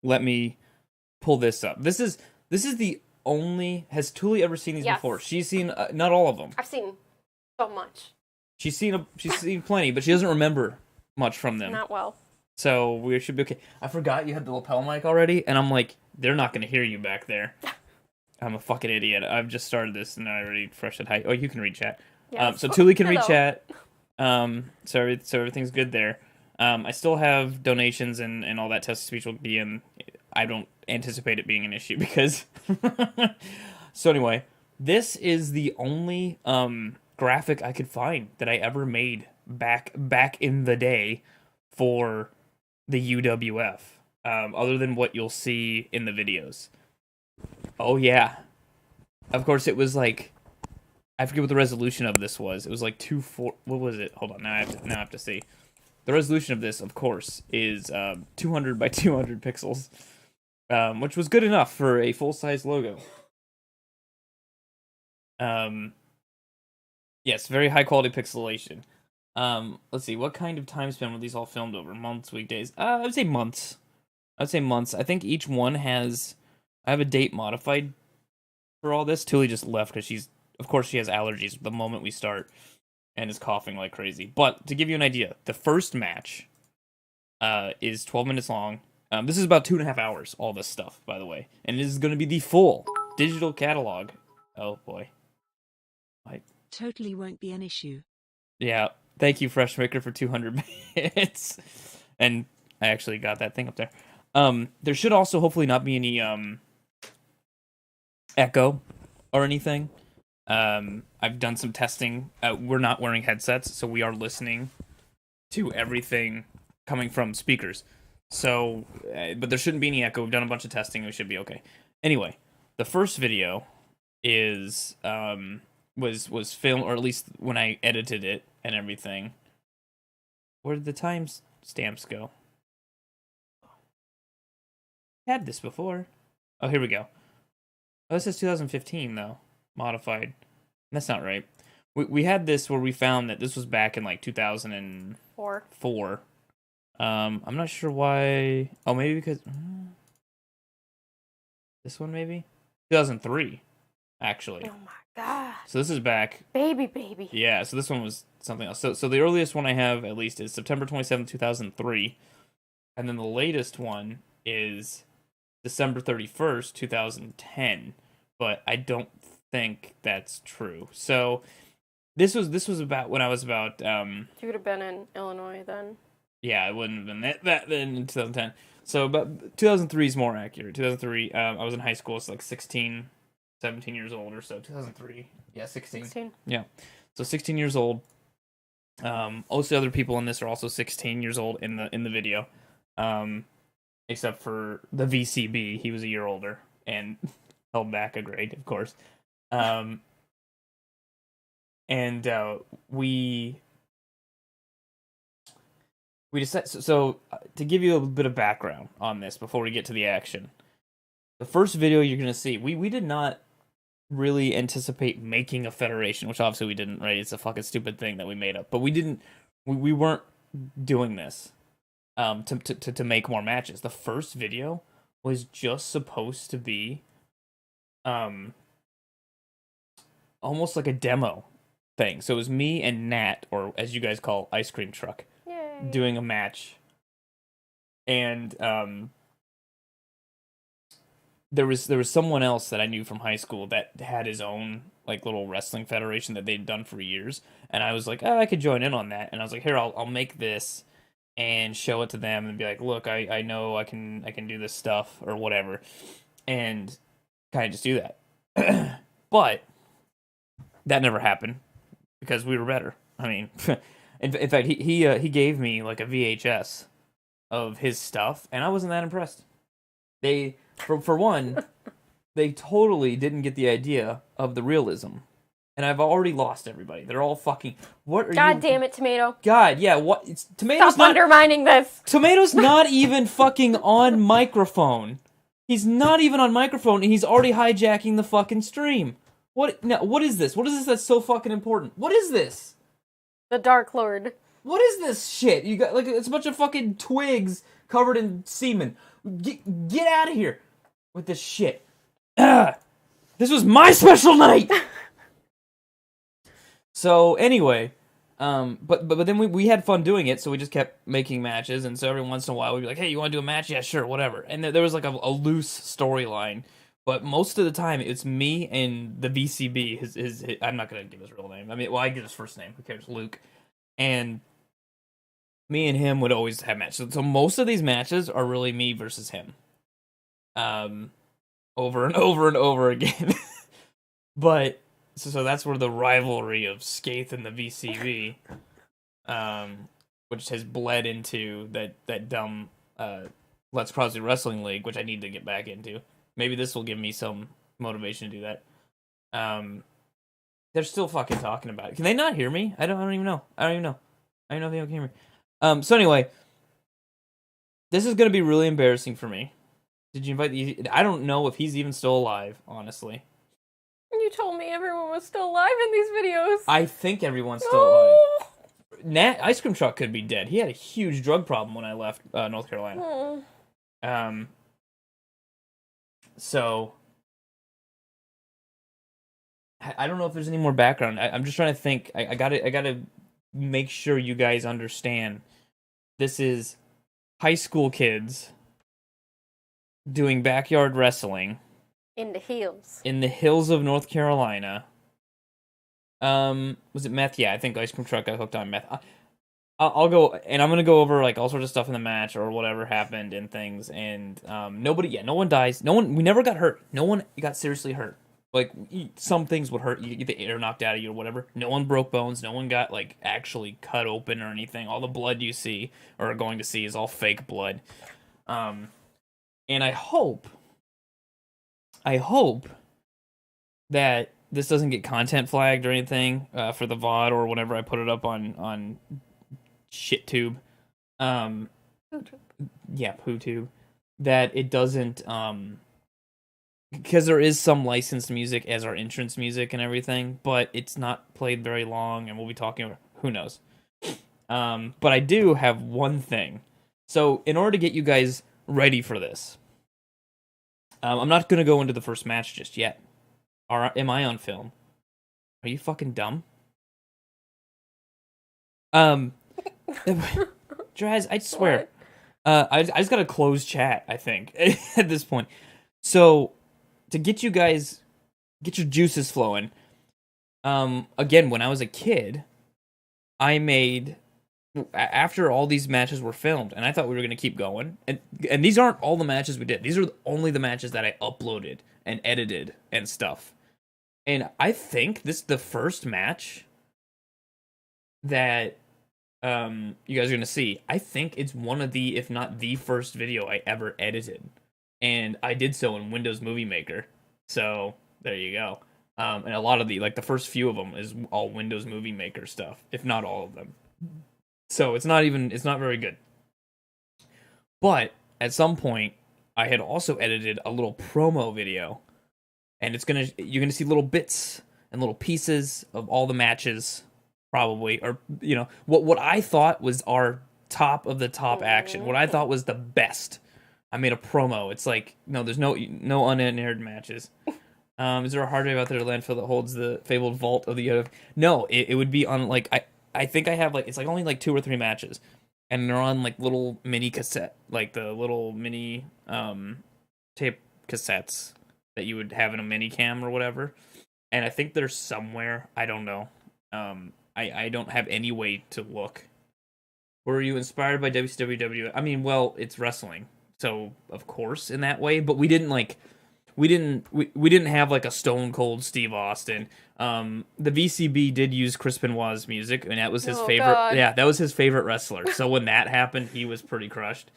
let me pull this up. This is the only... Has Tuli ever seen these before? She's seen not all of them. I've seen so much. She's seen plenty, but she doesn't remember much from them. Not well. So we should be okay. I forgot you had the lapel mic already, and I'm like, they're not going to hear you back there. I'm a fucking idiot. I've just started this, and I already refreshed it. Oh, you can read chat. Yes. So Tuli can read chat. So everything's good there. I still have donations and all that text-to-speech will be in. I don't anticipate it being an issue because... So anyway, this is the only graphic I could find that I ever made back in the day for the UWF, other than what you'll see in the videos. Oh yeah. Of course it was like, I forget what the resolution of this was. It was like 240, what was it? Hold on, now I have to see. The resolution of this, of course, is 200 by 200 pixels, which was good enough for a full-size logo. Yes, very high-quality pixelation. Let's see, what kind of time span were these all filmed over? Months, weekdays? I would say months. I think each one has... I have a date modified for all this. Tuli just left because of course she has allergies the moment we start and is coughing like crazy. But to give you an idea, the first match is 12 minutes long. This is about 2.5 hours, all this stuff, by the way. And this is going to be the full digital catalog. Oh, boy. Totally won't be an issue. Yeah. Thank you, Freshmaker, for 200 minutes. And I actually got that thing up there. There should also hopefully not be any echo or anything. I've done some testing. We're not wearing headsets, so we are listening to everything coming from speakers. So, but there shouldn't be any echo. We've done a bunch of testing. We should be okay. Anyway, the first video is was filmed, or at least when I edited it and everything. Where did the time stamps go? I had this before. Oh, here we go. Oh, this says 2015 though, modified. That's not right. We had this where we found that this was back in like 2004. I'm not sure why. Oh, maybe because this one maybe 2003, actually. Oh my god. So this is back. Baby. Yeah. So this one was something else. So the earliest one I have at least is September 27th, 2003, and then the latest one is December 31st, 2010. But I don't think that's true. So this was about when I was about You would have been in Illinois then. Yeah, it wouldn't have been that then in 2010. So but 2003 is more accurate. 2003 I was in high school, so like 16, 17 years old or so. 2003. Yeah, 16. Yeah. So 16 years old. Also other people in this are also 16 years old in the video. Except for the VCB, he was a year older and held back a grade, of course. We decided, so to give you a bit of background on this before we get to the action. The first video you're going to see, we did not really anticipate making a federation, which obviously we didn't, right? It's a fucking stupid thing that we made up. But we weren't doing this to make more matches. The first video was just supposed to be almost like a demo thing. So it was me and Nat, or as you guys call Ice Cream Truck, doing a match. And there was someone else that I knew from high school that had his own like little wrestling federation that they'd done for years, and I was like, oh, I could join in on that. And I was like, here, I'll make this and show it to them and be like, look, I know I can do this stuff or whatever, and kind of just do that. But that never happened because we were better. I mean, in fact, he gave me like a VHS of his stuff, and I wasn't that impressed. They, for one, they totally didn't get the idea of the realism. And I've already lost everybody. They're all fucking... What are God damn it, Tomato. God, yeah, what? Tomato's Stop undermining this. Tomato's not even fucking on microphone. He's not even on microphone, and he's already hijacking the fucking stream. What is this? What is this that's so fucking important? What is this? The Dark Lord. What is this shit? You got, like, it's a bunch of fucking twigs covered in semen. Get out of here with this shit. This was my special night. So anyway, but then we had fun doing it, so we just kept making matches, and so every once in a while we'd be like, hey, you want to do a match? Yeah, sure, whatever. And there was like a loose storyline, but most of the time it's me and the VCB. His I'm not gonna give his real name. I mean, well, I give his first name. Who cares? Luke. And me and him would always have matches. So most of these matches are really me versus him. Over and over and over again. But so that's where the rivalry of Skaith and the VCB, which has bled into that dumb Let's Crosley Wrestling League, which I need to get back into. Maybe this will give me some motivation to do that. They're still fucking talking about it. Can they not hear me? I don't even know. I don't even know if they can hear me. So anyway, this is gonna be really embarrassing for me. Did you invite I don't know if he's even still alive, honestly. You told me everyone was still alive in these videos. I think everyone's still alive. Nat Ice Cream Truck could be dead. He had a huge drug problem when I left North Carolina. So I don't know if there's any more background. I'm just trying to think. I gotta make sure you guys understand. This is high school kids doing backyard wrestling in the hills. In the hills of North Carolina. Was it meth? Yeah, I think Ice Cream Truck got hooked on meth. I'll go, and I'm gonna go over like all sorts of stuff in the match or whatever happened and things. And no one dies. We never got hurt. No one got seriously hurt. Like some things would hurt. You get the air knocked out of you or whatever. No one broke bones. No one got like actually cut open or anything. All the blood you see or are going to see is all fake blood. And I hope that this doesn't get content flagged or anything for the VOD or whenever I put it up on ShitTube. Yeah, PooTube. That it doesn't because there is some licensed music as our entrance music and everything, but it's not played very long, and we'll be talking about who knows. But I do have one thing. So in order to get you guys ready for this, I'm not going to go into the first match just yet. Am I on film? Are you fucking dumb? Draz, I swear. I just got to close chat, I think, at this point. So, to get you guys, get your juices flowing, again, when I was a kid, I made, after all these matches were filmed, and I thought we were going to keep going, and these aren't all the matches we did. These are only the matches that I uploaded and edited and stuff. And I think this is the first match that you guys are going to see. I think it's one of the, if not the first video I ever edited. And I did so in Windows Movie Maker. So, there you go. And a lot of the first few of them is all Windows Movie Maker stuff, if not all of them. So, it's not very good. But, at some point, I had also edited a little promo video. And you're gonna see little bits and little pieces of all the matches, probably, or what I thought was our top of the top action. What I thought was the best. I made a promo. It's like there's no unaired matches. Is there a hard drive out there, landfill, that holds the fabled vault of the UWF? No, it would be on I think I have it's only 2 or 3 matches, and they're on little mini cassette, the little mini tape cassettes that you would have in a mini cam or whatever. And I think they're somewhere. I don't know. I don't have any way to look. Were you inspired by WCW? I mean, well, it's wrestling, so of course in that way. But we didn't we didn't have a Stone Cold Steve Austin. The VCB did use Chris Benoit's music, and that was his favorite. God. Yeah, that was his favorite wrestler. So when that happened, he was pretty crushed.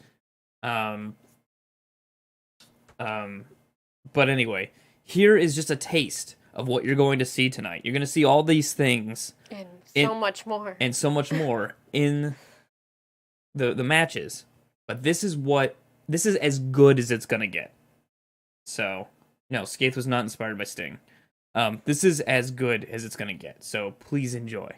But anyway, here is just a taste of what you're going to see tonight. You're going to see all these things. And so much more. And so much more in the matches. But this is as good as it's going to get. So, no, Skaith was not inspired by Sting. This is as good as it's going to get. So, please enjoy.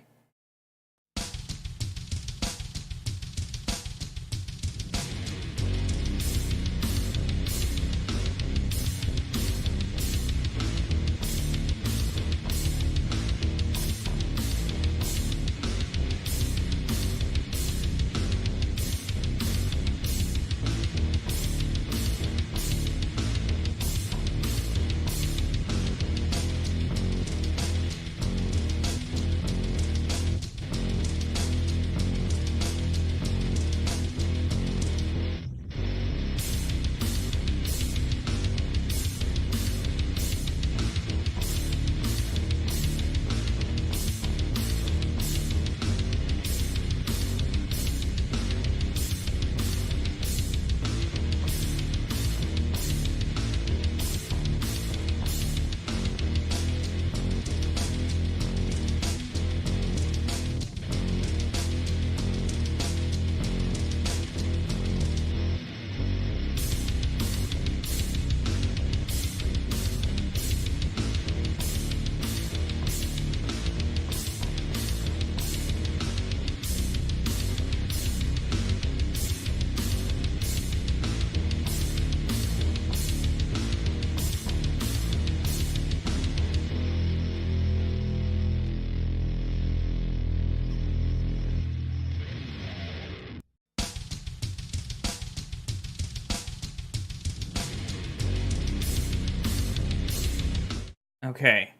Okay.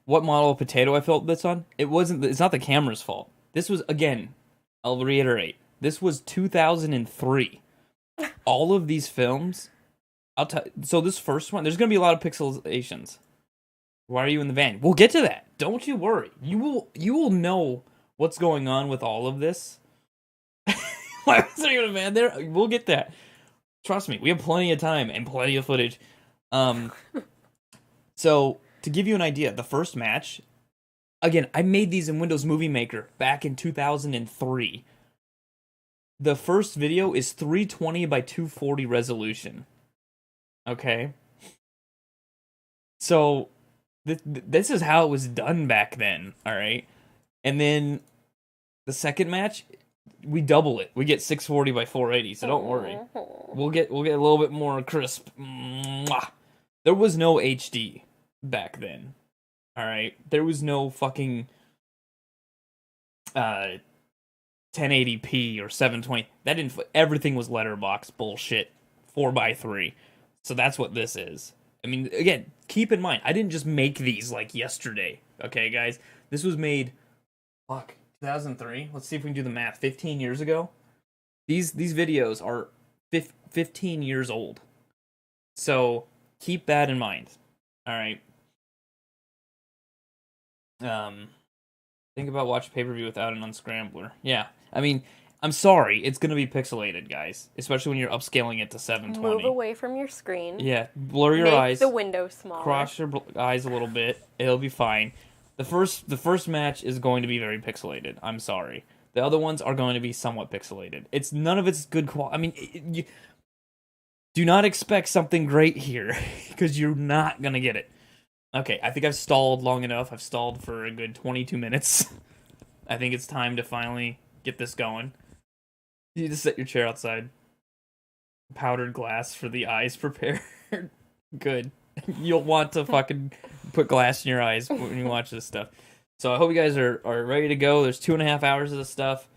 What model of potato I felt this on? It's not the camera's fault. This was, again, I'll reiterate, this was 2003. All of these films, so this first one, there's going to be a lot of pixelations. Why are you in the van? We'll get to that. Don't you worry. You will know what's going on with all of this. Why was there even a van there? We'll get that. Trust me, we have plenty of time and plenty of footage. So, to give you an idea, the first match, again, I made these in Windows Movie Maker back in 2003. The first video is 320 by 240 resolution. Okay? So, this is how it was done back then, alright? And then, the second match, we double it. We get 640 by 480, so don't worry. We'll get a little bit more crisp. Mwah. There was no HD back then. Alright? There was no fucking 1080p or 720. Everything was letterbox bullshit. 4x3. So that's what this is. I mean, again, keep in mind, I didn't just make these like yesterday. Okay, guys? This was made 2003. Let's see if we can do the math. 15 years ago. These videos are 15 years old. So keep that in mind. All right. Think about watching pay-per-view without an unscrambler. Yeah. I mean, I'm sorry. It's going to be pixelated, guys. Especially when you're upscaling it to 720. Move away from your screen. Yeah. Blur your Make eyes. the window smaller. Cross your eyes a little bit. It'll be fine. The first match is going to be very pixelated. I'm sorry. The other ones are going to be somewhat pixelated. None of it's good quality. I mean, do not expect something great here, because you're not going to get it. Okay, I think I've stalled long enough. I've stalled for a good 22 minutes. I think it's time to finally get this going. You need to set your chair outside. Powdered glass for the eyes prepared. Good. You'll want to fucking put glass in your eyes when you watch this stuff. So I hope you guys are ready to go. There's 2.5 hours of this stuff.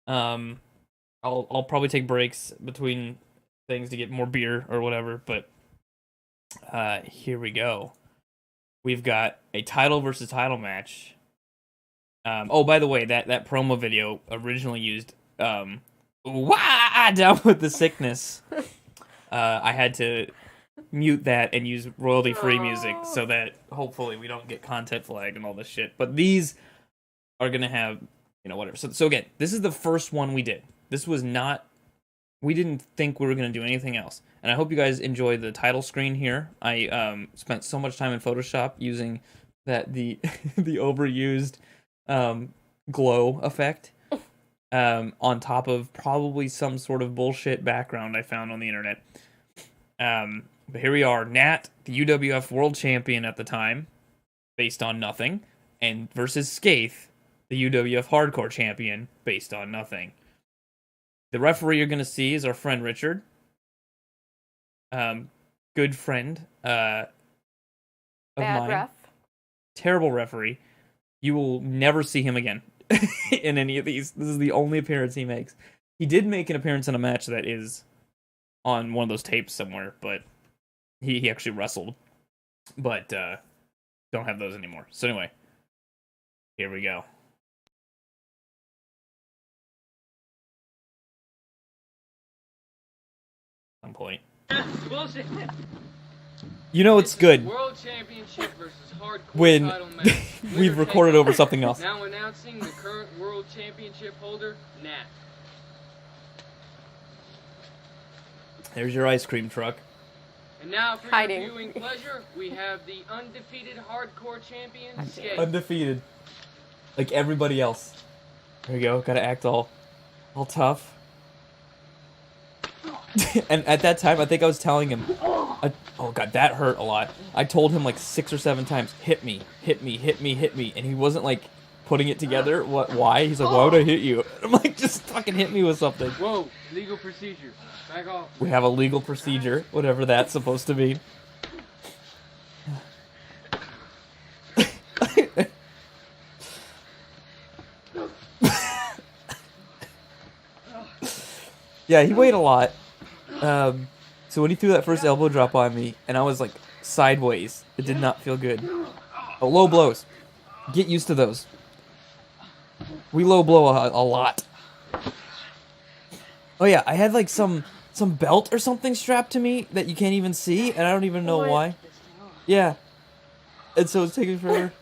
I'll probably take breaks between things to get more beer or whatever, but here we go. We've got a title versus title match. Oh, by the way, that promo video originally used wah, down with the sickness. I had to mute that and use royalty-free music so that hopefully we don't get content flagged and all this shit. But these are gonna have, whatever. So again, this is the first one we did. This was not. We didn't think we were gonna do anything else. And I hope you guys enjoy the title screen here. I spent so much time in Photoshop using the overused glow effect on top of probably some sort of bullshit background I found on the internet. But here we are, Nat, the UWF World Champion at the time, based on nothing, and versus Skaith, the UWF Hardcore Champion, based on nothing. The referee you're going to see is our friend Richard. Good friend of mine. Ref. Terrible referee. You will never see him again in any of these. This is the only appearance he makes. He did make an appearance in a match that is on one of those tapes somewhere, but he actually wrestled. But don't have those anymore. So anyway, here we go. Some point. Bullshit. It's good World Championship versus Hardcore when title match. we've recorded over something else. Now announcing the current World Championship holder, Nat. There's your ice cream truck. And now for Hiding. your viewing pleasure, we have the undefeated Hardcore Champion, Skate. Undefeated. Like everybody else. There you go. Gotta act all tough. And at that time, I think I was telling him, oh god, that hurt a lot. I told him like 6 or 7 times, hit me, hit me, hit me, hit me. And he wasn't like putting it together. Why? He's like, why would I hit you? I'm like, just fucking hit me with something. Whoa, legal procedure. Back off. We have a legal procedure, whatever that's supposed to be. Yeah, he weighed a lot. So when he threw that first elbow drop on me, and I was like sideways, it did not feel good. Oh, low blows. Get used to those. We low blow a lot. Oh yeah, I had like some belt or something strapped to me that you can't even see, and I don't even know What? why. Yeah. And so it's taking forever.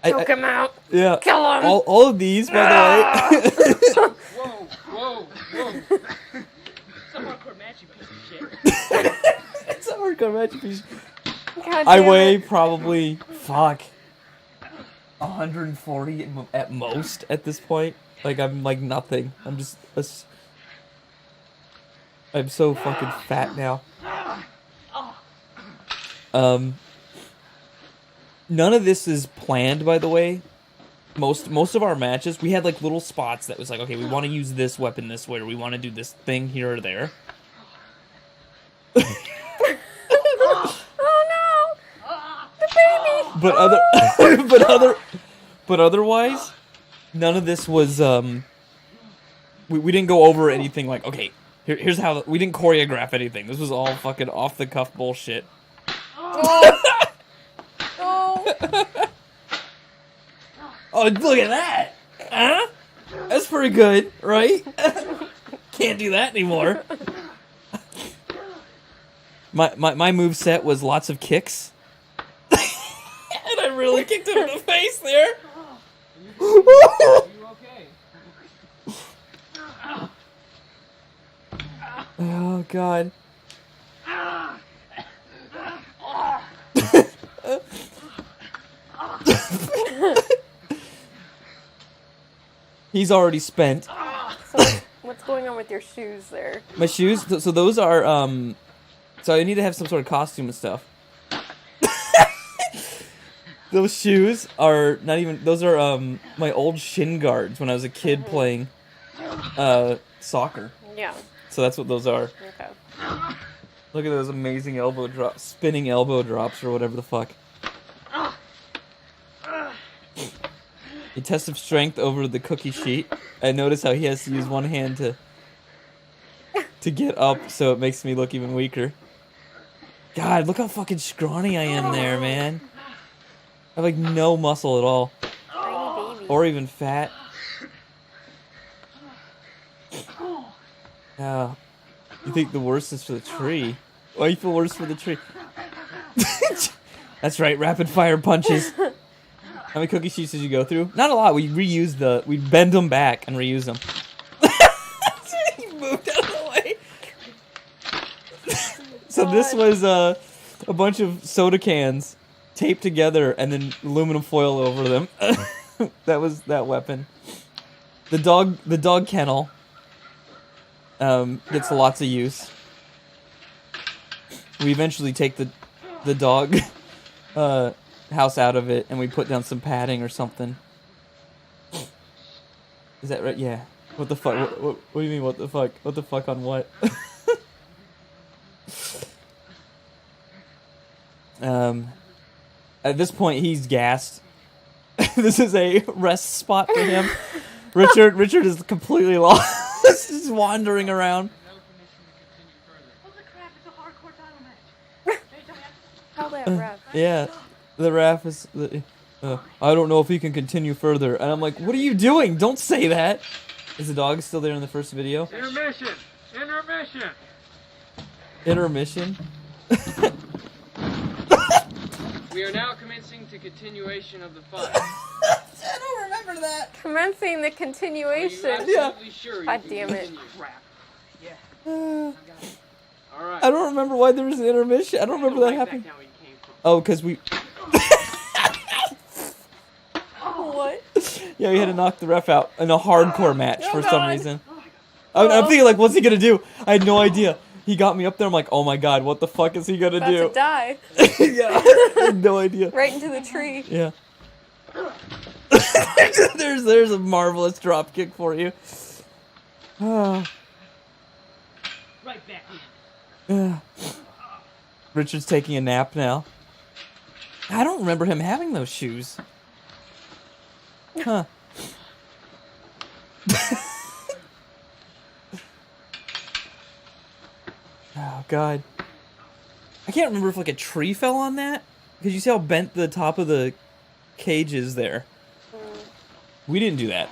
Choke him out. Yeah. Kill him. All of these, by the way. Whoa. It's a hardcore match, you piece of shit. It's a hardcore masterpiece. God I damn weigh it. probably 140 at most at this point. Like I'm like nothing. I'm just I'm so fucking fat now. None of this is planned, by the way. Most of our matches, we had like little spots that was like, okay, we want to use this weapon this way, or we want to do this thing here or there. Oh no! The baby! But otherwise, none of this was we didn't go over anything like, okay, here's how we didn't choreograph anything. This was all fucking off the cuff bullshit. Oh. Oh, look at that! Huh? That's pretty good, right? Can't do that anymore. My moveset was lots of kicks. And I really kicked him in the face there. Are you okay? Oh god. He's already spent. So what's going on with your shoes there? My shoes, so those are so I need to have some sort of costume and stuff. Those shoes are not even, those are my old shin guards when I was a kid playing soccer. Yeah. So that's what those are. Okay. Look at those amazing elbow drops, spinning elbow drops or whatever the fuck. A test of strength over the cookie sheet. I notice how he has to use one hand to get up, so it makes me look even weaker. God, look how fucking scrawny I am there, man. I have like no muscle at all. Tiny baby. Or even fat. Yeah. You think the worst is for the tree? Why you feel worse for the tree? That's right, rapid fire punches. How many cookie sheets did you go through? Not a lot. We bend them back and reuse them. He moved out of the way. So this was a bunch of soda cans taped together and then aluminum foil over them. That was that weapon. The dog kennel gets lots of use. We eventually take the dog house out of it and we put down some padding or something. Is that right? Yeah. What the fuck? What do you mean what the fuck? What the fuck on what? At this point he's gassed. This is a rest spot for him. Richard is completely lost. Just wandering around. What the crap? It's a hardcore title match. Tell that ref. Yeah, the ref is. I don't know if he can continue further, and I'm like, "What are you doing? Don't say that." Is the dog still there in the first video? Intermission! Intermission. We are now commencing to continuation of the fight. I don't remember that. Commencing the Are you continuation. absolutely sure you God can damn it. continue? Crap. Yeah. All right. I don't remember why there was an intermission. I don't remember that Right happening. back down where you came from. Oh, because we. What? Yeah, we had to knock the ref out in a hardcore match for some God. reason. I'm thinking like, what's he gonna do? I had no idea. He got me up there. I'm like, oh my god, what the fuck is he gonna About do? to die. Yeah, I had no idea. Right into the tree. Yeah. there's a marvelous drop kick for you. Right back in. Richard's taking a nap now. I don't remember him having those shoes. Huh. Oh god. I can't remember if like a tree fell on that Because you see how bent the top of the cage is there. We didn't do that.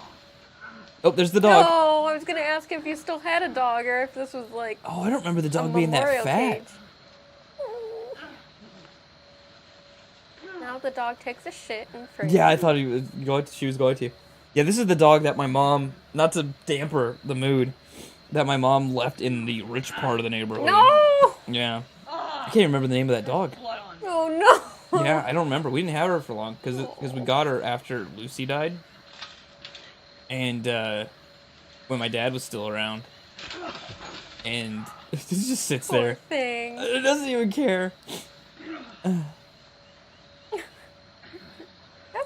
Oh, there's the dog. No, I was gonna ask if you still had a dog or if this was like Oh, I don't remember the a dog being that memorial fat. cage. Now the dog takes a shit and free. Yeah, I thought she was going to. Yeah, this is the dog that my mom, not to damper the mood, that my mom left in the rich part of the neighborhood. No! Yeah. I can't remember the name of that dog. Oh no! Yeah, I don't remember. We didn't have her for long because we got her after Lucy died. And when my dad was still around. And it just sits Poor there. thing. It doesn't even care. That's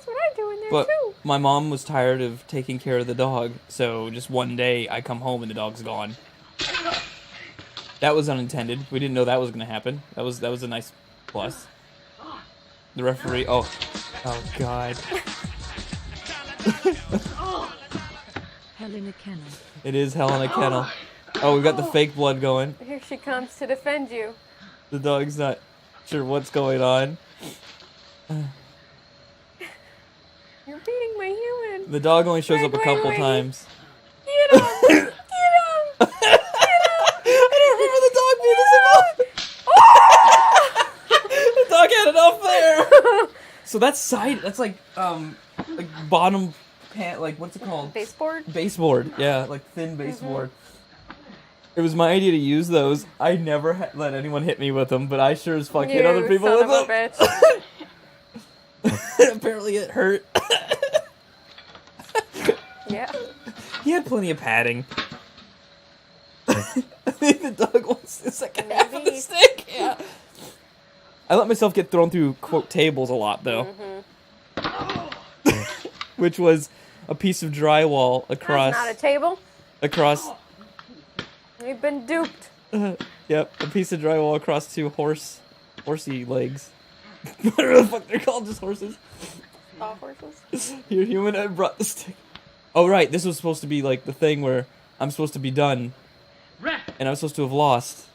what I do in there But too. my mom was tired of taking care of the dog, so just one day I come home and the dog's gone. That was unintended. We didn't know that was going to happen. That was a nice plus. The referee. Oh God. Hell in a kennel. It is hell in a kennel. Oh, we got the fake blood going. Here she comes to defend you. The dog's not sure what's going on. You're beating my human. The dog only shows up a Wait, couple wait. times. Get him! Get him! I don't remember the dog being this involved. The dog had enough there. So that's like bottom pant, like what's it called? Baseboard? Baseboard, yeah, like thin baseboard. It was my idea to use those. I never let anyone hit me with them, but I sure as fuck hit other people son with of them. a bitch. Apparently it hurt. Yeah. He had plenty of padding. I think the dog wants the second half of the Maybe. stick. Yeah. I let myself get thrown through quote tables a lot though, which was a piece of drywall across. That's not a table. Across. We've been duped. Yep, a piece of drywall across two horsey legs. Whatever the fuck they're called, just horses. All horses. You're human. I brought the stick. Oh right, this was supposed to be like the thing where I'm supposed to be done, and I was supposed to have lost,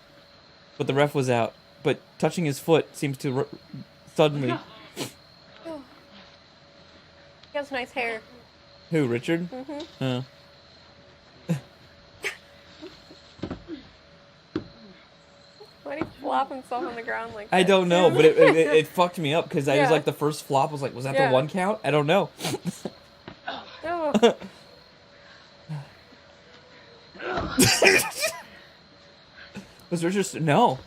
but the ref was out. But touching his foot seems to suddenly. He has nice hair. Who, Richard? Oh. Why did he flop himself on the ground like that? I don't know, but it fucked me up because I was Yeah. like the first flop was like, was that Yeah. the one count? I don't know. Oh. Was Richard? No.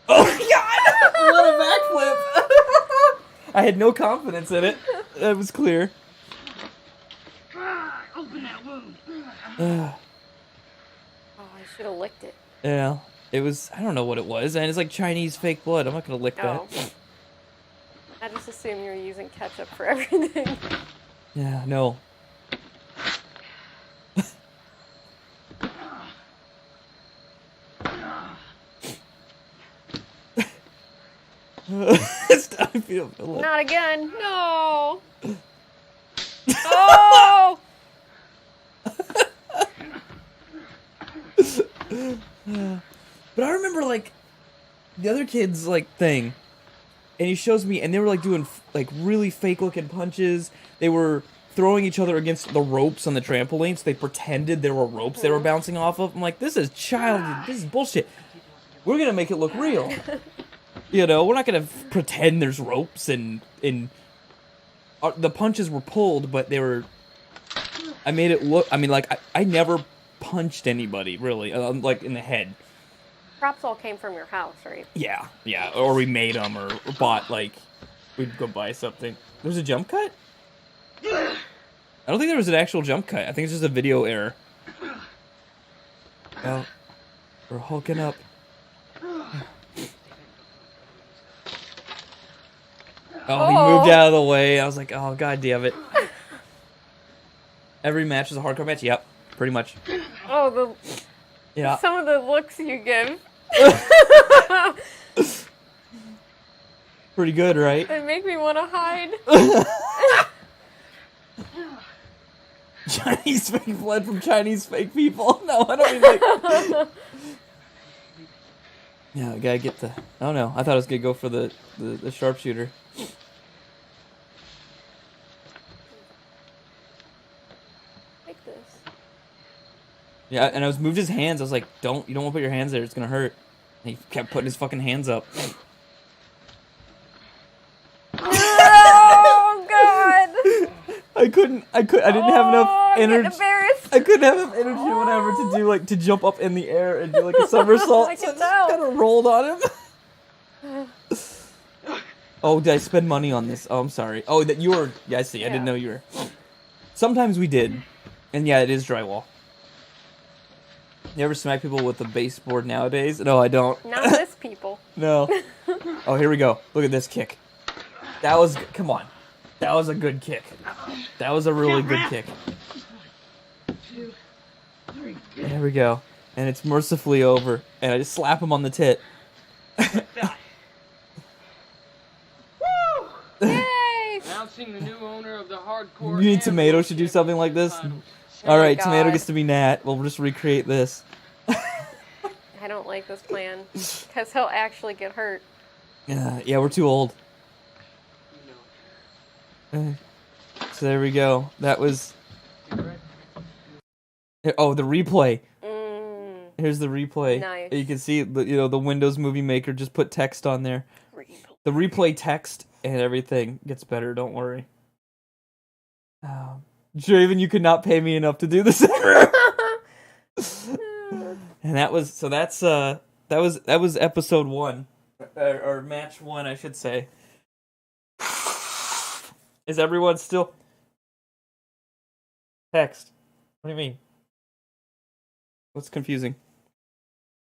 Oh God! What a backflip! I had no confidence in it. That was clear. Open that wound. Oh, I should have licked it. Yeah, it was. I don't know what it was, and it's like Chinese fake blood. I'm not gonna lick Oh. that. I just assumed you were using ketchup for everything. Yeah, no. I feel Not again. No. Oh! But I remember like the other kids like thing, and he shows me, and they were like doing like really fake looking punches. They were throwing each other against the ropes on the trampoline, so they pretended there were ropes they were bouncing off of. I'm like, this is this is bullshit. We're gonna make it look real. You know, we're not gonna pretend there's ropes and the punches were pulled, but they were. I made it look. I mean, like I never punched anybody really, like in the head. Props all came from your house, right? Yeah, yeah. Or we made them, or bought like we'd go buy something. There's a jump cut. I don't think there was an actual jump cut. I think it's just a video error. Well, we're hulking up. Oh, he moved out of the way. I was like, oh, god damn it. Every match is a hardcore match? Yep, pretty much. Oh, Yeah. some of the looks you give. Pretty good, right? They make me want to hide. Chinese fake blood from Chinese fake people. No, I don't mean like... Yeah, I gotta get the... Oh no, I thought I was gonna go for the sharpshooter. Like this. Yeah, and I was moved his hands. I was like, you don't want to put your hands there. It's gonna hurt. And he kept putting his fucking hands up. Oh God! I didn't have enough energy. Embarrassed. I couldn't have enough energy or whatever to do to jump up in the air and do like a somersault. I So I can just tell. kind of rolled on him. Oh, did I spend money on this? Oh, I'm sorry. Oh, that you were... Yeah, I see. I didn't know you were... Sometimes we did. And yeah, it is drywall. You ever smack people with a baseboard nowadays? No, I don't. Not this people. No. Oh, here we go. Look at this kick. That was... Come on. That was a good kick. That was a really good kick. There we go. And it's mercifully over. And I just slap him on the tit. Yay! Announcing the new owner of the hardcore. You need Tomato should do something like this? Alright, God. Tomato gets to be Nat. We'll just recreate this. I don't like this plan because he'll actually get hurt. Yeah, we're too old. So there we go. That was... Oh, the replay. Here's the replay. Nice. You can see the Windows Movie Maker just put text on there. The replay text and everything gets better. Don't worry. Draven, you could not pay me enough to do this. And that was episode 1 or match 1, I should say. Is everyone still text? What do you mean? What's confusing?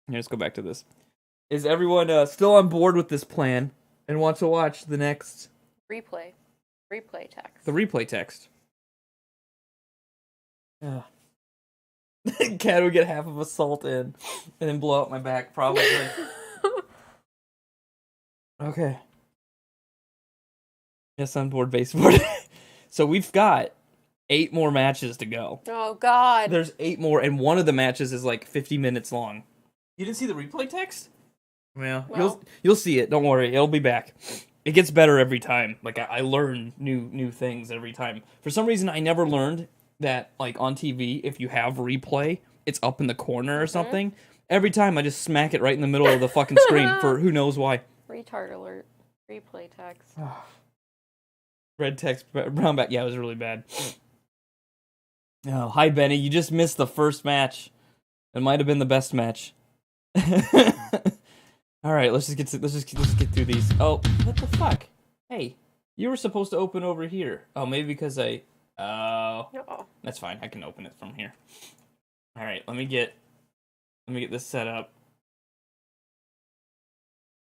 Here, let's go back to this. Is everyone still on board with this plan and want to watch the next Replay text. the replay text? Khad would get half of a salt in and then blow out my back, probably. Okay. Yes, on board baseboard. So we've got 8 more matches to go. Oh God! There's 8 more, and one of the matches is like 50 minutes long. You didn't see the replay text? Well, you'll see it. Don't worry, it'll be back. It gets better every time. Like I learn new things every time. For some reason, I never learned that like on TV, if you have replay, it's up in the corner or something. Every time, I just smack it right in the middle of the fucking screen for who knows why. Retard alert. Replay text. Red text, brown back. Yeah, it was really bad. Oh, hi Benny. You just missed the first match. It might have been the best match. All right, let's just get through these. Oh, what the fuck? Hey, you were supposed to open over here. Oh, maybe because I. Uh-oh. That's fine. I can open it from here. All right, let me get this set up.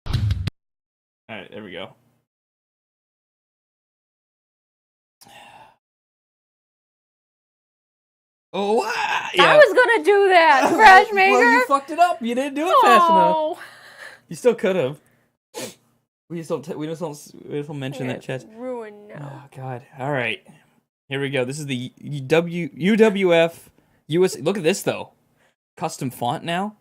All right, there we go. Oh, yeah. I was gonna do that, Fresh Maker. Well, you fucked it up. You didn't do it fast enough. You still could have. We just don't mention that, chat. Ruined now. Oh God! All right, here we go. This is the UWF USA. Look at this though, custom font now.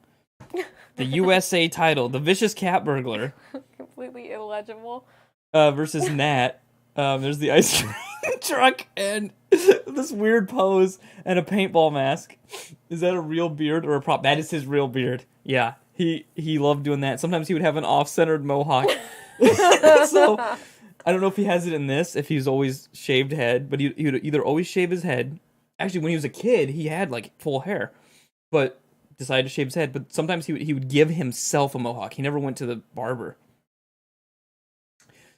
The USA title, the Vicious Cat Burglar, Completely illegible. versus Nat. There's the ice cream truck and this weird pose and a paintball mask. Is that a real beard or a prop? That is his real beard. Yeah, he loved doing that. Sometimes he would have an off-centered mohawk. So I don't know if he has it in this, if he's always shaved head, but he would either always shave his head. Actually, when he was a kid, he had like full hair, but decided to shave his head. But sometimes he would give himself a mohawk. He never went to the barber.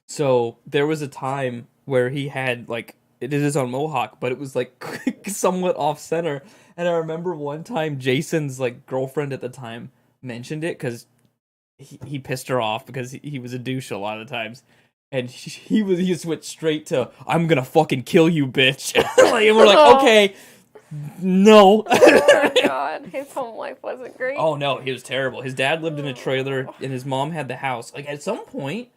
So there was a time where he had like it is his own mohawk, but it was like somewhat off center. And I remember one time Jason's like girlfriend at the time mentioned it because he pissed her off because he was a douche a lot of the times, and he switched straight to "I'm gonna fucking kill you, bitch." Like, and we're like, okay, no. Oh God, his home life wasn't great. Oh no, he was terrible. His dad lived in a trailer, and his mom had the house. Like at some point,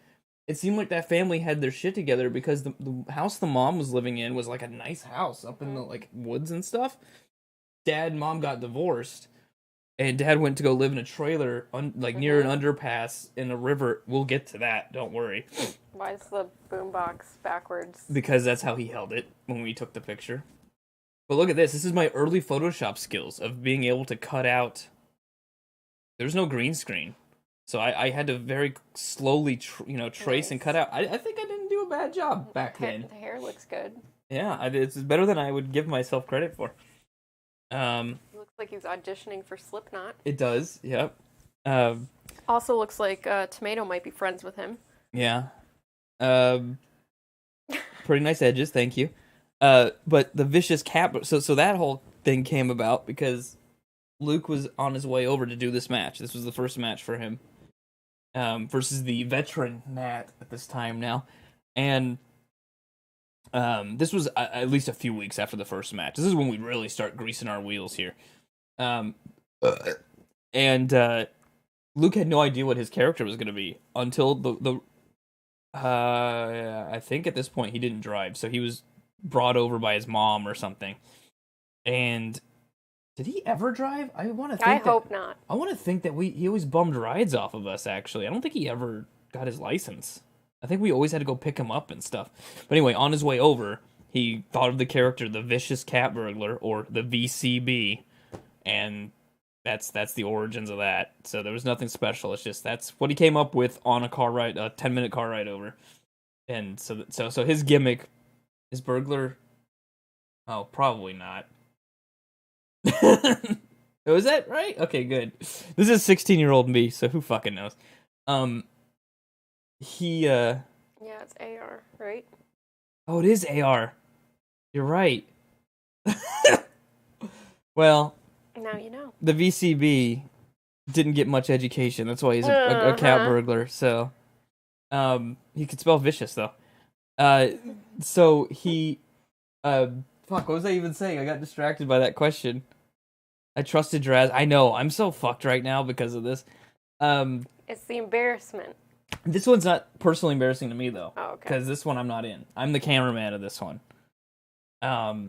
it seemed like that family had their shit together because the house the mom was living in was like a nice house up in the like woods and stuff. Dad and mom got divorced, and Dad went to go live in a trailer, near an underpass in a river. We'll get to that. Don't worry. Why is the boombox backwards? Because that's how he held it when we took the picture. But look at this. This is my early Photoshop skills of being able to cut out. There's no green screen, so I had to very slowly, trace and cut out. I think I didn't do a bad job back then. The hair looks good. Yeah, it's better than I would give myself credit for. It looks like he was auditioning for Slipknot. It does. Yep. Also looks like Tomato might be friends with him. Yeah. Pretty nice edges, thank you. But the vicious cat. So that whole thing came about because Luke was on his way over to do this match. This was the first match for him, versus the veteran Matt at this time now, and this was at least a few weeks after the first match. This is when we really start greasing our wheels here, and Luke had no idea what his character was going to be until I think at this point he didn't drive, so he was brought over by his mom or something. And did he ever drive? I hope not. I want to think that he always bummed rides off of us, actually. I don't think he ever got his license. I think we always had to go pick him up and stuff. But anyway, on his way over, he thought of the character, the Vicious Cat Burglar, or the VCB, and that's the origins of that. So there was nothing special. It's just that's what he came up with on a 10-minute car ride over. And so his gimmick is burglar. Oh, probably not. Was that right? Okay, good. This is 16-year-old me, so who fucking knows? Yeah, it's AR, right? Oh, it is AR. You're right. Well, now you know. The VCB didn't get much education. That's why he's a cat burglar. So, he could spell vicious though. So he, fuck, what was I even saying? I got distracted by that question. I trusted Draz. I know, I'm so fucked right now because of this. It's the embarrassment. This one's not personally embarrassing to me though. Oh, okay. Because this one I'm not in. I'm the cameraman of this one. Fuck,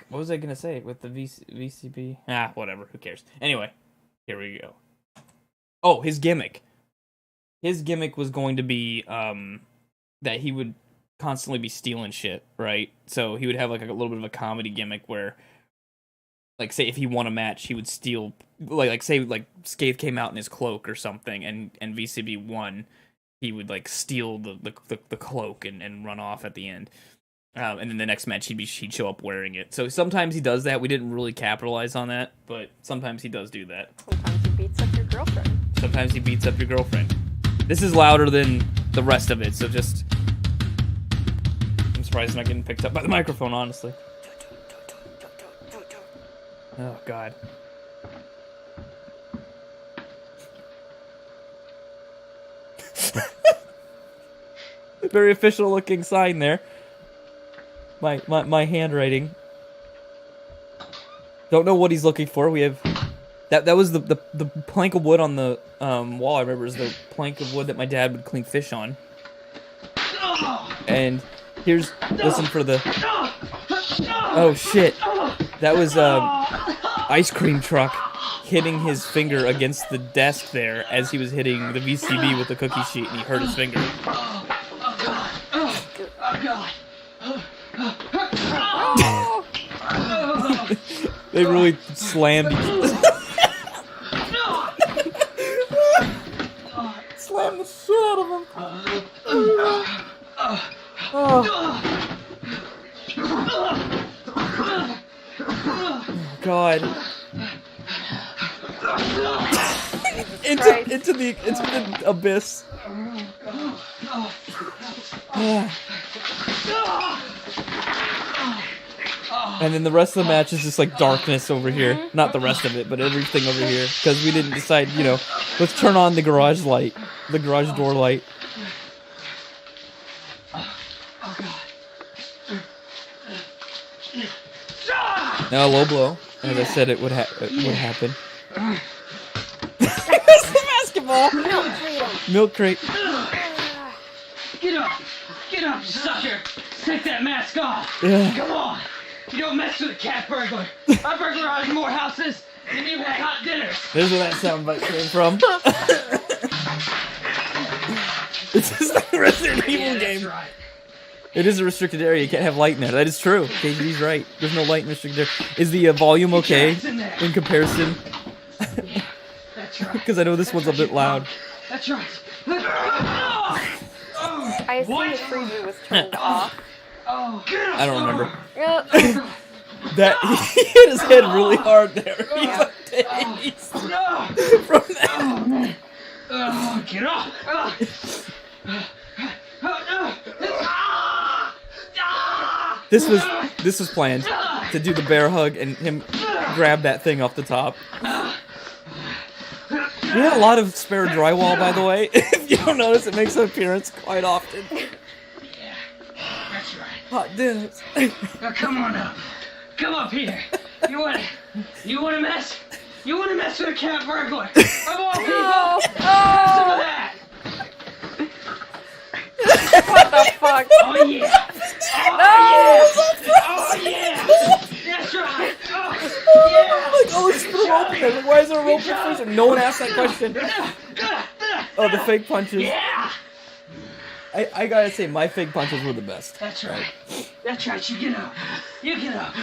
what was I gonna say with the VCB? Whatever, who cares? Anyway, here we go. Oh, his gimmick. His gimmick was going to be, that he would constantly be stealing shit, right? So he would have like a little bit of a comedy gimmick where, like, say if he won a match, he would steal, like say like Scathe came out in his cloak or something, and VCB won, he would like steal the cloak and run off at the end. And then the next match he'd show up wearing it. So sometimes he does that. We didn't really capitalize on that, but sometimes he does do that. Sometimes he beats up your girlfriend. This is louder than the rest of it, so just... I'm surprised it's not getting picked up by the microphone, honestly. Oh, God. Very official looking sign there. My handwriting. Don't know what he's looking for. We have that was the plank of wood on the wall. I remember is the plank of wood that my dad would clean fish on. And here's listen for the. Oh shit! That was ice cream truck hitting his finger against the desk there as he was hitting the VCB with the cookie sheet, and he hurt his finger. They really slammed. Slammed the shit out of him. Oh. God. into the abyss. And then the rest of the match is just like darkness over here. Not the rest of it, but everything over here. Because we didn't decide, let's turn on the garage light. The garage door light. Now a low blow. As I said, it would happen. It's the basketball! Milk crate. Get up! Get up, sucker! Take that mask off! Yeah. Come on! You don't mess with a cat burglar! I burglarized more houses And you had hot dinner. There's where that soundbite came from. This is the Resident Evil That's game. right. It is a restricted area. You can't have light in there. That is true. KGD's right. There's no light in restricted area. Is the volume okay in comparison? That's right. Because I know this one's a bit loud. That's right. I assume the freezer was turned off. Oh, I don't remember. Yeah. That he hit his head really hard there. He got dazed from that. oh man. Get off. This was planned to do the bear hug and him grab that thing off the top. We had a lot of spare drywall, by the way. If you don't notice, it makes an appearance quite often. Yeah, that's right. Hot dinners. Now come on up. Come up here. You wanna mess? You wanna mess with a cat burglar? Of all people. Some of that. What the fuck? Oh yeah. Oh yeah. That's right. Like, oh, let's put a rope in there. Like, why is there a rope in the freezer? No one asked that question. Oh, the fake punches. Yeah. I gotta say, my fake punches were the best. That's right. That's right. You get up. You get up.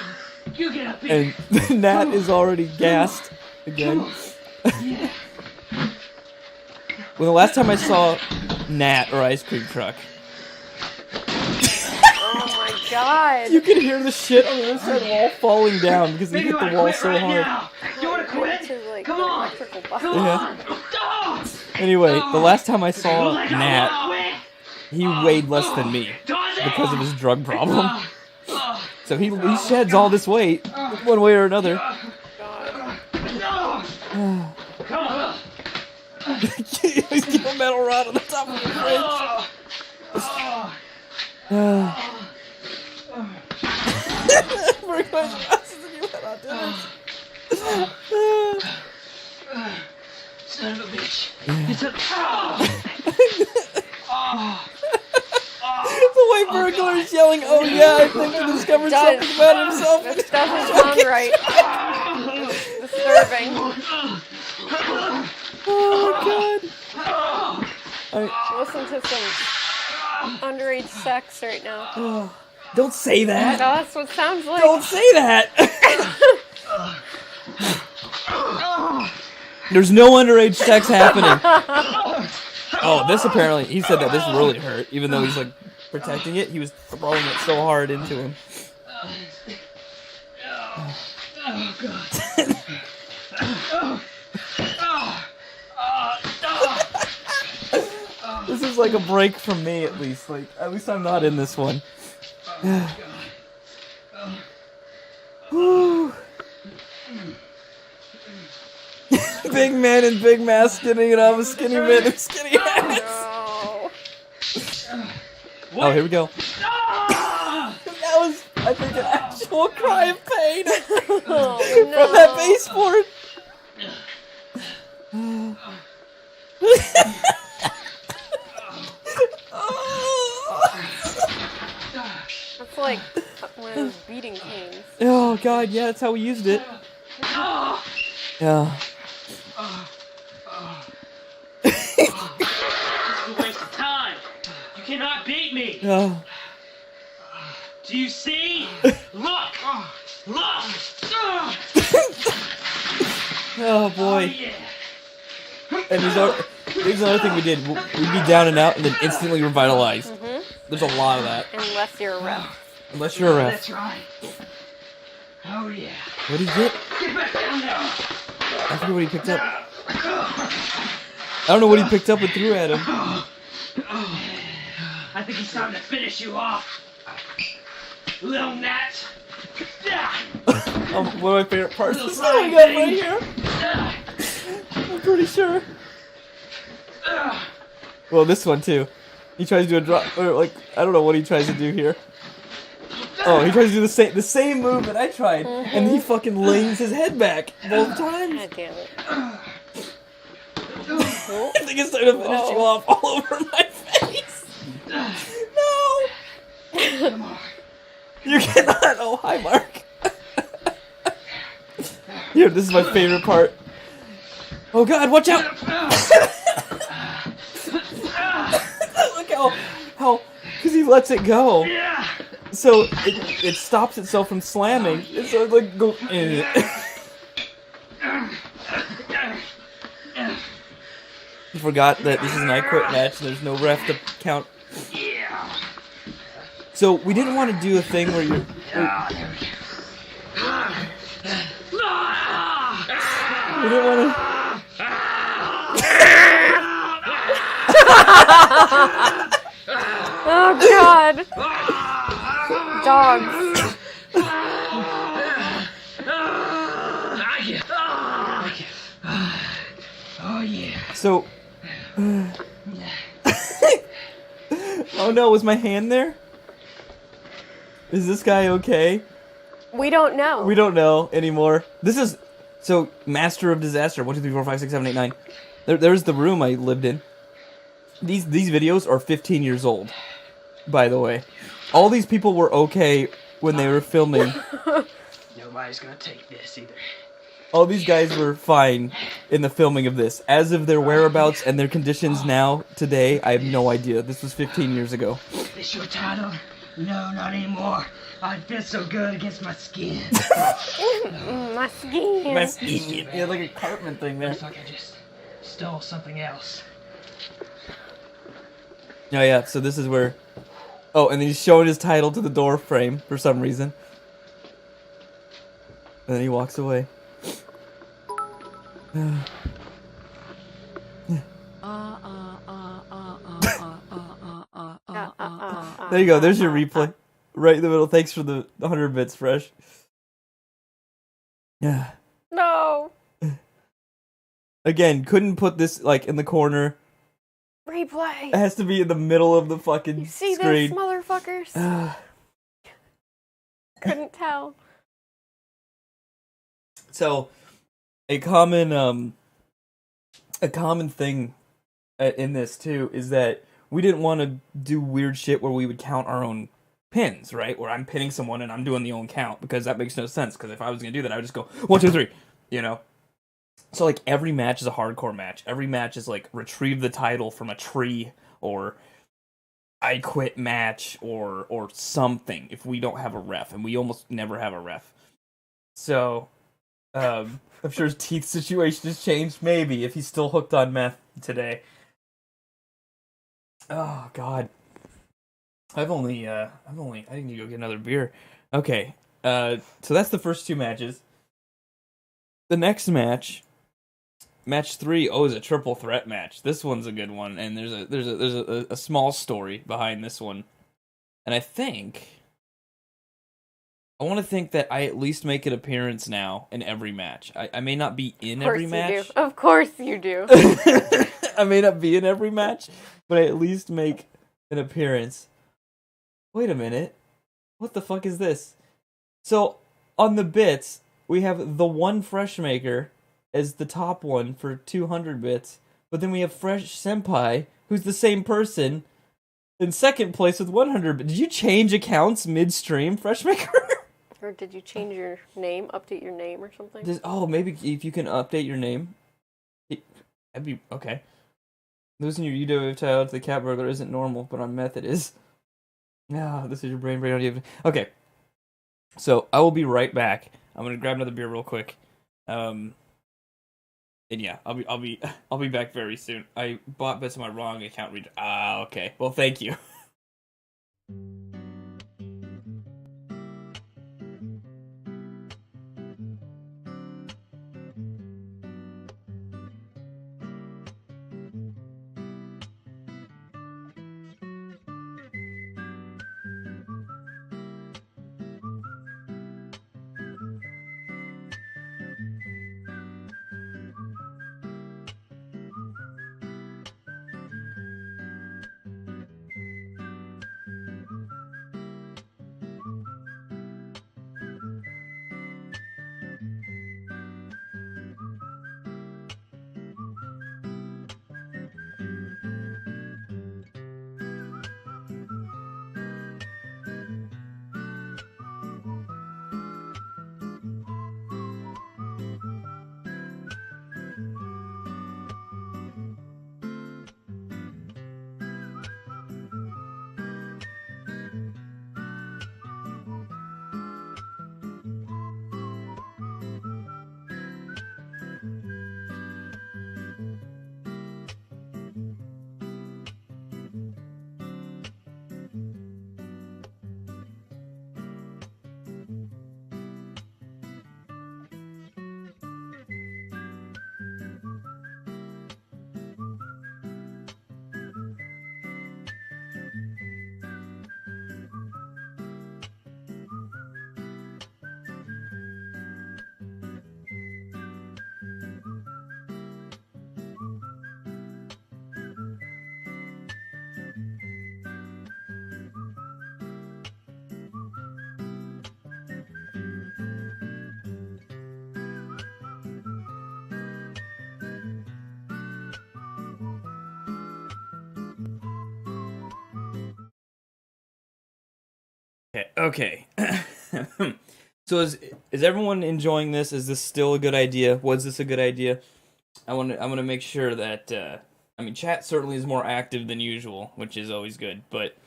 You get up here. And Nat is already gassed again. Yeah. Well, the last time I saw Nat or Ice Cream Truck, Oh my god. you could hear the shit on the other side of the wall falling down because he Maybe hit you the wanna wall quit so right hard. now. You wanna quit? To, like, Come the on. electrical Come button. on. Oh. Anyway, the last time I saw Like I Nat, wanna he weighed less than me Does it? because of his drug problem. Oh. So he sheds all this weight one way or another. No. Come on. He's got a metal rod on the top of the fridge. Very much faster than you had on dinners. Son of a bitch. It's a... The way Burglar is yelling, oh yeah, I think he discovered something about himself. This doesn't sound right. Disturbing. Oh god. Listen to some underage sex right now. Don't say that. No, that's what it sounds like. Don't say that. There's no underage sex happening. Oh, this apparently, he said that this really hurt, even though he's like protecting it. He was throwing it so hard into him. Oh, God. This is like a break from me, at least. Like, at least I'm not in this one. Whew. Big man in big mask getting it off a skinny man in skinny hats. No. Oh, here we go. That was, I think, an actual cry of pain Oh, from that baseboard. That's like one of those beating canes. Oh god, yeah, that's how we used it. Yeah. This is a waste of time. You cannot beat me. Oh. Do you see? Look! Look! Oh boy. Yeah. And here's another thing we did. We'd be down and out and then instantly revitalized. There's a lot of that. Unless you're a ref. Unless you're a ref. That's right. Oh yeah. What did he get? Get back down there. I forget what he picked up. I don't know what he picked up and threw at him. I think it's time to finish you off. Little gnat. One of my favorite parts is what we got right here. I'm pretty sure. Well, this one too. He tries to do a drop, or like, I don't know what he tries to do here. Oh, he tries to do the same move that I tried, and he fucking leans his head back both times. God damn it. I think it's time to finish you off all over my face. No! You cannot. Oh, hi, Mark. Here, this is my favorite part. Oh God, watch out! Look how, because he lets it go. So it stops itself from slamming. It's like go. You forgot that this is an I Quit match. And there's no ref to count. So we didn't want to do a thing where you're. We didn't want to. Oh God! Dogs. Oh yeah. So. Oh no! Was my hand there? Is this guy okay? We don't know. We don't know anymore. This is so Master of Disaster. 1, 2, 3, 4, 5, 6, 7, 8, 9. There's the room I lived in. These videos are 15 years old, by the way. All these people were okay when they were filming. Nobody's gonna take this either. All these guys were fine in the filming of this. As of their whereabouts and their conditions now, today, I have no idea. This was 15 years ago. This your title? No, not anymore. I feel so good against my skin. My skin. My skin. Yeah, like a Cartman thing there. Looks like I just stole something else. Oh yeah, so this is where... Oh, and then he's showing his title to the door frame for some reason. And then he walks away. There you go, there's your replay. Right in the middle. Thanks for the 100 bits, Fresh. Yeah. No. Again, couldn't put this, like, in the corner. Replay. It has to be in the middle of the fucking You see screen. this, motherfuckers? Couldn't tell. So, a common thing in this, too, is that we didn't want to do weird shit where we would count our own pins, right? Where I'm pinning someone and I'm doing the own count, because that makes no sense, because if I was going to do that, I would just go, 1, 2, 3, you know? So, like, every match is a hardcore match. Every match is, like, retrieve the title from a tree, or I quit match, or something, if we don't have a ref, and we almost never have a ref. So, I'm sure his teeth situation has changed, maybe, if he's still hooked on meth today. Oh, God. I need to go get another beer. Okay, so that's the first 2 matches. The next match, match 3, is a triple threat match. This one's a good one, and there's a small story behind this one. And I want to think that I at least make an appearance now in every match. I may not be in every match. Of course you do. I may not be in every match, but I at least make an appearance. Wait a minute. What the fuck is this? So, on the bits, we have the one Fresh Maker as the top one for 200 bits, but then we have Fresh Senpai, who's the same person, in second place with 100 bits. Did you change accounts midstream, Fresh Maker? Or did you change your name, update your name or something? Maybe if you can update your name. That'd be okay. Losing your UWF title to the cat burglar isn't normal, but on meth it is. This is your brain break. Okay. So I will be right back. I'm gonna grab another beer real quick. And yeah, I'll be back very soon. I bought bits of my wrong account reader. Okay. Well, thank you. Okay. So is everyone enjoying this? Is this still a good idea? Was this a good idea? I want to make sure that I mean, chat certainly is more active than usual, which is always good, but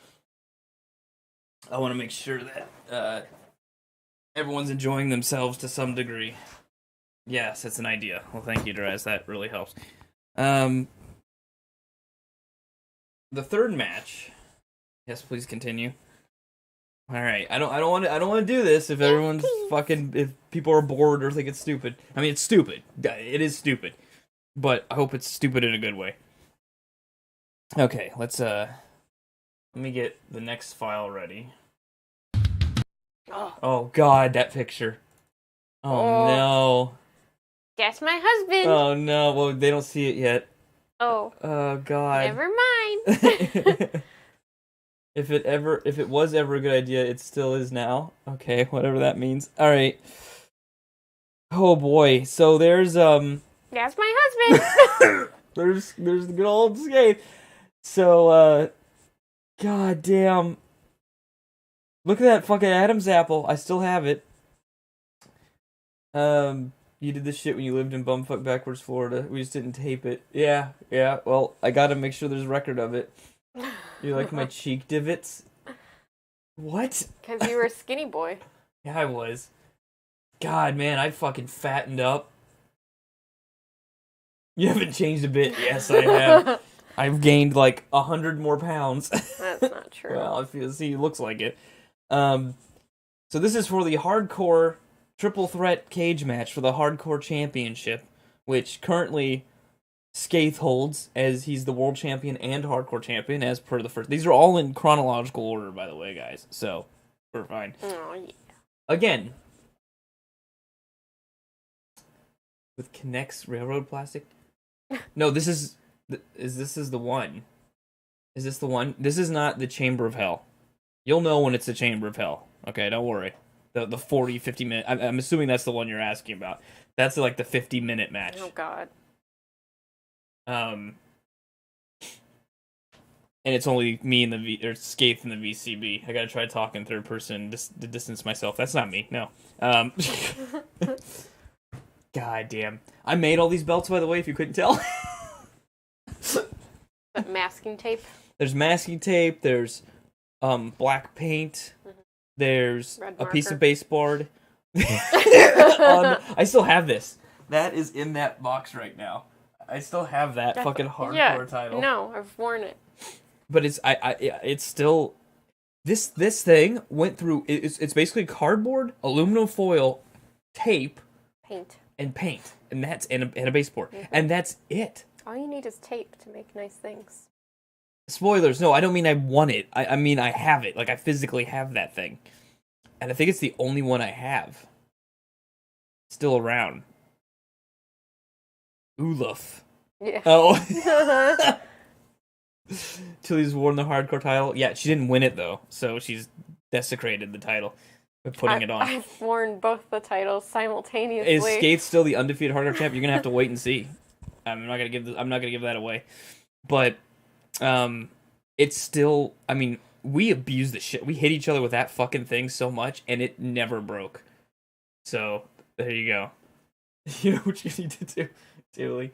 I want to make sure that everyone's enjoying themselves to some degree. Yes, it's an idea. Well, thank you, Draz. That really helps. The third match. Yes, please continue. All right, I don't want to do this if everyone's fucking, if people are bored or think it's stupid. I mean, it's stupid. It is stupid, but I hope it's stupid in a good way. Okay, let me get the next file ready. Oh God, that picture. Oh no. That's my husband. Oh no. Well, they don't see it yet. Oh. Oh God. Never mind. If it was ever a good idea, it still is now. Okay, whatever that means. All right. Oh boy. So there's That's my husband. there's the good old skate. So God damn. Look at that fucking Adam's apple. I still have it. You did this shit when you lived in bumfuck backwards Florida. We just didn't tape it. Yeah. Well, I gotta make sure there's a record of it. You like my cheek divots? What? Because you were a skinny boy. Yeah, I was. God, man, I fucking fattened up. You haven't changed a bit. Yes, I have. I've gained like 100 more pounds. That's not true. Well, he looks like it. So this is for the hardcore triple threat cage match for the hardcore championship, which currently Skaith holds as he's the world champion and hardcore champion as per the first. These are all in chronological order, by the way, guys. So we're fine. Oh, yeah. Again, with Connect's railroad plastic. No, this is the one. Is this the one? This is not the Chamber of Hell. You'll know when it's the Chamber of Hell. Okay, don't worry. The 40, 50 minute. I'm assuming that's the one you're asking about. That's like the 50-minute match. Oh God. And it's only me and or Skaith in the VCB. I gotta try talking third person to distance myself. That's not me. No. God damn. I made all these belts, by the way, if you couldn't tell. That masking tape. There's masking tape. There's black paint. There's Red a piece marker. of baseboard. I still have this. That is in that box right now. I still have that fucking hardcore title. No, I've worn it. But it's still this thing went through. It's basically cardboard, aluminum foil, tape, Paint. and paint, and that's and a baseboard, and that's it. All you need is tape to make nice things. Spoilers. No, I don't mean I want it. I mean I have it. Like I physically have that thing, and I think it's the only one I have still around. Olaf. Yeah. Oh. Tilly's won the hardcore title. Yeah, she didn't win it though, so she's desecrated the title by putting it on. I've worn both the titles simultaneously. Is Skaith still the undefeated hardcore champ? You're gonna have to wait and see. I'm not gonna give that away. But it's still. I mean, we abused the shit. We hit each other with that fucking thing so much, and it never broke. So there you go. You know what you need to do, Tilly.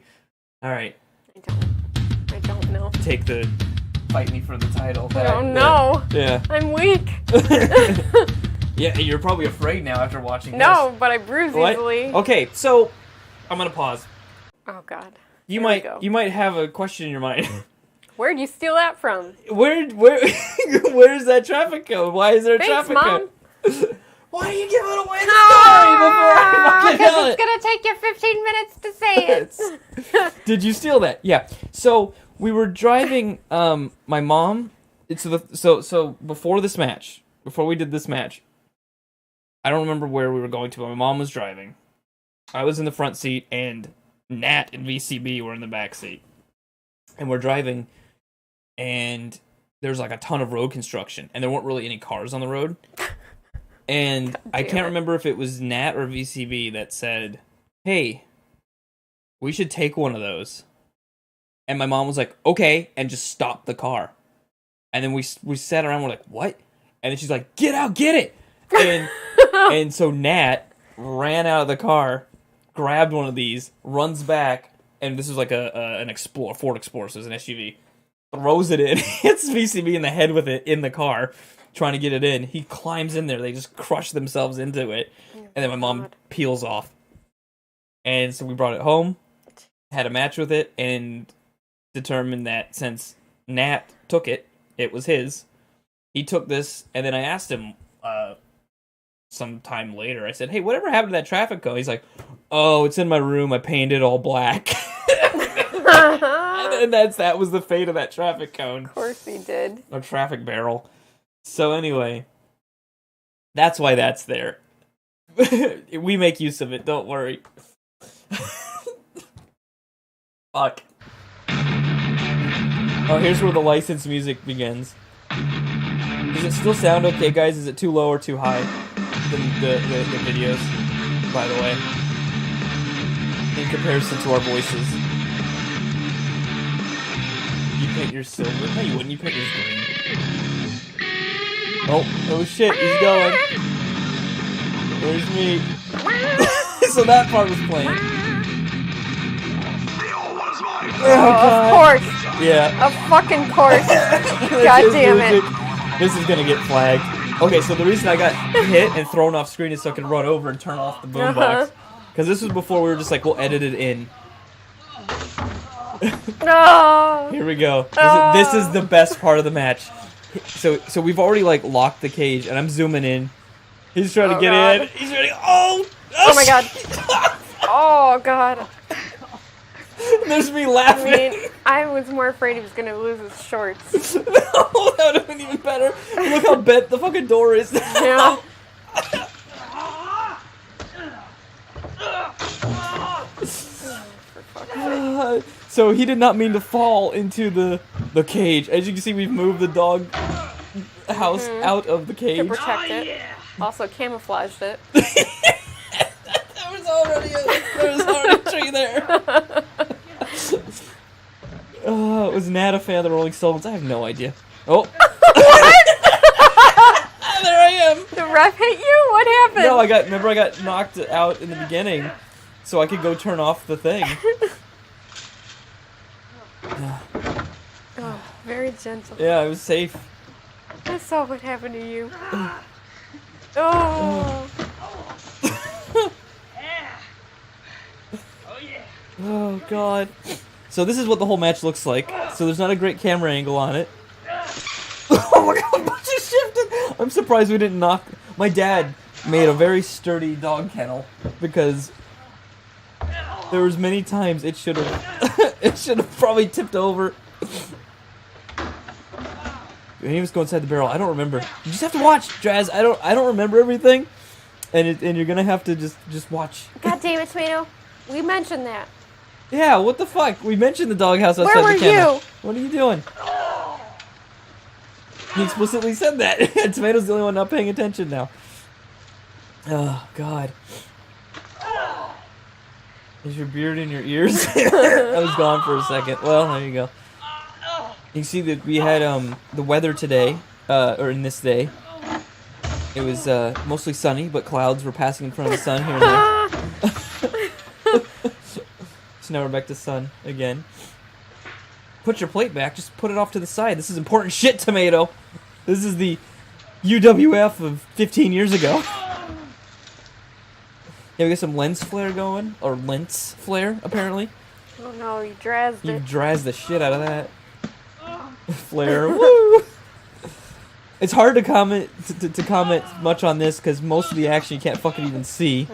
All right. I don't know. Take the fight me for the title. Oh no. Yeah. I'm weak. Yeah, you're probably afraid now after watching this. No, but I bruise easily. Okay, so I'm gonna pause. Oh God. You Here we go. might have a question in your mind. Where'd you steal that from? Where's that traffic code? Why is there a Thanks, traffic Mom. code? Why are you giving away the story before I fucking Because tell it's it? gonna take you 15 minutes to say it. Did you steal that? Yeah. So we were driving. My mom. So before this match, before we did this match, I don't remember where we were going to, but my mom was driving. I was in the front seat, and Nat and VCB were in the back seat. And we're driving, and there's like a ton of road construction, and there weren't really any cars on the road. And I can't remember if it was Nat or VCB that said, "Hey, we should take one of those." And my mom was like, "Okay," and just stopped the car. And then we sat around, we're like, "What?" And then she's like, get out, get it! And so Nat ran out of the car, grabbed one of these, runs back, and this is like an Explorer, Ford Explorer, so it's an SUV. Throws it in, hits VCB in the head with it in the car, trying to get it in. He climbs in there, they just crush themselves into it, and then my mom peels off. And so we brought it home, had a match with it, and determined that since Nat took it, it was his. He took this, and then I asked him some time later, I said, hey, whatever happened to that traffic cone? He's like, oh, it's in my room, I painted it all black. And that was the fate of that traffic cone. Of course he did. Or traffic barrel. So anyway, that's why that's there. We make use of it, don't worry. Fuck. Oh, here's where the licensed music begins. Does it still sound okay, guys? Is it too low or too high? The videos, by the way. In comparison to our voices. You paint yours silver? No, you wouldn't. You paint yours green. Oh shit, he's going. Where's me? So that part was playing. Of course. Yeah. Of fucking course. God damn it. This is gonna get flagged. Okay, so the reason I got hit and thrown off screen is so I could run over and turn off the boombox. Because this was before we were just like, we'll edit it in. No. Here we go. This is the best part of the match. So we've already like locked the cage, and I'm zooming in. He's trying to get in. He's ready. Oh my god. Oh god. There's me laughing. I mean, I was more afraid he was gonna lose his shorts. No, that would have been even better. Look how bent the fucking door is now. Yeah. So he did not mean to fall into the cage. As you can see, we've moved the dog house out of the cage. To protect it. Also camouflaged it. There was already a tree there. Oh, was Nat a fan of the Rolling Stones? I have no idea. Oh. There I am. The ref hit you? What happened? No, remember I got knocked out in the beginning, so I could go turn off the thing. Oh, very gentle. Yeah, I was safe. I saw what happened to you. Oh. Oh god. So this is what the whole match looks like. So there's not a great camera angle on it. Oh my god, bunch of shifted! I'm surprised we didn't knock. My dad made a very sturdy dog kennel because there was many times it should have probably tipped over. He was going inside the barrel. I don't remember. You just have to watch, Jazz. I don't remember everything, and you're gonna have to just watch. God damn it, Tomato. We mentioned that. Yeah, what the fuck? We mentioned the doghouse outside Where the kennel. were you? What are you doing? He explicitly said that. Tomato's the only one not paying attention now. Oh, God. Is your beard in your ears? I was gone for a second. Well, there you go. You can see that we had the weather today, or in this day. It was mostly sunny, but clouds were passing in front of the sun here and there. So now we're back to sun again. Put your plate back. Just put it off to the side. This is important shit, Tomato. This is the UWF of 15 years ago. Yeah, we got some lens flare going. Or lens flare, apparently. Oh no, you drazzed You it. drazzed the shit out of that. Flare. Woo! It's hard to comment to comment much on this because most of the action you can't fucking even see.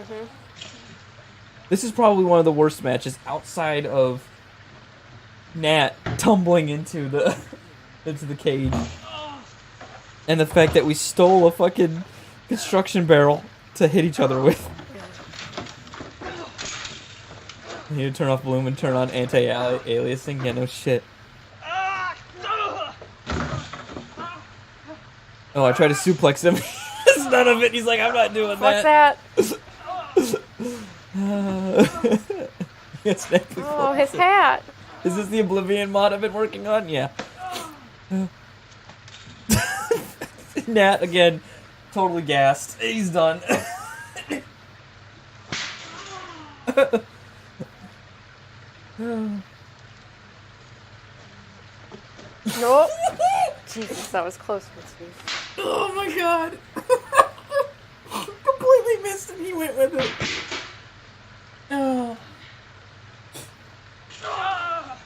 This is probably one of the worst matches outside of Nat tumbling into the cage. And the fact that we stole a fucking construction barrel to hit each other with. I need to turn off Bloom and turn on anti-aliasing. Yeah, no shit. Oh, I tried to suplex him. It's none of it. He's like, I'm not doing What's that. that? Oh, his hat. Is this the Oblivion mod I've been working on? Yeah. Nat, again, totally gassed. He's done. Nope. Jesus, that was close, Steve. Oh my god. Completely missed him. He went with it. Oh.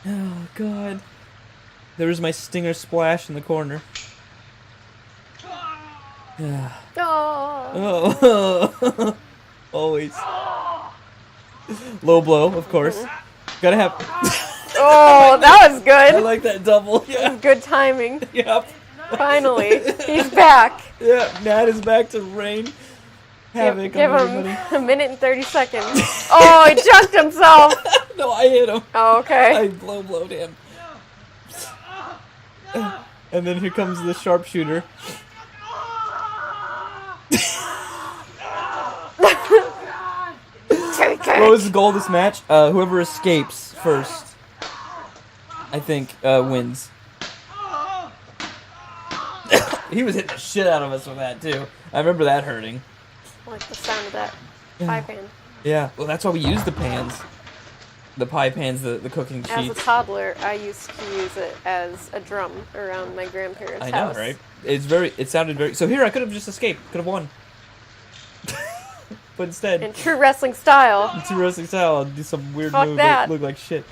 Oh god. There was my stinger splash in the corner. Oh. Oh. Always. Low blow, of course. Gotta have. Oh, that was I good. like that double. Yeah. Good timing. Yep. Finally, he's back. Yeah. Nat is back to rain havoc Give on him everybody. a minute and 30 seconds. Oh, he junked himself. No, I hit him. Oh, okay. I blowed him. And then here comes the sharpshooter. What was the goal of this match? Whoever escapes first, I think, wins. He was hitting the shit out of us with that, too. I remember that hurting. I like the sound of that pie pan. Yeah, well, that's why we use the pans. The pie pans, the cooking As a sheets. toddler, I used to use it as a drum around my grandparents' I know, house. right? It sounded very... So here, I could have just escaped. Could have won. But instead... In true wrestling style. It's a wrestling style. I'll do some weird Fuck move that. that look like shit.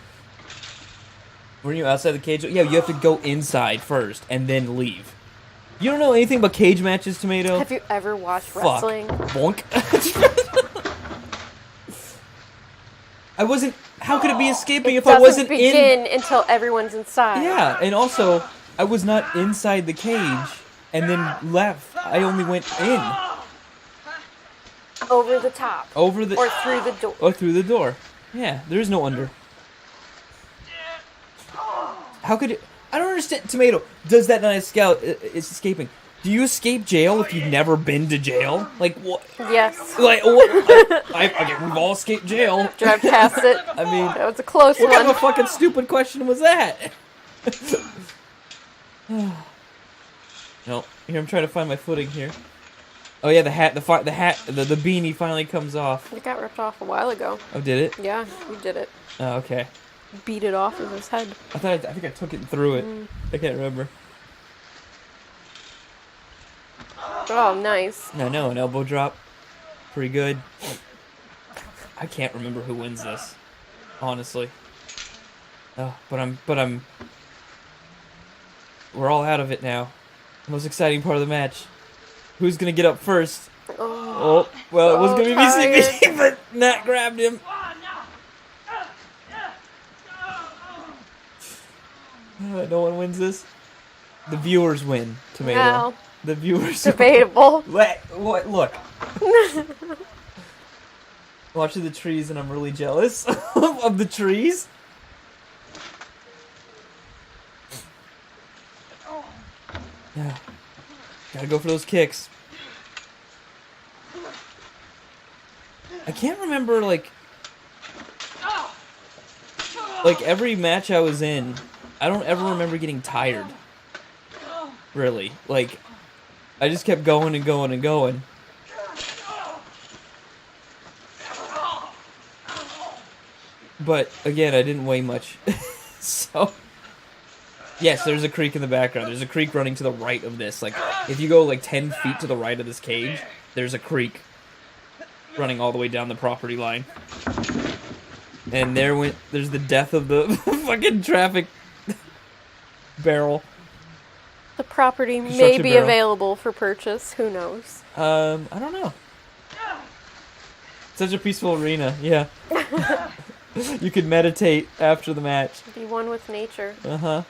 Were you outside the cage? Yeah, you have to go inside first and then leave. You don't know anything about cage matches, Tomato? Have you ever watched Fuck. wrestling? Bonk. I wasn't... How could it be escaping if I wasn't doesn't in... begin until everyone's inside. Yeah, and also, I was not inside the cage and then left. I only went in. Over the top. Over the... Or through the door. Or through the door. Yeah, there's no under. How could it... I don't understand. Tomato, does that not scout... It's escaping. Do you escape jail if you've never been to jail? Like, what? Yes. Like, what? Okay, we've all escaped jail. Drive past it. I mean... That was a close What kind one. of a fucking stupid question was that? No, here I'm trying to find my footing here. Oh yeah, the beanie finally comes off. It got ripped off a while ago. Oh, did it? Yeah, you did it. Oh, okay. Beat it off of his head. I think I took it and threw it. I can't remember. Oh, nice. No, an elbow drop. Pretty good. I can't remember who wins this, honestly. Oh, but I'm. We're all out of it now. The most exciting part of the match. Who's gonna get up first? Oh, well, it was so gonna be BCB, but Nat grabbed him. No one wins this. The viewers win. Tomato. No. The viewers. Debatable. What? Look. Watching the trees, and I'm really jealous of the trees. Yeah. Gotta go for those kicks. I can't remember, like every match I was in, I don't ever remember getting tired. Really. Like, I just kept going and going and going. But, again, I didn't weigh much. So... Yes, there's a creek in the background. There's a creek running to the right of this. Like, if you go, like, 10 feet to the right of this cage, there's a creek running all the way down the property line. And there's the death of the fucking traffic barrel. The property may Construction be barrel. available for purchase. Who knows? I don't know. Such a peaceful arena, yeah. You could meditate after the match. Be one with nature. Uh-huh.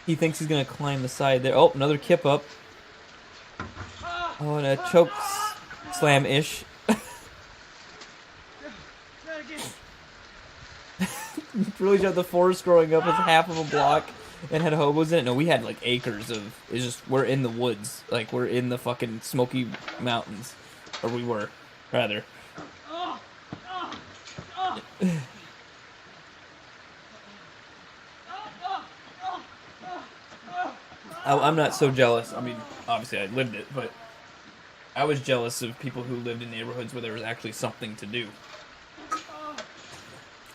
He thinks he's gonna climb the side there. Oh, another kip up. Oh, and a choke slam-ish. Really got the forest growing up as half of a block and had hobos in it. No, we had like acres of... It's just, we're in the woods. Like, we're in the fucking Smoky Mountains. Or we were, rather. I'm not so jealous. I mean, obviously I lived it, but I was jealous of people who lived in neighborhoods where there was actually something to do.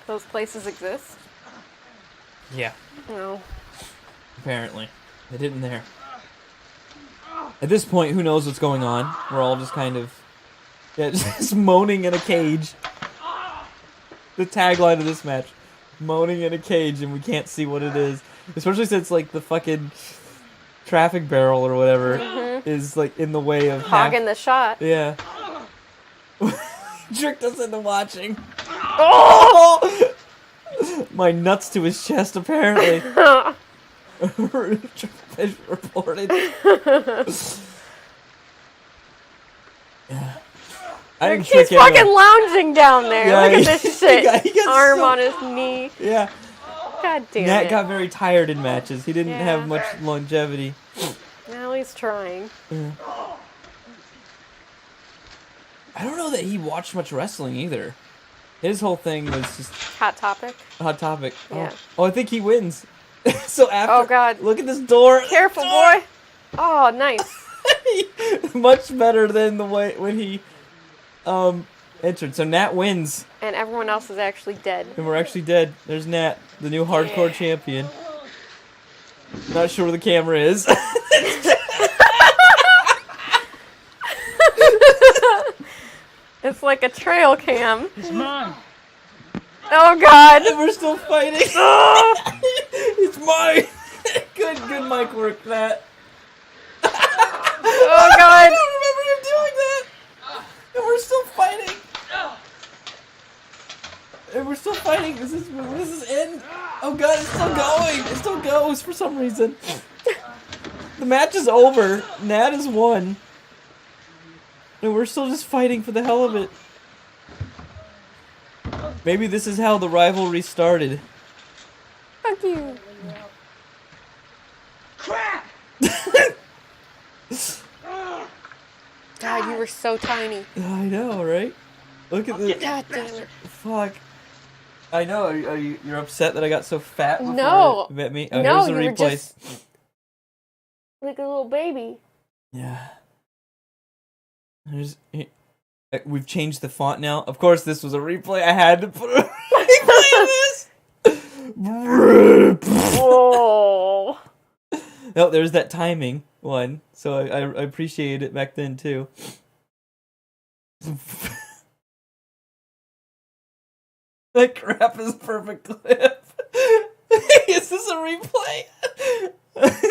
Those places exist? Yeah, No. apparently. They didn't there. At this point, who knows what's going on? We're all just kind of... Yeah, just moaning in a cage. The tagline of this match. Moaning in a cage and we can't see what it is. Especially since, like, the fucking traffic barrel or whatever is, like, in the way of Hogging the shot. Yeah. Tricked us into watching. Oh! My nuts to his chest, apparently. Fish reported. Yeah. I didn't He's trick fucking anyone. lounging down there. Yeah, Look at this shit. he got Arm so- on his knee. Yeah. God damn Nat it. got very tired in matches. He didn't Yeah. have much longevity. Now he's trying. I don't know that he watched much wrestling either. His whole thing was just Hot Topic. Hot Topic. Yeah. Oh, I think he wins. So after, Oh, God. look at this door. Careful, boy. Oh, nice. Much better than the way when he entered. So Nat wins, And everyone else is actually dead. and we're actually dead. There's Nat, the new hardcore champion. Not sure where the camera is. It's like a trail cam. It's mine. Oh, God. And we're still fighting. It's mine. Good mic work, Nat. Oh, God. I don't remember him doing that. And we're still fighting. And we're still fighting. Does this end? Oh God, it's still going. It still goes for some reason. The match is over. Nat has won. And we're still just fighting for the hell of it. Maybe this is how the rivalry started. Fuck you. Crap! God, you were so tiny. I know, right? Look at this. God damn it. Fuck. I know. You're upset that I got so fat before No. you met me? Oh, No, here's the you were replay. just like a little baby. Yeah. We've changed the font now. Of course, this was a replay. I had to put a replay in this. Oh. No, there's that timing one. So I appreciated it back then too. That crap is a perfect clip. Is this a replay?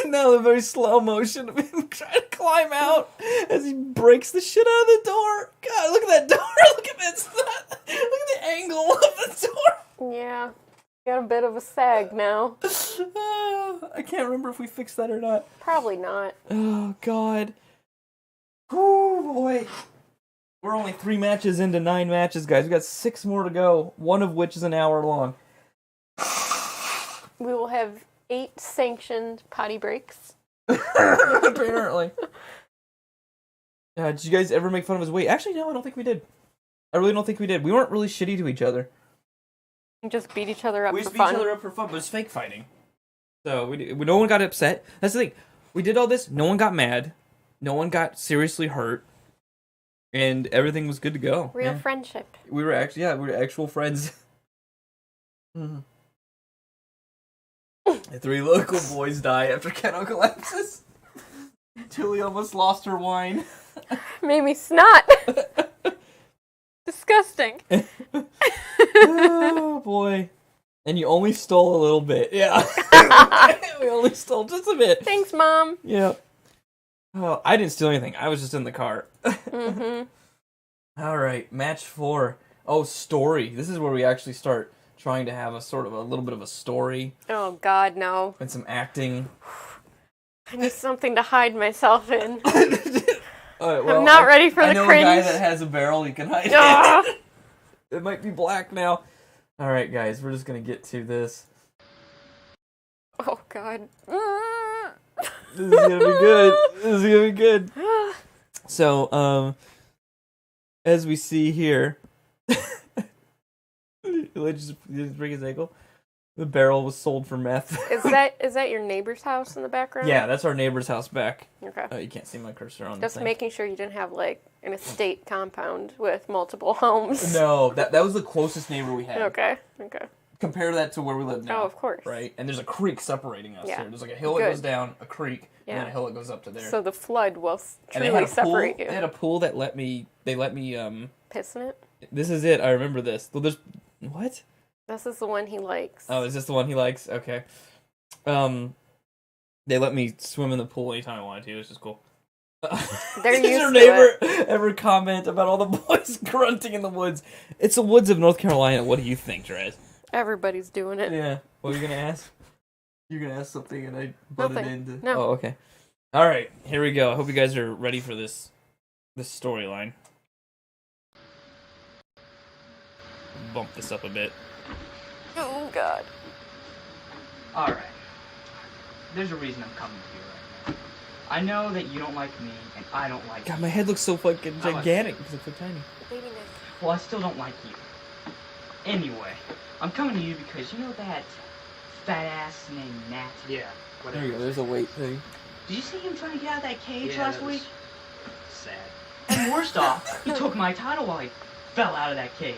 Now the very slow motion of him trying to climb out as he breaks the shit out of the door. God, look at that door. Look at this. Look at the angle of the door. Yeah. Got a bit of a sag now. I can't remember if we fixed that or not. Probably not. Oh, God. Oh, boy. We're only 3 matches into 9 matches, guys. We got 6 more to go, one of which is an hour long. We will have 8 sanctioned potty breaks. Apparently. Did you guys ever make fun of his weight? Actually, no, I don't think we did. I really don't think we did. We weren't really shitty to each other. We just beat each other up We for just beat fun. each other up for fun, but it's fake fighting. So no one got upset. That's the thing. We did all this. No one got mad. No one got seriously hurt. And everything was good to go. Real Yeah. friendship. We were actually, we were actual friends. The 3 local boys die after Keno collapses. Tilly almost lost her wine. Made me snot. Disgusting. Oh, boy. And you only stole a little bit. Yeah. We only stole just a bit. Thanks, Mom. Yeah. Oh, I didn't steal anything. I was just in the car. Mm-hmm. All right, match 4. Oh, story. This is where we actually start trying to have a sort of a little bit of a story Oh, God, no. and some acting. I need something to hide myself in. Well, I'm not ready for I the know cringe. a guy that has a barrel you can hide Ah! in. It might be black now. All right, guys, we're just going to get to this. Oh, God. This is going to be good. This is going to be good. So, as we see here, did he just break his ankle? The barrel was sold for meth. Is that your neighbor's house in the background? Yeah, that's our neighbor's house back. Okay. Oh, you can't see my cursor on Just the thing. making sure you didn't have like an estate compound with multiple homes. No, that was the closest neighbor we had. Okay. Compare that to where we live now. Oh, of course. Right? And there's a creek separating us Yeah. here. There's like a hill that Good. goes down, a creek, and then Yeah. a hill that goes up to there. So the flood will and they truly had a pool. separate you. They had a pool that let me Piss in it? This is it. I remember this. Well, there's what? This is the one he likes. Oh, is this the one he likes? Okay. They let me swim in the pool anytime I wanted to. It was just cool. They're Did used your to neighbor ever comment about all the boys grunting in the woods? It's the woods of North Carolina. What do you think, Dres? Everybody's doing it. Yeah. What are you gonna ask? You're gonna ask something, and I butted Nothing. into. No. Oh, okay. All right. Here we go. I hope you guys are ready for this storyline. Bump this up a bit. Oh, God. Alright. There's a reason I'm coming to you right now. I know that you don't like me, and I don't like God, you. my head looks so fucking gigantic because it's so tiny. Baby Nick. Well, I still don't like you. Anyway, I'm coming to you because you know that fat ass named Nat? Yeah, There you go. There's a weight thing. Did you see him trying to get out of that cage Yeah, last that was week? sad. And worst off, he took my title while he fell out of that cage.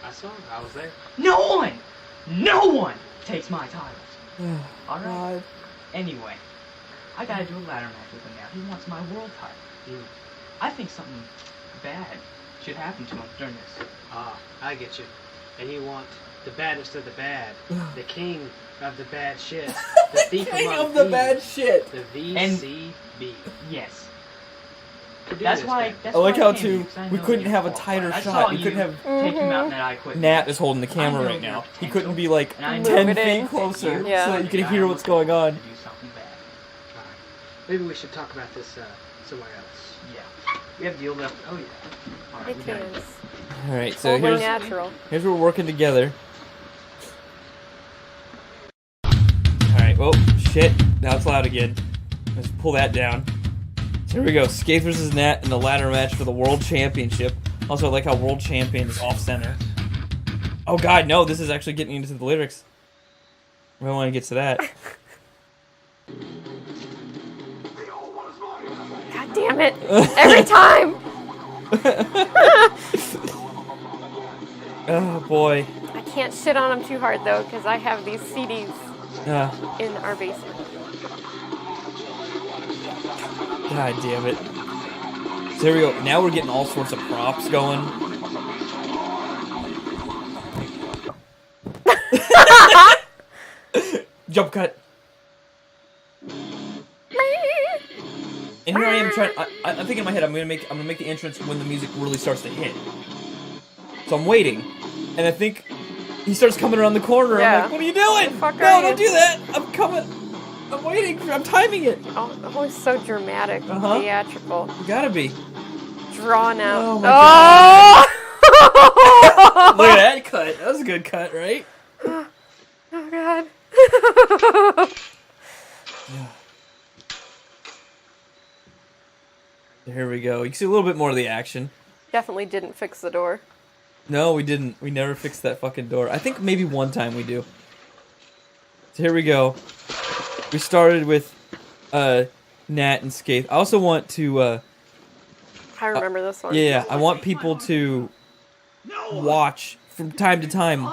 I saw him. I was there. No one takes my titles. Alright? God. Anyway, I gotta do a ladder match with him now. He wants my world title. I think something bad should happen to him during this. Ah, I get you. And you want the baddest of the bad, the king of the bad shit, the thief King among of the thieves, bad shit. the VCB. Yes. To do That's this, why. man. That's I like why how came too here, 'cause I we know couldn't you're have a qualified. tighter I shot. saw We couldn't have. take him out in that I quit. Nat is holding the I camera know right now. your He couldn't be potential, like and I 10 know it feet in. closer Yeah. so that you can hear what's going on. To do something bad. Alright. Maybe we should talk about this somewhere else. Yeah. We have deal left. Oh yeah. Alright, It we got it. is. All right, so Totally here's natural. where we're working together. All right. Oh shit! Now it's loud again. Let's pull that down. So here we go. Skaith versus Nat in the ladder match for the World Championship. Also, I like how World Champion is off center. Oh god, no! This is actually getting into the lyrics. We don't want to get to that. God damn it. Every time. Oh boy. I can't shit on him too hard, though, because I have these CDs in our basement. God damn it. So here we go. Now we're getting all sorts of props going. Jump cut. And here I am trying. I'm thinking in my head. I'm gonna make the entrance when the music really starts to hit. So I'm waiting, and I think he starts coming around the corner. Yeah. I'm like, "What are you doing? The fuck No, are don't you?" do that! I'm coming. I'm waiting. I'm timing it. Oh, always so dramatic, Uh-huh. theatrical, You gotta be. drawn out. Oh my Oh! Look at that cut. That was a good cut, right? Oh God. Here we go. You can see a little bit more of the action. Definitely didn't fix the door. No, we didn't. We never fixed that fucking door. I think maybe one time we do. So here we go. We started with Nat and Skaith. I also want to I remember this one. yeah, I want people to watch from time to time.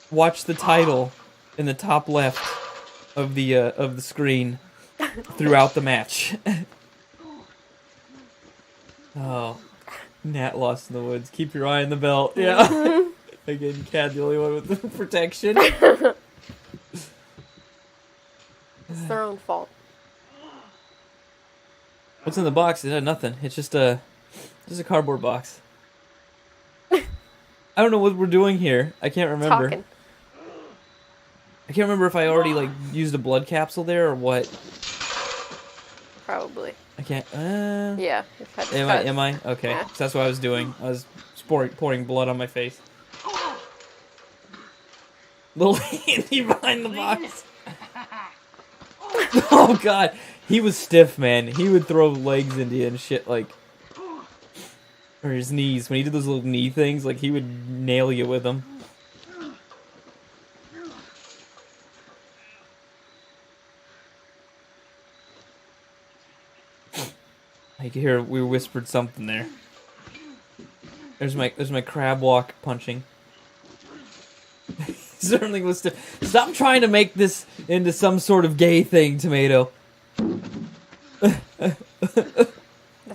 Watch the title in the top left of the screen throughout the match. Oh, Nat lost in the woods. Keep your eye on the belt. Yeah. Again, Khad, the only one with the protection. It's their own fault. What's in the box? Nothing. It's just a cardboard box. I don't know what we're doing here. I can't remember. Talking. I can't remember if I already like used a blood capsule there or what. Probably. I can't. Yeah. You've had to Am cut. I? Okay. Yeah. So that's what I was doing. I was pouring blood on my face. Little Andy behind the box. Oh god, he was stiff, man. He would throw legs into you and shit like, or his knees when he did those little knee things. Like he would nail you with them. I can hear we whispered something there. There's my crab walk punching. Certainly was. Stop trying to make this into some sort of gay thing, Tomato. The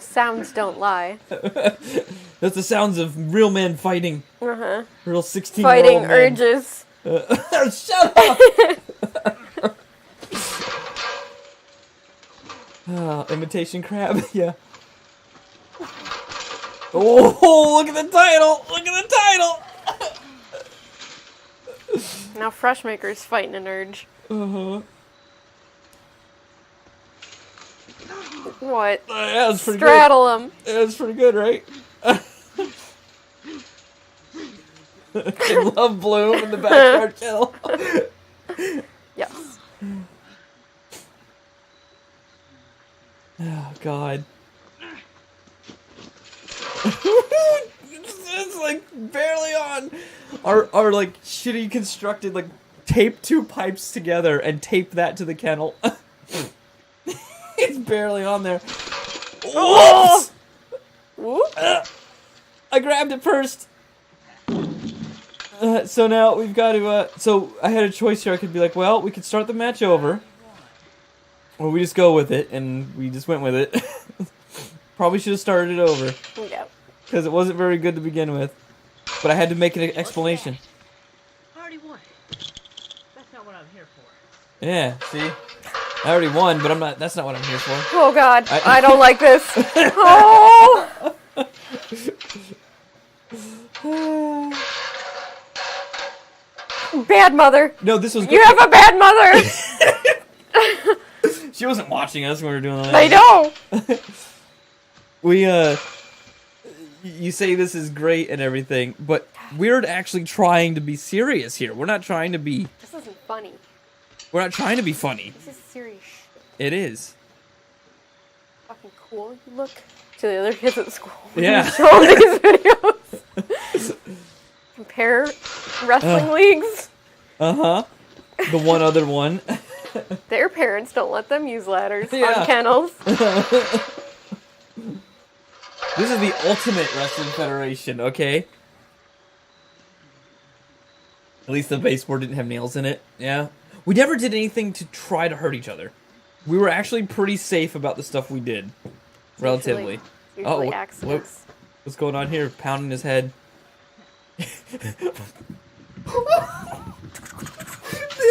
sounds don't lie. That's the sounds of real men fighting. Uh-huh. Real 16-year-old Fighting men. urges. Shut up! Imitation crab, yeah. Oh, look at the title! Look at the title! Now Freshmaker's fighting an urge. Uh-huh. What? Yeah, that's pretty Straddle him. good. Yeah, that's pretty good, right? They love Bloom in the backyard kill. Yes. Oh, God. It's like barely on. Our like shitty constructed like tape two pipes together and tape that to the kennel. It's barely on there. Whoops! Whoop. I grabbed it first. So now we've got to. So I had a choice here. I could be like, well, we could start the match over, or we just go with it, and we just went with it. Probably should have started it over. Yep. Because it wasn't very good to begin with. But I had to make an explanation. I already won. That's not what I'm here for. Yeah, see? I already won, but I'm not. That's not what I'm here for. Oh God, I don't like this. Oh. Bad mother. No, this was good. You have a bad mother. She wasn't watching us when we were doing that. I know. You say this is great and everything, but we're actually trying to be serious here. We're not trying to be. This isn't funny. We're not trying to be funny. This is serious shit. It is. Fucking cool. You look to the other kids at school. Yeah. Show them these videos. Compare wrestling leagues. Uh-huh. The one other one. Their parents don't let them use ladders Yeah. on kennels. This is the Ultimate Wrestling Federation, okay? At least the baseboard didn't have nails in it, yeah? We never did anything to try to hurt each other. We were actually pretty safe about the stuff we did. Relatively. Usually what- accidents. What's going on here? Pounding his head. The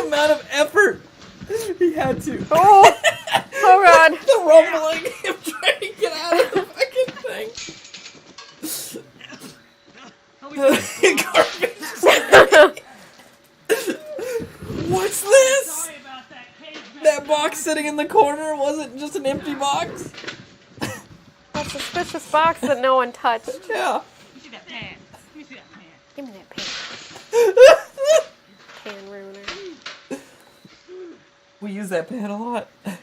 amount of effort he had to. Oh! Oh God! The rumbling, him trying to get out of the fucking thing. Garbage. What's this? Sorry about that cage match. That box sitting in the corner wasn't just an empty box? That suspicious box that no one touched. Yeah. You see that pan? Let me see that pan. Give me that pan. Pan ruiner. We use that pan a lot. Let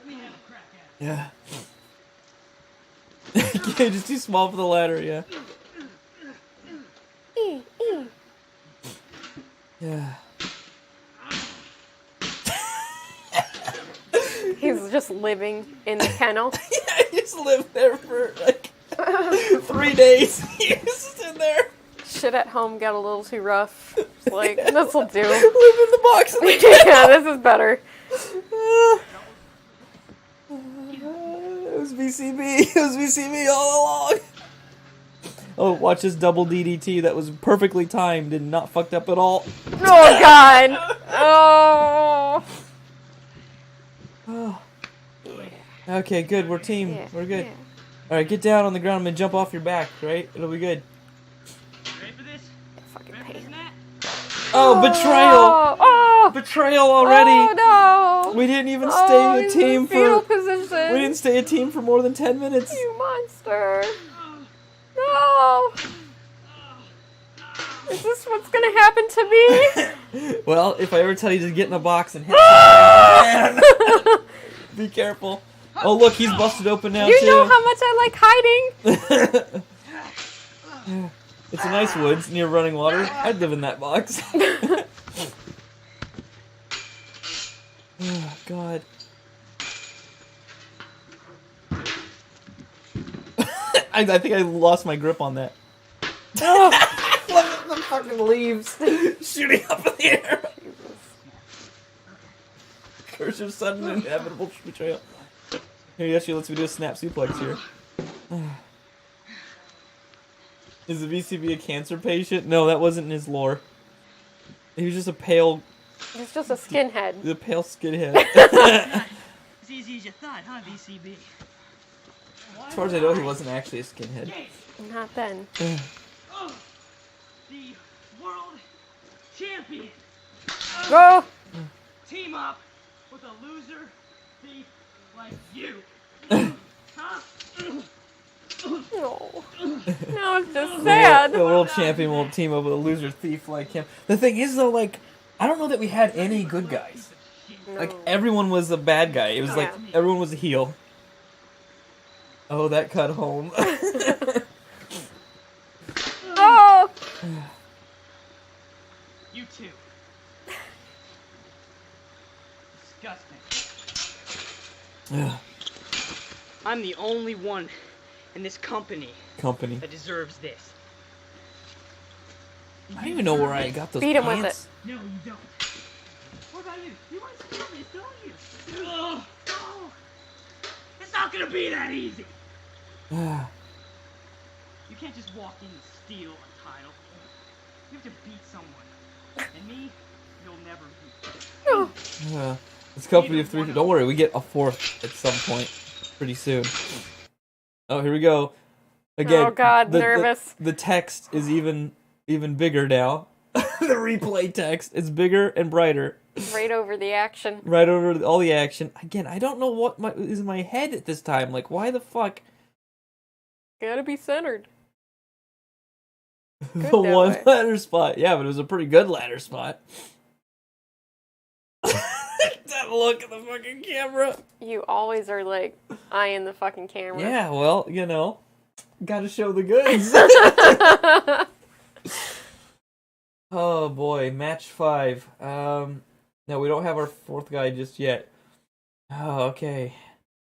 me have a crack at it. Yeah. Cage is too small for the ladder, yeah. Yeah. He's just living in the kennel. Yeah, I just lived there for like 3 days. He was just in there. Shit at home got a little too rough. It's like, this'll do. Lived in the box. Yeah, this is better. It was VCB. It was VCB all along. Oh, watch this double DDT. That was perfectly timed and not fucked up at all. Oh God. Oh. Oh. Okay, good. We're team. Yeah, We're good. yeah. All right, get down on the ground and jump off your back. Right? It'll be good. Ready for this? Fucking Ready for this, pan. Matt? Oh, betrayal! Oh. Betrayal already. Oh no. We didn't even stay Oh, a he's team in fetal for. position. We didn't stay a team for more than 10 minutes. You monster. No. Is this what's gonna happen to me? Well, if I ever tell you to get in a box and hit something, be careful. Oh, look, he's busted open now, You too. know how much I like hiding. It's a nice woods near running water. I'd live in that box. Oh, God. I think I lost my grip on that. Oh, the fucking leaves shooting up in the air. Curse of sudden inevitable betrayal. Here, he actually lets me do a snap suplex here. Is the VCB a cancer patient? No, that wasn't in his lore. He was just a pale... He's just a skinhead. The pale skinhead. As easy as you thought, huh, VCB? As far as I know, he wasn't actually a skinhead. Not then. Oh, the world champion. Go! Team up with a loser thief like you. Huh? No. No, it's just The sad. world champion won't team up with a loser thief like him. The thing is, though, like, I don't know that we had any good guys. No. Like, everyone was a bad guy. It was like, everyone was a heel. Oh, that cut home. Oh! You too. Disgusting. I'm the only one in this company that deserves this. I don't even know where I got those Beat him pants. with it. No, you don't. What about you? You want to steal this, don't you? Oh, it's not gonna be that easy. You can't just walk in and steal a title. You have to beat someone. And me, you'll never beat. It's a company of 3. Don't worry, we get a 4th at some point pretty soon. Oh, here we go. Again, Oh God, nervous. The text is even bigger now. The replay text is bigger and brighter. Right over the action. Right over all the action. Again, I don't know what is in my head at this time. Like, why the fuck? Gotta be centered. Good The that one way. ladder spot. Yeah, but it was a pretty good ladder spot. That look at the fucking camera. You always are like eyeing the fucking camera. Yeah, well, you know, gotta show the goods. Oh boy, match 5. No, we don't have our 4th guy just yet. Oh, okay.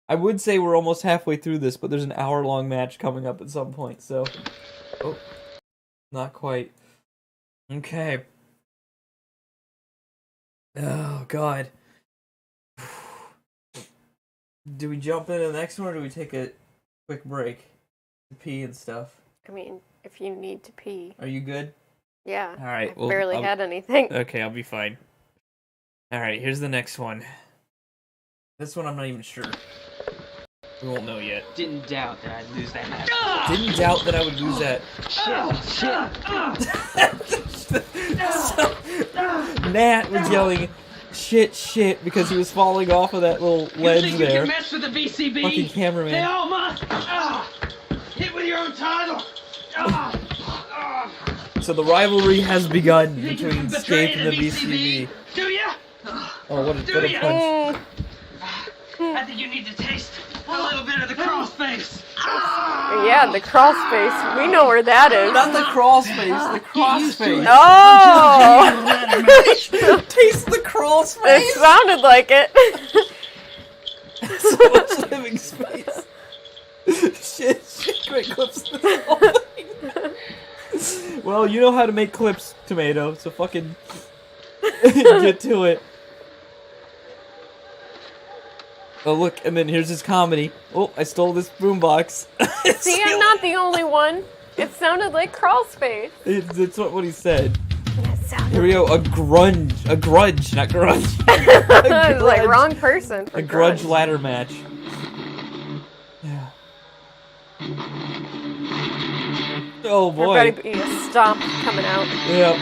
I would say we're almost halfway through this, but there's an hour-long match coming up at some point, so... Oh, not quite. Okay. Oh, God. Do we jump into the next one, or do we take a quick break to pee and stuff? I mean, if you need to pee. Are you good? Yeah. All right. I barely had anything. Okay, I'll be fine. All right, here's the next one. This one I'm not even sure. We won't know yet. Didn't doubt that I'd lose that match. Didn't doubt that I would lose that. So, Nat was yelling, shit, because he was falling off of that little ledge you think there. You can mess with the VCB? Fucking cameraman. They all must. Hit with your own title. So the rivalry has begun You think you between can betray Escape and the VCB. Do ya? Oh, what a Do ya? punch. I think you need to taste a little bit of the crossface. Yeah, the cross face. We know where that is. Not the crawl space, the cross face. Oh! Taste the crawl space. It sounded like it. So much living space. Shit, great clips. In this whole thing. Well, you know how to make clips, Tomato, so fucking get to it. Oh, look, and then here's his comedy. Oh, I stole this boombox. See, I'm not the only one. It sounded like crawl space. It's what he said. It sounded Here we go, a grudge, not grunge. It's like wrong person. For A grudge ladder match. Yeah. Oh boy. Everybody be a stomp coming out. Yep.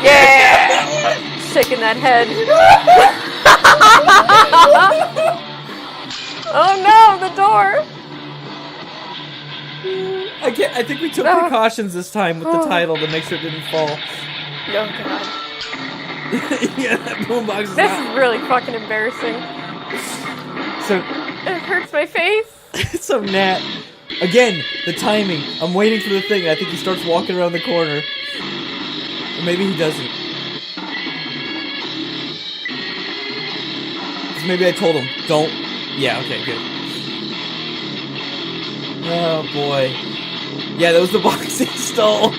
Yeah! Shaking that head. Oh no, the door! I think we took precautions this time with the title to make sure it didn't fall. Oh god. Yeah, that boombox is This out. is really fucking embarrassing. So, It hurts my face. so Nat, again, the timing. I'm waiting for the thing, and I think he starts walking around the corner. Or maybe he doesn't. So maybe I told him, don't. Yeah, okay, good. Oh boy. Yeah, that was the box he stole.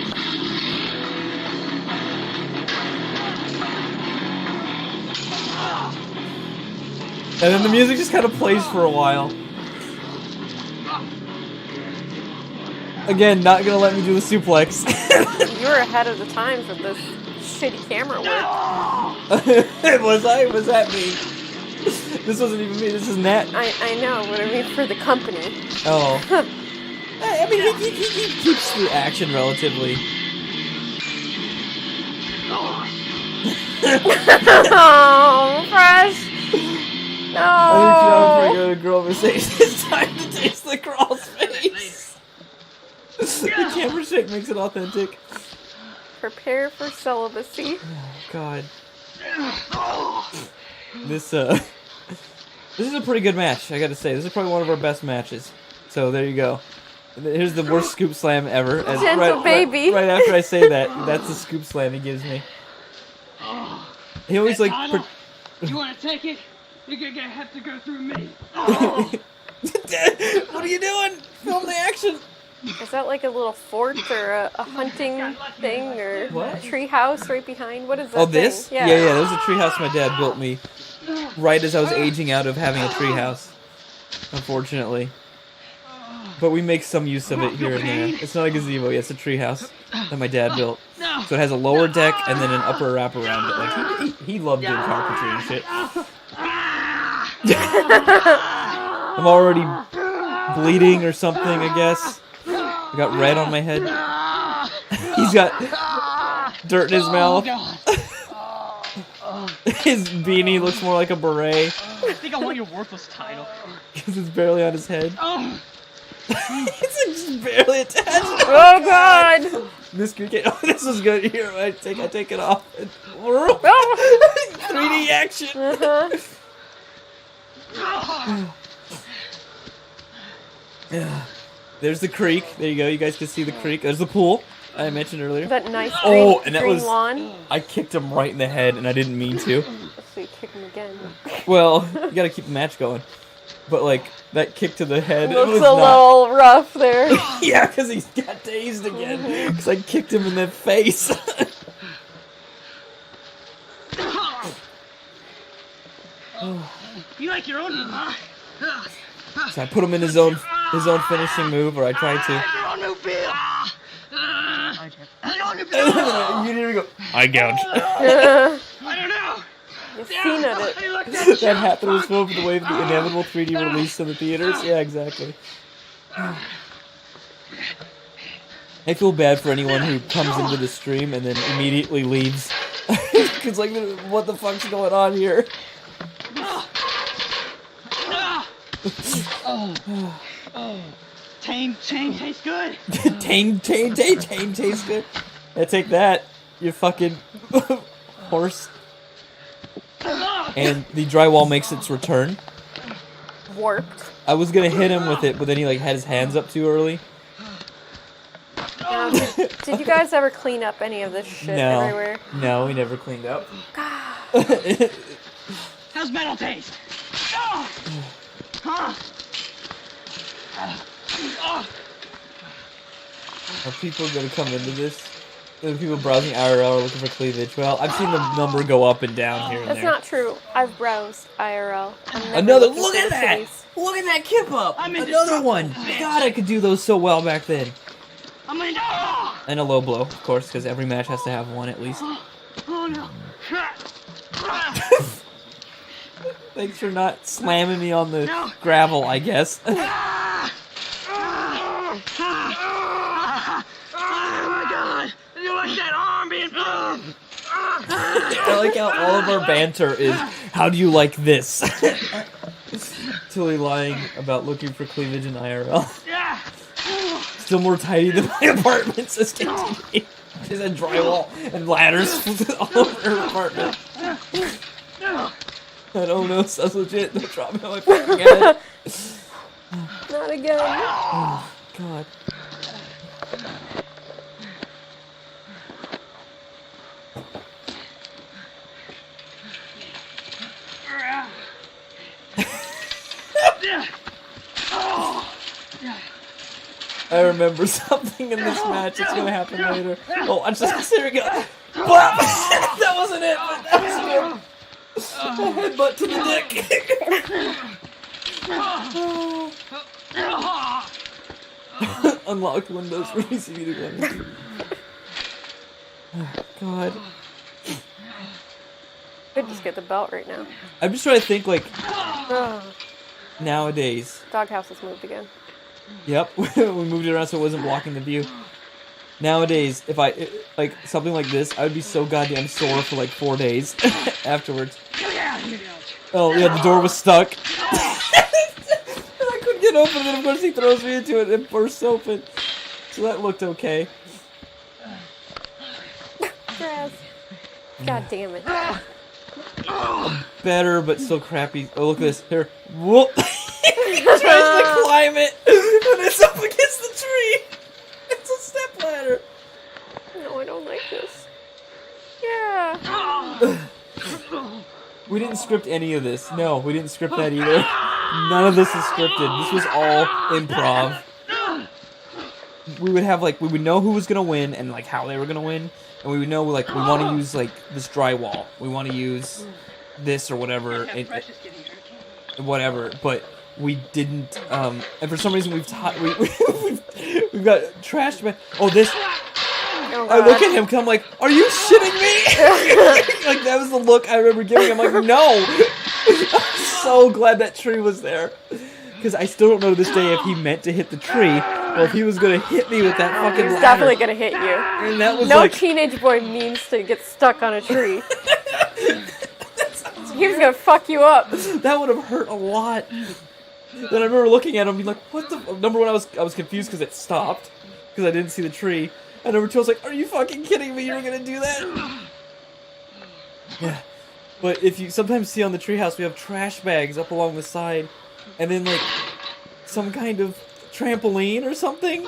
And then the music just kind of plays for a while. Again, not gonna let me do the suplex. You were ahead of the times with this shitty camera work. Was I? Was that me? This wasn't even me, this is Nat. I know, but I mean for the company. Oh. I mean, he keeps the action relatively. Oh, Fresh! I think No! a girl Mercedes. It's time to taste the crawl's face. The camera shake makes it authentic. Prepare for celibacy. Oh, God. This is a pretty good match, I gotta say. This is probably one of our best matches. So there you go. Here's the worst scoop slam ever. And Gentle baby. Right after I say that, that's the scoop slam he gives me. He always like. You want to take it? You're gonna have to go through me. What are you doing? Film the action. Is that like a little fort or a hunting thing or What? a tree house right behind? What is that? Oh, this? thing? Yeah, that was a treehouse my dad built me right as I was aging out of having a treehouse. Unfortunately. But we make some use of it here and there. It's not a gazebo, yeah, it's a treehouse that my dad built. So it has a lower deck and then an upper wrap around it. Like he loved doing carpentry and shit. I'm already bleeding or something, I guess. I got red on my head. He's got dirt in his mouth. His beanie looks more like a beret. I think I want your worthless title. Because it's barely on his head. It's like just barely attached. Oh God! This could get. Oh, this is good. Here, I take it off. 3D action. There's the creek. There you go. You guys can see the creek. There's the pool I mentioned earlier. That nice Oh, green, and that green was. lawn. I kicked him right in the head, and I didn't mean to. So you kick him again. Well, you gotta keep the match going. But like that kick to the head, it Looks was a not. little rough there. Yeah, because he's got dazed again. Because I kicked him in the face. You like your own? So I put him in his own finishing move, or I tried to. Your own new bill. You didn't even go. I gouged. I don't know. You've seen it. Hey, look, that That happened was filmed for the wave of the inevitable 3D release in the theaters. Yeah, exactly. I feel bad for anyone who comes into the stream and then immediately leaves. Because, like, what the fuck's going on here? Tame tastes good. Tame tastes good. Yeah, take that, you fucking horse. And the drywall makes its return. Warped. I was gonna hit him with it, but then he like had his hands up too early. Did you guys ever clean up any of this shit everywhere? No, we never cleaned up. How's metal taste? Are people gonna come into this? Are people browsing IRL or looking for cleavage? Well, I've seen the number go up and down here and That's there. not true. I've browsed IRL. I'm never Another looking look for at the that! titties. Look at that kip up! I'm into Another trouble, one! bitch. God, I could do those so well back then. I'm in. And a low blow, of course, because every match has to have one at least. Oh no. Thanks for not slamming me on the gravel, I guess. Oh my god! You like that arm being I like how all of our banter is, how do you like this? Totally lying about looking for cleavage in IRL. Yeah. Still more tidy than my apartment, says KTV. She's had drywall and ladders all over her apartment. I don't know, sounds legit. Don't drop me on my fucking head. Not again. Oh, God. I remember something in this match that's gonna happen later. Oh, watch this. Here we go. Bop! That wasn't it, but that was good. A headbutt to the dick. Unlocked Windows for VCB to go. Oh, God. Could just get the belt right now. I'm just trying to think, like, nowadays. Doghouse has moved again. Yep, we moved it around so it wasn't blocking the view. Nowadays, if like, something like this, I would be so goddamn sore for, like, 4 days afterwards. Oh, yeah, the door was stuck. And I couldn't get open, and then, of course, he throws me into it and it bursts open. So that looked okay. God damn it. Better, but still crappy. Oh, look at this. Here. Whoop! He tries to climb it, and it's up against the tree. It's a step ladder. No, I don't like this. Yeah. We didn't script any of this. No, we didn't script that either. None of this is scripted. This was all improv. We would have, like, we would know who was gonna win and, like, how they were gonna win, and we would know, like, we want to use, like, this drywall. We want to use this or whatever. Whatever, but we didn't. And for some reason we've got trashed. Oh, this. Oh, I look at him because I'm like, are you shitting me? Like, that was the look I remember giving him. I'm like, no. I'm so glad that tree was there. Because I still don't know to this day if he meant to hit the tree or if he was going to hit me with that fucking ladder. He's definitely going to hit you. And that was no like... teenage boy means to get stuck on a tree. He was going to fuck you up. That would have hurt a lot. Then I remember looking at him being like, what the... Number one, I was confused because it stopped. Because I didn't see the tree. And number two, I was like, are you fucking kidding me? You were going to do that? Yeah. But if you sometimes see on the treehouse, we have trash bags up along the side. And then, like, some kind of trampoline or something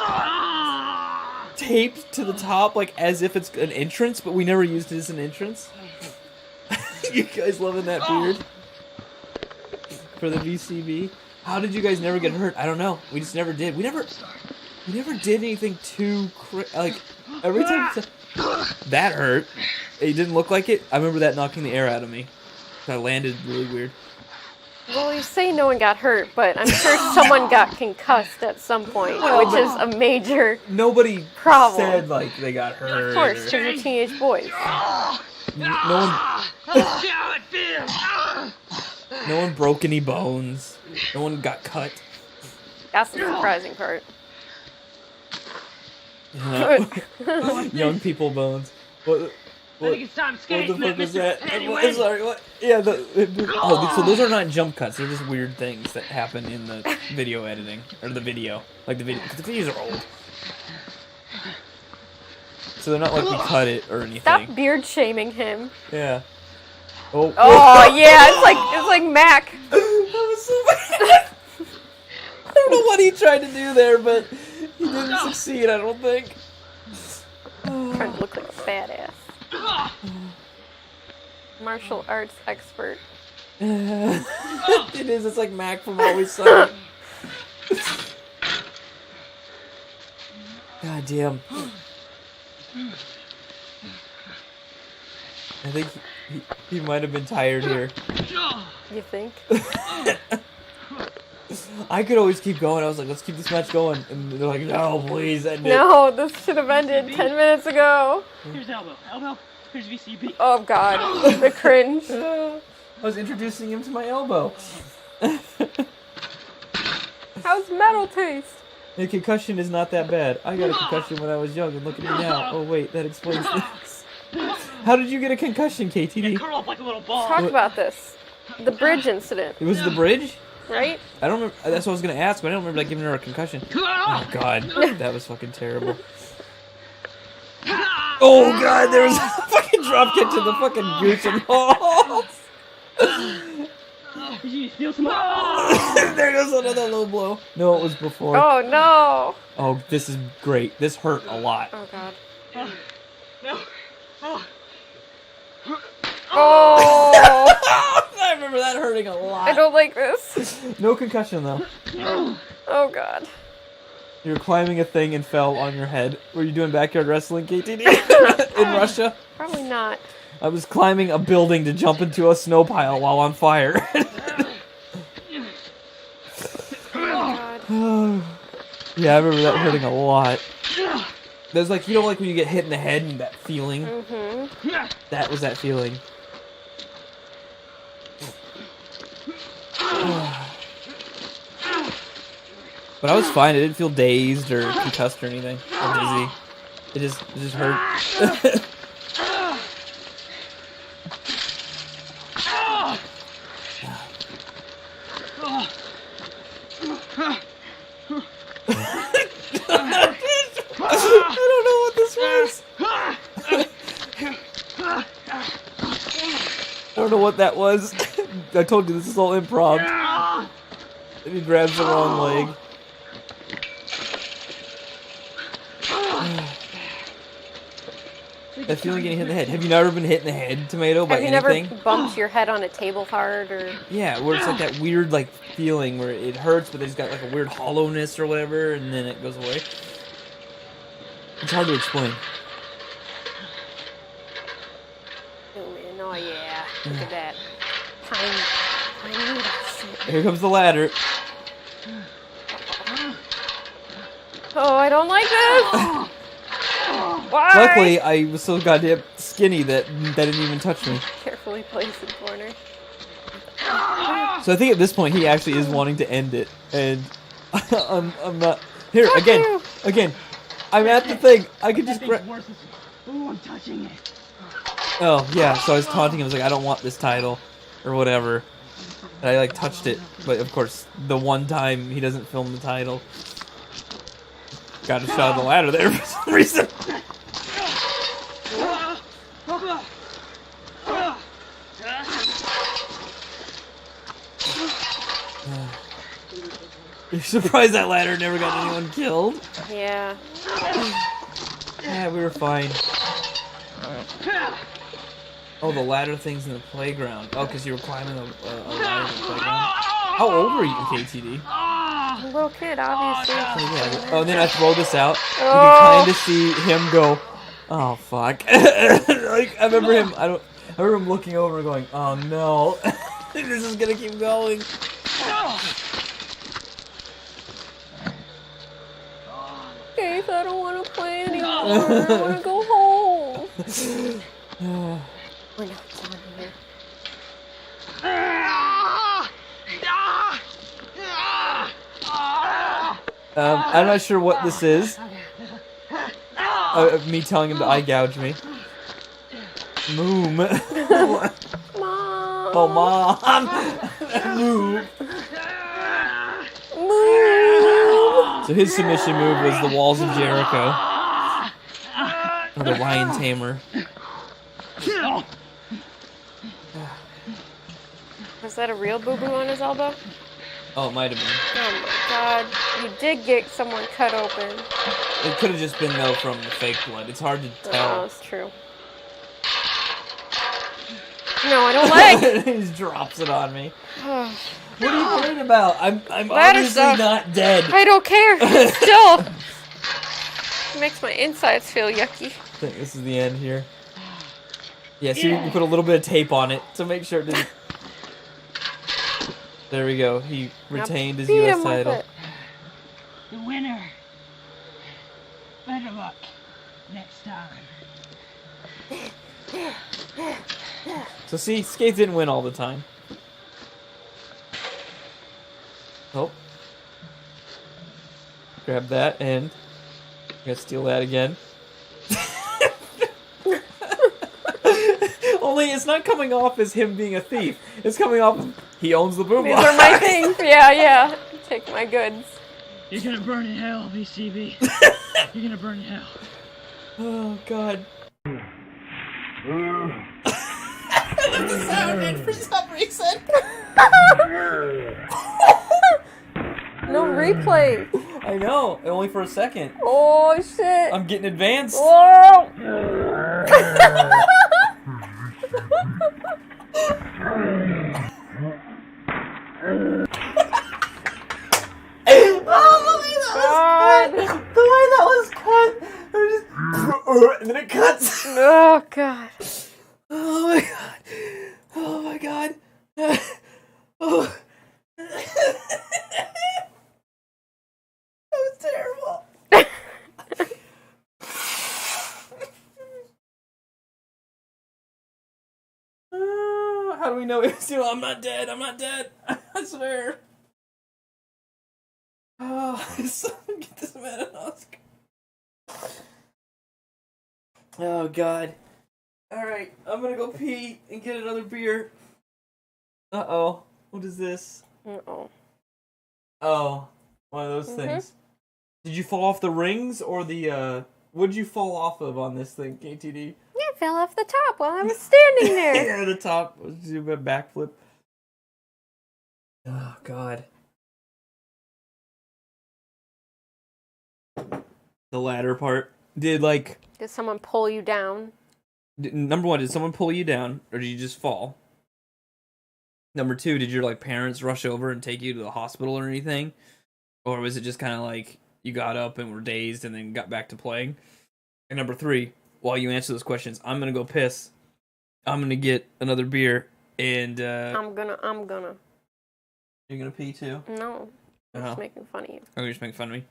taped to the top, like, as if it's an entrance, but we never used it as an entrance. You guys loving that beard? For the VCB? How did you guys never get hurt? I don't know. We just never did. We never did anything too like, every time that hurt. It didn't look like it. I remember that knocking the air out of me. I landed really weird. Well, you say no one got hurt, but I'm sure someone got concussed at some point, which is a major Nobody problem. said, like, they got hurt. Of course, because you're teenage boys. No one broke any bones. No one got cut. That's the surprising part. Young people bones. What I think it's time to skate, the fuck was that? Anyway. Sorry, what? Yeah, so those are not jump cuts. They're just weird things that happen in the video editing. Or the video. Like the video. Because the videos are old. So they're not like we cut it or anything. Stop beard shaming him. Yeah. Oh, yeah, it's like Mac. That was so bad. I don't know what he tried to do there, but he didn't succeed, I don't think. Trying to look like a badass. Martial arts expert. It is, it's like Mac from Always Sunny. God damn. I think he might have been tired here. You think? I could always keep going. I was like, let's keep this match going. And they're like, no, please end it. No, this should have ended 10 minutes ago. Here's elbow. Elbow. Here's VCB. Oh god, the cringe. I was introducing him to my elbow. How's metal taste? The concussion is not that bad. I got a concussion when I was young, and look at me now. Oh wait, that explains things. How did you get a concussion, KTD? Curl up like a little ball. Talk about this. The bridge incident, It was the bridge? right? I don't remember. That's what I was gonna ask, but I don't remember like giving her a concussion. Oh god, that was fucking terrible. Oh god, there was a fucking drop kick to the fucking goose and balls. There goes another low blow. No, it was before. Oh no. Oh, this is great. This hurt a lot. Oh god. No. Oh! I remember that hurting a lot. I don't like this. No concussion though. Oh god. You were climbing a thing and fell on your head. Were you doing backyard wrestling, KTD? In Russia? Probably not. I was climbing a building to jump into a snow pile while on fire. God. Yeah, I remember that hurting a lot. There's like, you know, like when you get hit in the head and that feeling? Mm-hmm. That was that feeling. But I was fine. I didn't feel dazed or concussed or anything. Or dizzy. It just hurt. I don't know what this was. I don't know what that was. I told you this is all improv. And he grabs the wrong leg. That feeling getting hit in the head. Have you never been hit in the head, Tomato, by Have you anything? never bumped your head on a table hard or? Yeah, where it's like that weird like feeling where it hurts, but it's got like a weird hollowness or whatever, and then it goes away. It's hard to explain. Oh man, oh yeah. Look at that. Pine needles. Here comes the ladder. Oh, I don't like this. Why? Luckily, I was so goddamn skinny that didn't even touch me. Carefully place the corner. So I think at this point he actually is wanting to end it, and I'm not. Here again. I'm at the thing. I could just grab. Ooh, I'm touching it. Oh yeah. So I was taunting him. I was like, I don't want this title, or whatever. And I like touched it, but of course, the one time he doesn't film the title. Got a shot of the ladder there for some reason. You're surprised that ladder never got anyone killed? Yeah. Yeah, we were fine. Oh, the ladder thing's in the playground. Oh, because you were climbing a ladder in the playground. How old were you in KTD? A little kid, obviously. Oh, and then I throw this out. You can kind of see him go, oh, fuck. Like, I remember him looking over and going, oh, no. This is going to keep going. Keith, I don't want to play anymore. I want to go home. We're not done here. I'm not sure what this is. Me telling him to eye gouge me. Moom. Mom. Oh, Mom. Moom. Move. So his submission move was the Walls of Jericho. Or the Lion Tamer. Was that a real boo-boo on his elbow? Oh, it might have been. Oh my god. You did get someone cut open. It could have just been, though, from the fake blood. It's hard to Oh, tell. that's true. No, I don't like. He just drops it on me. What are you worried about? I'm Ladder obviously stuff. not dead. I don't care. Still. It makes my insides feel yucky. I think this is the end here. Yeah, see, we put a little bit of tape on it to make sure it didn't... There we go. He retained his Beat U.S. him with title. it. The winner. Better luck next time. So see, Skates didn't win all the time. Oh. Grab that and... I'm gonna steal that again. Only it's not coming off as him being a thief. It's coming off as he owns the boombox. These are my things. Yeah. Take my goods. You're gonna burn in hell, VCB. You're gonna burn in hell. Oh, God. That's the sound in for some reason. No replay. I know, only for a second. Oh shit. I'm getting advanced. Whoa. Oh, look at that. know it was you. I'm not dead. I'm not dead. I swear. Oh, get this man an Oscar. Oh, God. Alright, I'm gonna go pee and get another beer. Uh-oh. What is this? Uh-oh. Oh, one of those things. Did you fall off the rings or the, what'd you fall off of on this thing, KTD? Yeah, I fell off the top while I was standing there. Yeah, the top. Let's do a backflip. Oh, God. The ladder part. Did someone pull you down? Number one, did someone pull you down, or did you just fall? Number two, did your parents rush over and take you to the hospital or anything? Or was it just kind of like you got up and were dazed and then got back to playing? And number three, while you answer those questions, I'm gonna go piss. I'm gonna get another beer, and I'm gonna. You're gonna pee too? No, I'm just making fun of you. Oh, you're just making fun of me.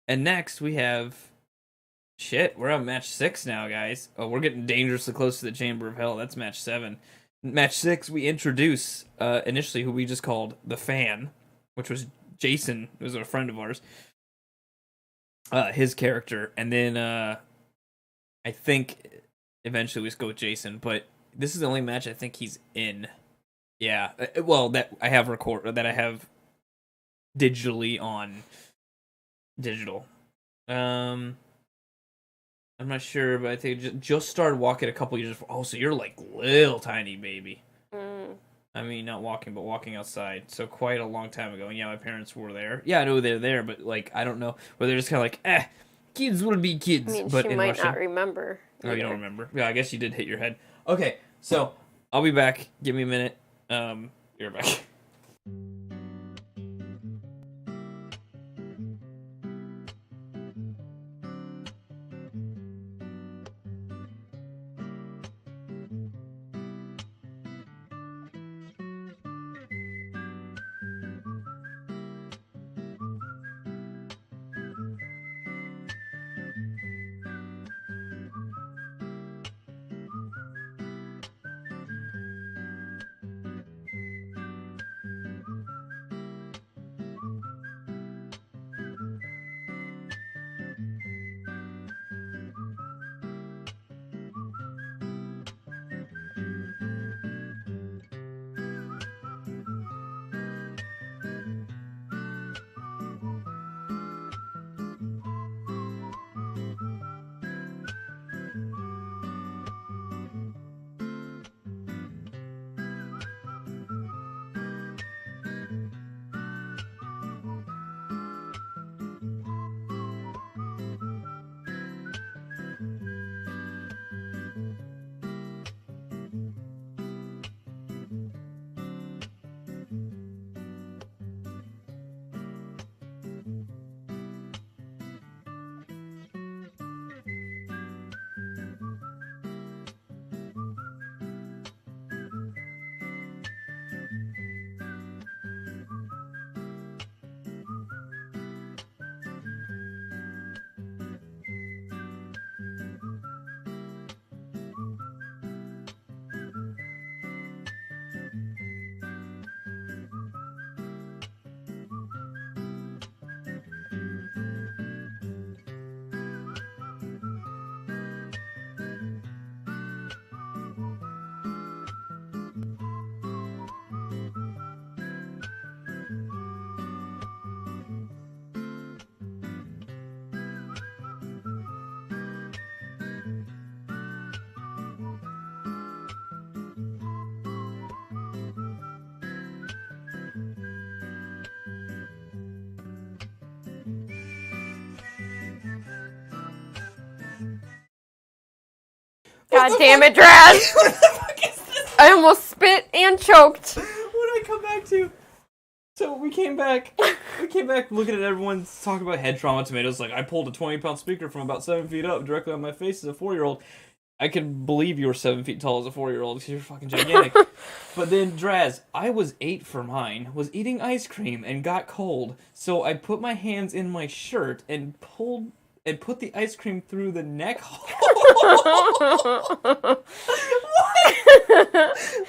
And next we have. Shit, we're on match 6 now, guys. Oh, we're getting dangerously close to the Chamber of Hell. That's match 7. Match 6, we introduce, initially, who we just called the Fan, which was Jason, who was a friend of ours. His character. And then, I think, eventually we just go with Jason, but this is the only match I think he's in. Yeah, well, that I have that I have digitally on digital. I'm not sure, but I think just started walking a couple years before. Oh, so you're little tiny baby. I mean, not walking, but walking outside. So quite a long time ago. And yeah, my parents were there. Yeah, I know they're there, but I don't know. Where they're just kind of kids will be kids. I mean, but she in might Russian. not remember. Oh, you don't remember? Yeah, I guess you did hit your head. Okay, so I'll be back. Give me a minute. You're back. God damn it, Draz! What the fuck is this? I almost spit and choked. What did I come back to? So we came back looking at everyone talking about head trauma tomatoes. I pulled a 20-pound speaker from about 7 feet up directly on my face as a 4-year-old. I can believe you were 7 feet tall as a 4-year-old because you're fucking gigantic. But then, Draz, I was 8 for mine, was eating ice cream and got cold. So I put my hands in my shirt and put the ice cream through the neck hole. What?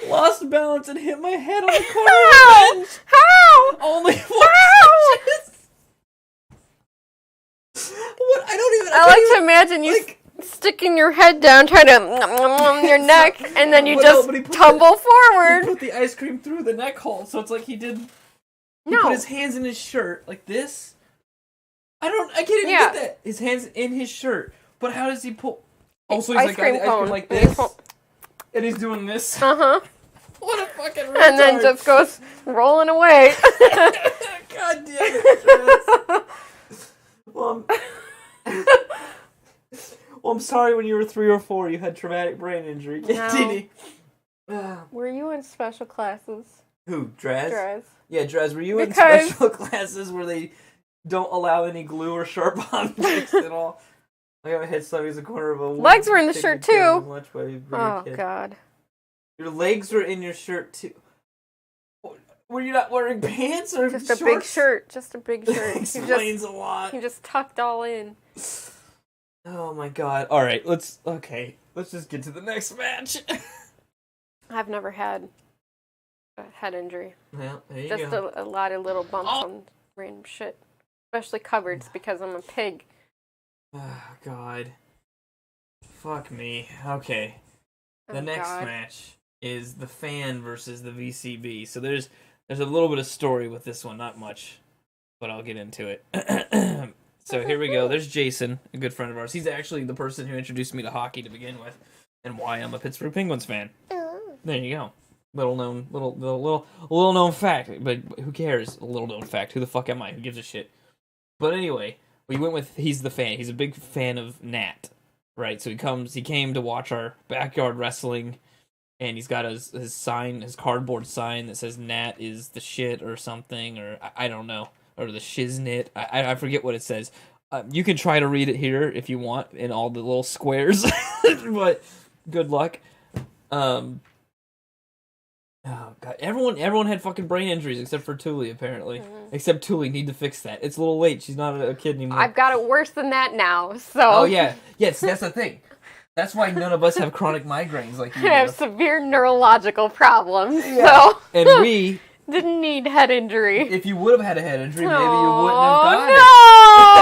Lost balance and hit my head on the corner of the bench. How? Only 4 How? stitches. What? I don't even. I like to imagine you sticking your head down, trying to your neck, and then you just tumble He forward. put the ice cream through the neck hole, so it's like he did. He No. put his hands in his shirt like this. I can't even get that. His hands in his shirt. But how does he pull? Also, he's Ice cream got the ice cone. cream like this. And he's doing this. Uh-huh. What a fucking retard. And then just goes rolling away. God damn it. Well, I'm sorry when you were 3 or 4 you had traumatic brain injury. No. Were you in special classes? Who? Draz? Draz. Yeah, Draz, were you in Because- special classes where they don't allow any glue or sharp objects at all? I got my head stuck as a corner of a Legs were in the shirt, too. Oh, God. God. Your legs were in your shirt, too. Were you not wearing pants or Just shorts? a big shirt. Just a big shirt. Explains a lot. He just tucked all in. Oh my god. Alright, let's just get to the next match. I've never had a head injury. Well, there you Just go. a lot of little bumps on random shit. Especially cupboards because I'm a pig. Oh god. Fuck me. Okay. The next match is the fan versus the VCB. So there's a little bit of story with this one, not much, but I'll get into it. So here we go. There's Jason, a good friend of ours. He's actually the person who introduced me to hockey to begin with, and why I'm a Pittsburgh Penguins fan. There you go. Little known fact, but who cares? A little known fact. Who the fuck am I? Who gives a shit? But anyway, we went with he's the fan. He's a big fan of Nat, right? So he came to watch our backyard wrestling, and he's got his sign, his cardboard sign that says Nat is the shit or something, or I don't know, or the shiznit. I forget what it says. You can try to read it here if you want in all the little squares, but good luck. Oh god, everyone had fucking brain injuries except for Tuli apparently. Except Tuli, need to fix that. It's a little late. She's not a kid anymore. I've got it worse than that now. So. Oh yeah, yes, that's the thing. That's why none of us have chronic migraines like you I have do. severe neurological problems. Yeah. So. And we didn't need head injury. If you would have had a head injury, maybe you wouldn't have got no! it.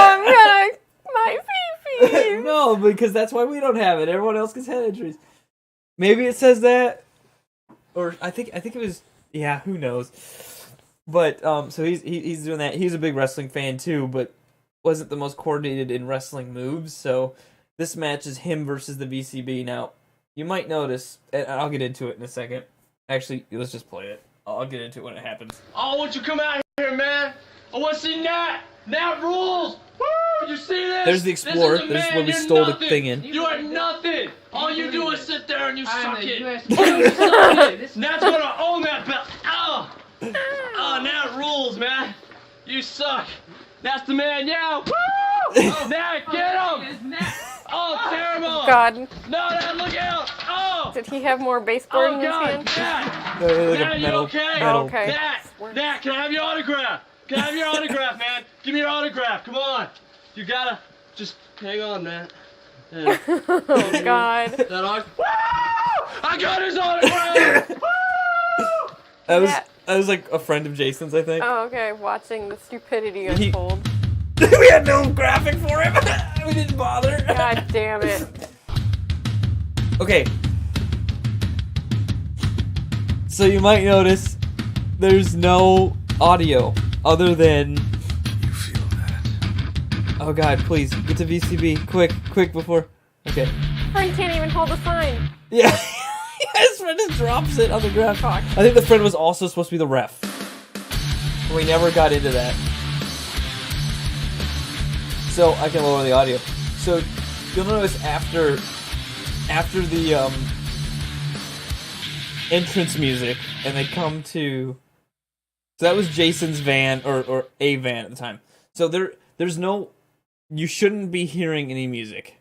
I'm gonna my pee-pee. No, because that's why we don't have it. Everyone else gets head injuries. Maybe it says that. Or I think it was, yeah, who knows. But so he's doing that. He's a big wrestling fan too, but wasn't the most coordinated in wrestling moves. So this match is him versus the VCB. Now you might notice, and I'll get into it in a second. Actually, let's just play it. I'll get into it when it happens. Oh, won't you come out here, man? I want to see Nat. Nat rules. Woo! You see this? There's the Explorer. This is This is where we You're stole nothing. the thing in. You are nothing. All you do is sit there and you suck the it. US You suck it. Nat's gonna own that belt. Oh, Nat rules, man. You suck. Nat's the man, yeah. Woo! Oh, Nat, get him. Oh, terrible. God. No, Nat, look out. Oh. Did he have more baseboard Oh, in his God. hand? Nat. Like Nat, a are you metal, okay? metal Okay. Nat, can I have your autograph? Can I have your autograph, man? Give me your autograph. Come on. You gotta just hang on, man. Yeah. Oh, God. That Woo! I got his autograph. Woo! I was like a friend of Jason's, I think. Oh, okay. Watching the stupidity He- unfold. We had no graphic for him. We didn't bother. God damn it. Okay. So you might notice there's no audio other than. You feel that? Oh god, please get to VCB quick before. Okay. Friend can't even hold the sign. Yeah. His friend just drops it on the ground. I think the friend was also supposed to be the ref. We never got into that. So I can lower the audio. So you'll notice after the entrance music, and they come to. So that was Jason's van or a van at the time. So there's no. You shouldn't be hearing any music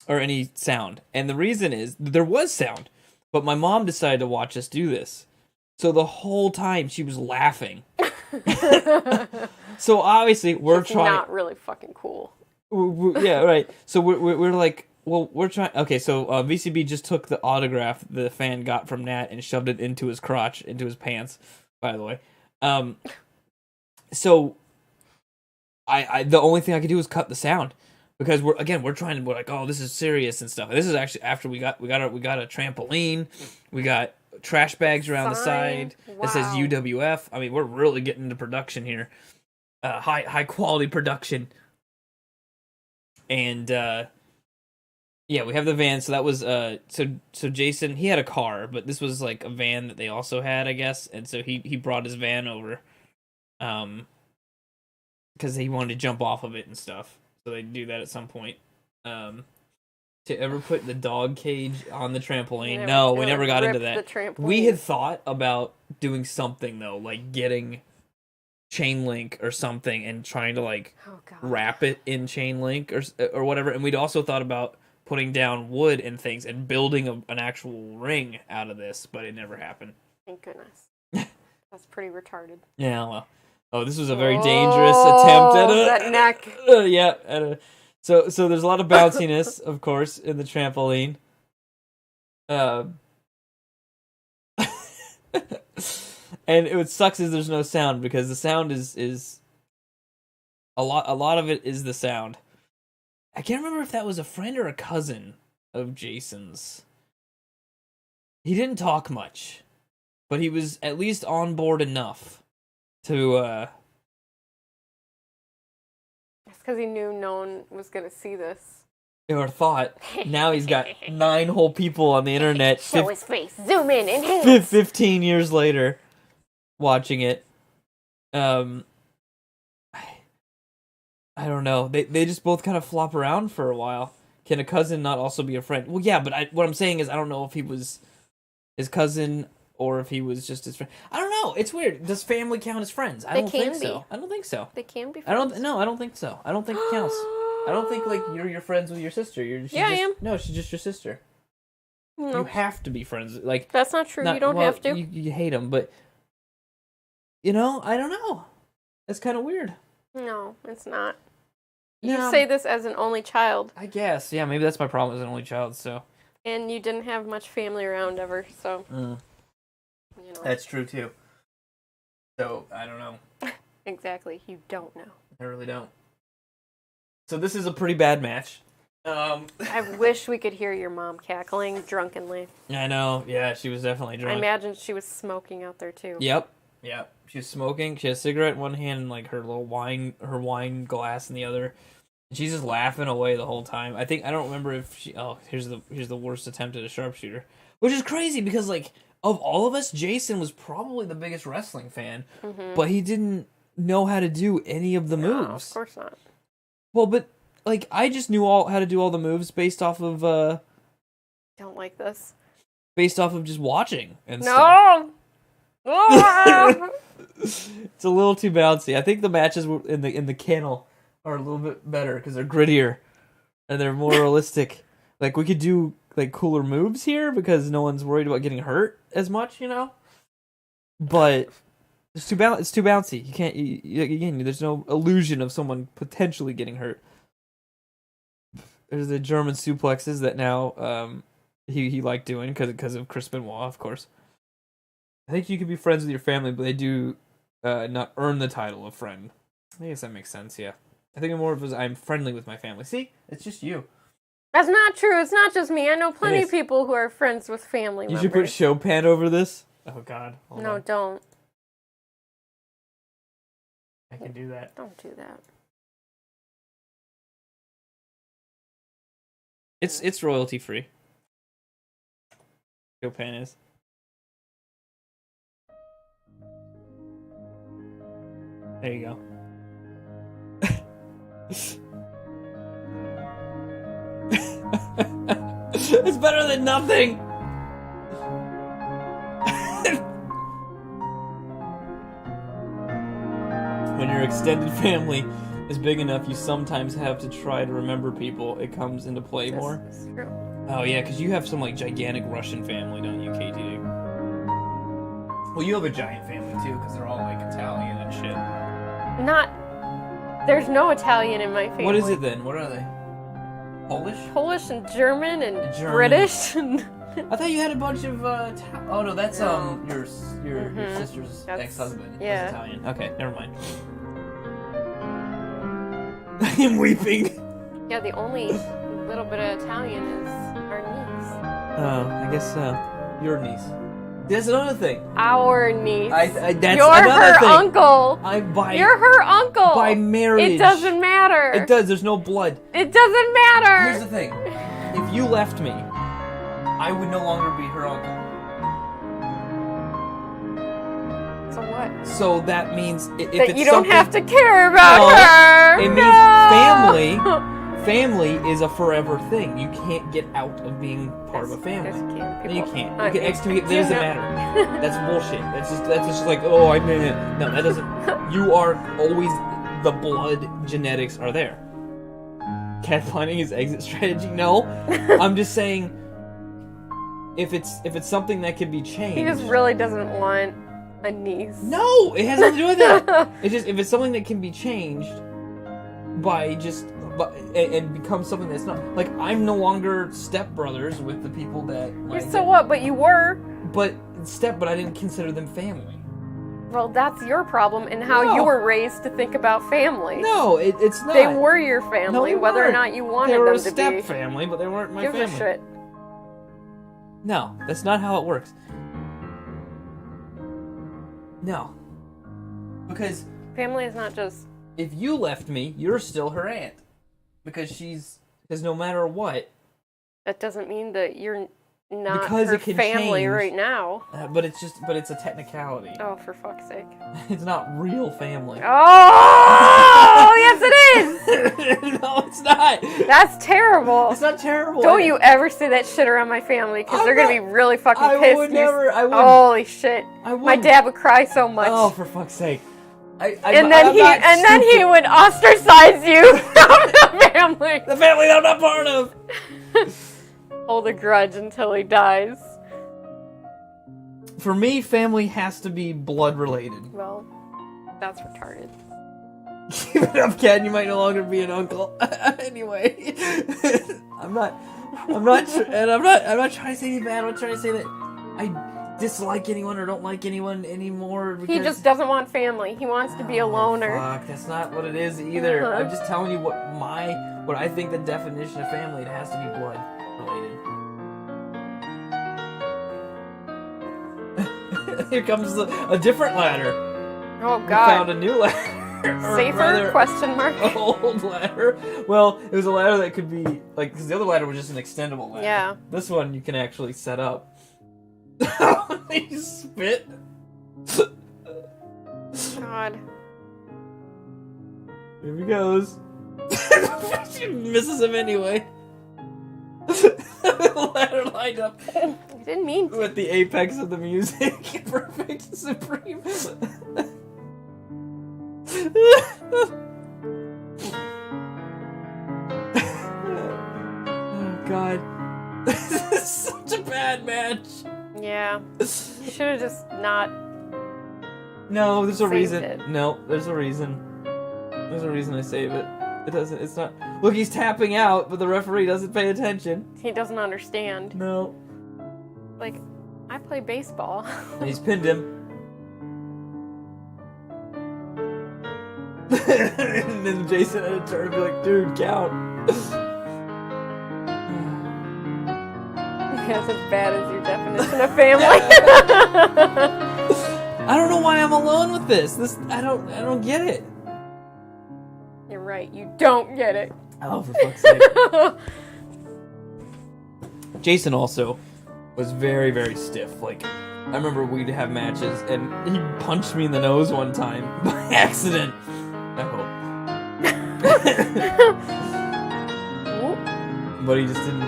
or any sound, and the reason is there was sound, but my mom decided to watch us do this. So the whole time she was laughing. So obviously we're It's trying. not really fucking cool. Yeah, right. So we're like Well, we're trying. Okay, so VCB just took the autograph the fan got from Nat and shoved it into his crotch, into his pants. By the way, so I the only thing I could do was cut the sound because we're like, oh, this is serious and stuff. This is actually after we got a trampoline, we got trash bags around the side that says UWF. I mean, we're really getting into production here, high quality production, and yeah, we have the van. So that was so Jason, he had a car, but this was like a van that they also had, I guess, and so he brought his van over, because he wanted to jump off of it and stuff. So they do that at some point. To ever put the dog cage on the trampoline? No, we never got into that. We had thought about doing something though, like getting chain link or something and trying to like wrap it in chain link or whatever. And we'd also thought about putting down wood and things and building an actual ring out of this, but it never happened. Thank goodness. That's pretty retarded. Yeah, well. Oh, this was a very dangerous attempt at that neck. Yeah, so there's a lot of bounciness, of course, in the trampoline. And it sucks is there's no sound because the sound is a lot of it is the sound. I can't remember if that was a friend or a cousin of Jason's. He didn't talk much, but he was at least on board enough to It's because he knew no one was gonna see this. Or thought. Now he's got 9 whole people on the internet. Show his face. Zoom in. Enhance. 15 years later, watching it. I don't know. They just both kind of flop around for a while. Can a cousin not also be a friend? Well, yeah, but what I'm saying is I don't know if he was his cousin or if he was just his friend. I don't know. It's weird. Does family count as friends? I don't think so. I don't think so. They can be friends. I don't think so. I don't think it counts. I don't think like you're friends with your sister. I am. No, she's just your sister. No. You have to be friends. Like that's not true. You don't have to. You hate them, but I don't know. That's kind of weird. No, it's not. You say this as an only child. I guess. Yeah, maybe that's my problem as an only child. So. And you didn't have much family around ever, so. That's true too. So I don't know. Exactly. You don't know. I really don't. So this is a pretty bad match. I wish we could hear your mom cackling drunkenly. I know. Yeah, she was definitely drunk. I imagine she was smoking out there too. Yep. She was smoking. She had a cigarette in one hand and like her wine glass in the other. And she's just laughing away the whole time. I don't remember if she. Oh, here's the worst attempt at a sharpshooter, which is crazy because like of all of us, Jason was probably the biggest wrestling fan, but he didn't know how to do any of the moves. No, of course not. Well, but like I just knew how to do all the moves based off of Don't like this. Based off of just watching and stuff. No. It's a little too bouncy. I think the matches in the kennel are a little bit better because they're grittier and they're more realistic. Like we could do like cooler moves here because no one's worried about getting hurt as much, But it's too bouncy. You can't. Again, there's no illusion of someone potentially getting hurt. There's the German suplexes that now he liked doing because of Chris Benoit, of course. I think you can be friends with your family, but they do not earn the title of friend. I guess that makes sense. Yeah, I think more of I'm friendly with my family. See, it's just you. That's not true. It's not just me. I know plenty of people who are friends with family members. You should put Chopin over this. Oh God. Hold on. Don't. I can do that. Don't do that. It's royalty free. Chopin is. There you go. It's better than nothing. When your extended family is big enough, you sometimes have to try to remember people. It comes into play more. That's true. Oh yeah, because you have some like gigantic Russian family, don't you, KT? Well, you have a giant family too, because they're all like Italian and shit. There's no Italian in my family. What is it then? What are they? Polish and German and German. British. And I thought you had a bunch of. Oh no, that's your sister's That's- ex-husband. yeah. Was Italian. Okay, never mind. I am weeping. yeah, the only little bit of Italian is our niece. I guess your niece. That's another thing. Our niece. That's You're another her thing. uncle. By You're her uncle. by marriage. It doesn't matter. It does. There's no blood. It doesn't matter. Here's the thing. If you left me, I would no longer be her uncle. So what? So that means if That it's you don't something, have to care about No, her. it means No. family is a forever thing. You can't get out of being part of a family. Yes, you can. No, you People- can't. I You can mean, excommunicate. That you doesn't know. matter. That's bullshit. That's just like, oh, I mean it. No, that doesn't. You are always the blood genetics are there. Cat finding his exit strategy. No, I'm just saying. If it's something that can be changed. He just really doesn't want a niece. No, it has nothing to do with that. It's just if it's something that can be changed by and become something that's not like I'm no longer stepbrothers with the people that. So what? But you were. But I didn't consider them family. Well, that's your problem and how No. you were raised to think about family. No, it's not. They were your No, family, they whether or weren't. not you wanted They were them a to step be. family, but they weren't my Give family. a shit. No, that's not how it works. No. Because Family is not just. if you left me, you're still her aunt. Because no matter what, That doesn't mean that you're not Because her it can family change. right now. but it's a technicality. Oh, for fuck's sake. It's not real family. Oh, yes it is! No, it's not. That's terrible. It's not terrible. Don't you ever say that shit around my family, because they're gonna be really fucking I pissed. would never. I would. Holy shit. I would. My dad would cry so much. Oh, for fuck's sake. And then he would ostracize you from the family. The family that I'm not part of. Hold a grudge until he dies. For me, family has to be blood related. Well, that's retarded. Give it up, Ken. You might no longer be an uncle. Anyway, I'm not trying to say anything bad. I'm not trying to say that I dislike anyone or don't like anyone anymore. Because, He just doesn't want family. He wants to be a loner. Fuck, that's not what it is either. Uh-huh. I'm just telling you what I think the definition of family. It has to be blood related. Here comes a different ladder. Oh We god. found a new ladder. Or Safer? rather, Question mark. old ladder. Well, it was a ladder that could be like, because the other ladder was just an extendable ladder. Yeah. This one you can actually set up. You spit. God. Here he goes. She misses him anyway. Ladder lined up I didn't mean to. with the apex of the music. Perfect, supreme. Oh god. This is such a bad match. Yeah. You should have just not. No, there's a Saved reason. it. No, there's a reason. There's a reason I save it. It doesn't. It's not. Look, he's tapping out, but the referee doesn't pay attention. He doesn't understand. No. Like, I play baseball. And he's pinned him. And then Jason had to turn and be like, dude, count. That's as bad as your definition of family. I don't know why I'm alone with this. I don't get it. You're right. You don't get it. Oh, for fuck's sake. Jason also was very, very stiff. Like, I remember we'd have matches, and he punched me in the nose one time by accident. I hope. But he just didn't.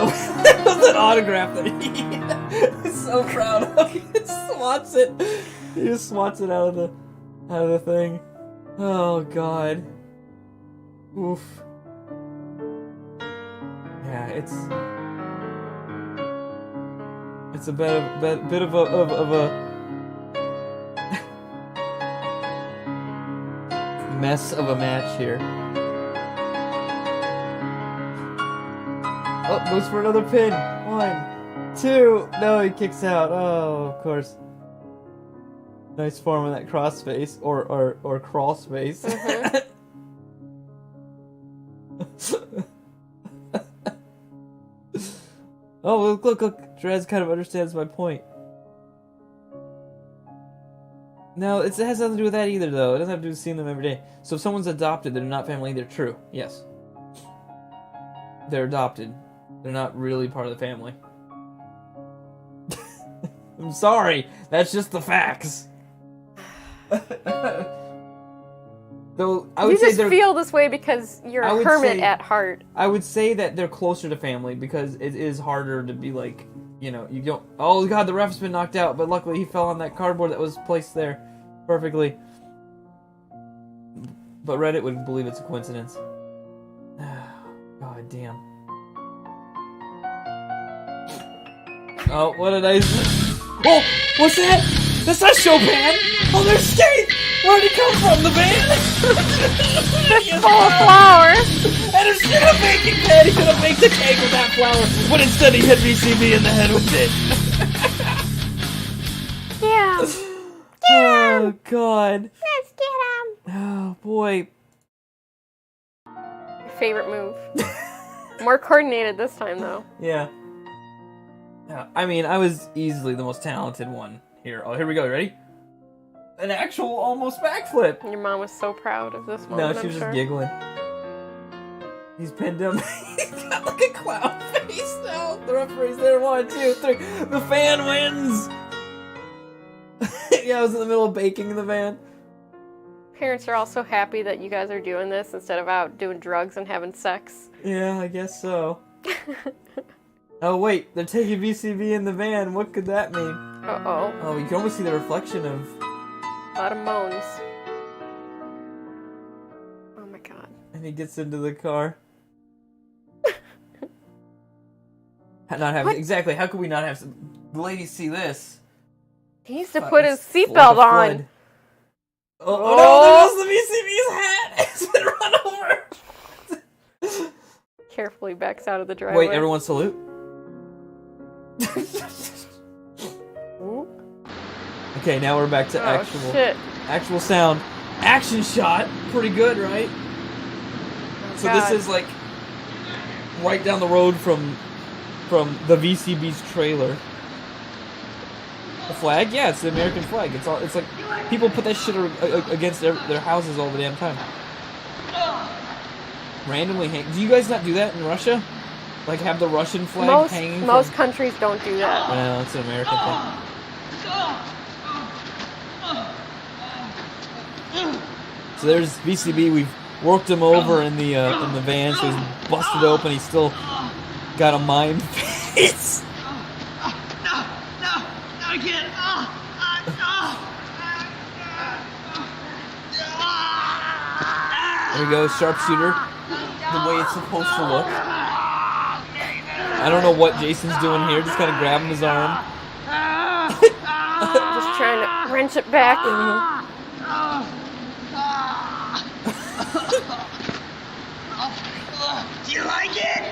Oh, that was an autograph that he was so proud of. He just swats it. He just swats it out of the thing. Oh god. Oof. Yeah, it's a bit of a mess of a match here. Oh, goes for another pin. 1, 2. No, he kicks out. Oh, of course. Nice form of that crossface or crawl space. Oh, look. Drez kind of understands my point. No, it has nothing to do with that either, though. It doesn't have to do with seeing them every day. So if someone's adopted, they're not family. They're true. Yes. They're adopted. They're not really part of the family. I'm sorry. That's just the facts. Though I would you say just feel this way because you're a hermit at heart. I would say that they're closer to family because it is harder to be like, you know, you don't. Oh god, the ref's been knocked out, but luckily he fell on that cardboard that was placed there perfectly. But Reddit would believe it's a coincidence. God damn. Oh, what a nice. Oh, what's that? That's not Chopin! Oh, there's Skate! Where'd he come from? The van? It's full of flowers! And instead of making cake, he could have baked a cake with that flour, but instead he hit VCB in the head with it. Yeah. Oh, God. Let's get him! Oh, boy. Your favorite move. More coordinated this time, though. Yeah. I mean, I was easily the most talented one here. Oh, here we go. You ready? An actual almost backflip. Your mom was so proud of this moment. No, she was just giggling. He's pinned him. He's got like a clown face now. The referee's there. 1, 2, 3. The fan wins. Yeah, I was in the middle of baking in the van. Parents are also happy that you guys are doing this instead of out doing drugs and having sex. Yeah, I guess so. Oh wait, they're taking VCB in the van. What could that mean? Uh-oh. Oh, you can almost see the reflection of... A lot of moans. Oh my god. And he gets into the car. Not having... Exactly, how could we not have some... The ladies see this. He needs to put his seatbelt on. Oh no, there goes the VCB's hat! It's been run over! Carefully backs out of the driveway. Wait, everyone salute? Okay, now we're back to actual sound. Action shot, pretty good, right? So this is like right down the road from the VCB's trailer. The flag? Yeah, it's the American flag. It's like people put that shit against their houses all the damn time. Randomly hang. Do you guys not do that in Russia? Like have the Russian flag hanging? Most countries don't do that. Well, it's an American thing. So there's VCB. We've worked him over in the van, so he's busted open. He's still got a mime face. No, again. There we go, sharpshooter. The way it's supposed to look. I don't know what Jason's doing here. Just kind of grabbing his arm. Just trying to wrench it back. Do you like it?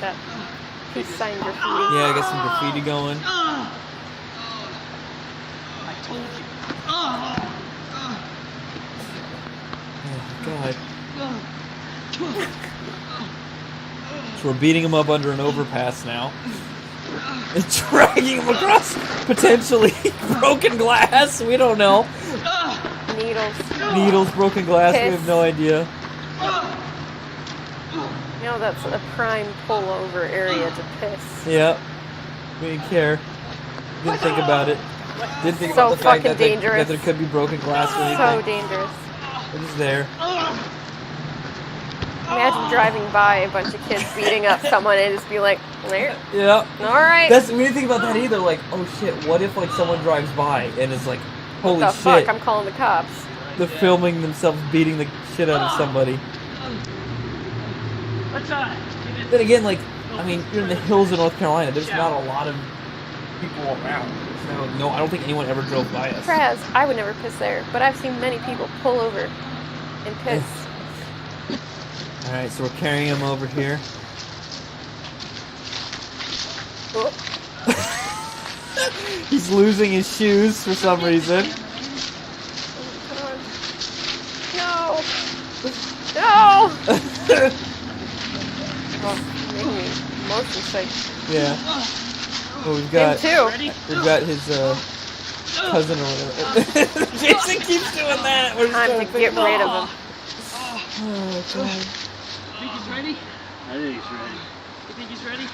That peace sign graffiti. Yeah, I got some graffiti going. I told you. God. So we're beating him up under an overpass now. And dragging him across potentially broken glass. We don't know. Needles, broken glass. Piss. We have no idea. You know, that's a prime pullover area to piss. Yeah. We didn't care. Didn't think about it. Didn't think So about the fact fucking dangerous. that there could be broken glass or anything. So dangerous. It was there. Imagine driving by a bunch of kids beating up someone and just be like, there. Yeah. Alright. We didn't think about that either. Like, oh shit, what if like someone drives by and is like, holy What the shit. fuck? I'm calling the cops. They're filming themselves beating the shit out of somebody. Then again, like, I mean, you're in the hills of North Carolina. There's not a lot of people around. No, I don't think anyone ever drove by us. Kraz, I would never piss there, but I've seen many people pull over and piss. Alright, so we're carrying him over here. Oh. He's losing his shoes for some reason. No! No! Oh, making me motion sick. Yeah. Well, we've got his cousin or whatever. Jason keeps doing that. We're just Time trying to get rid of him. Oh, God. Think he's ready? I think he's ready. You think he's ready?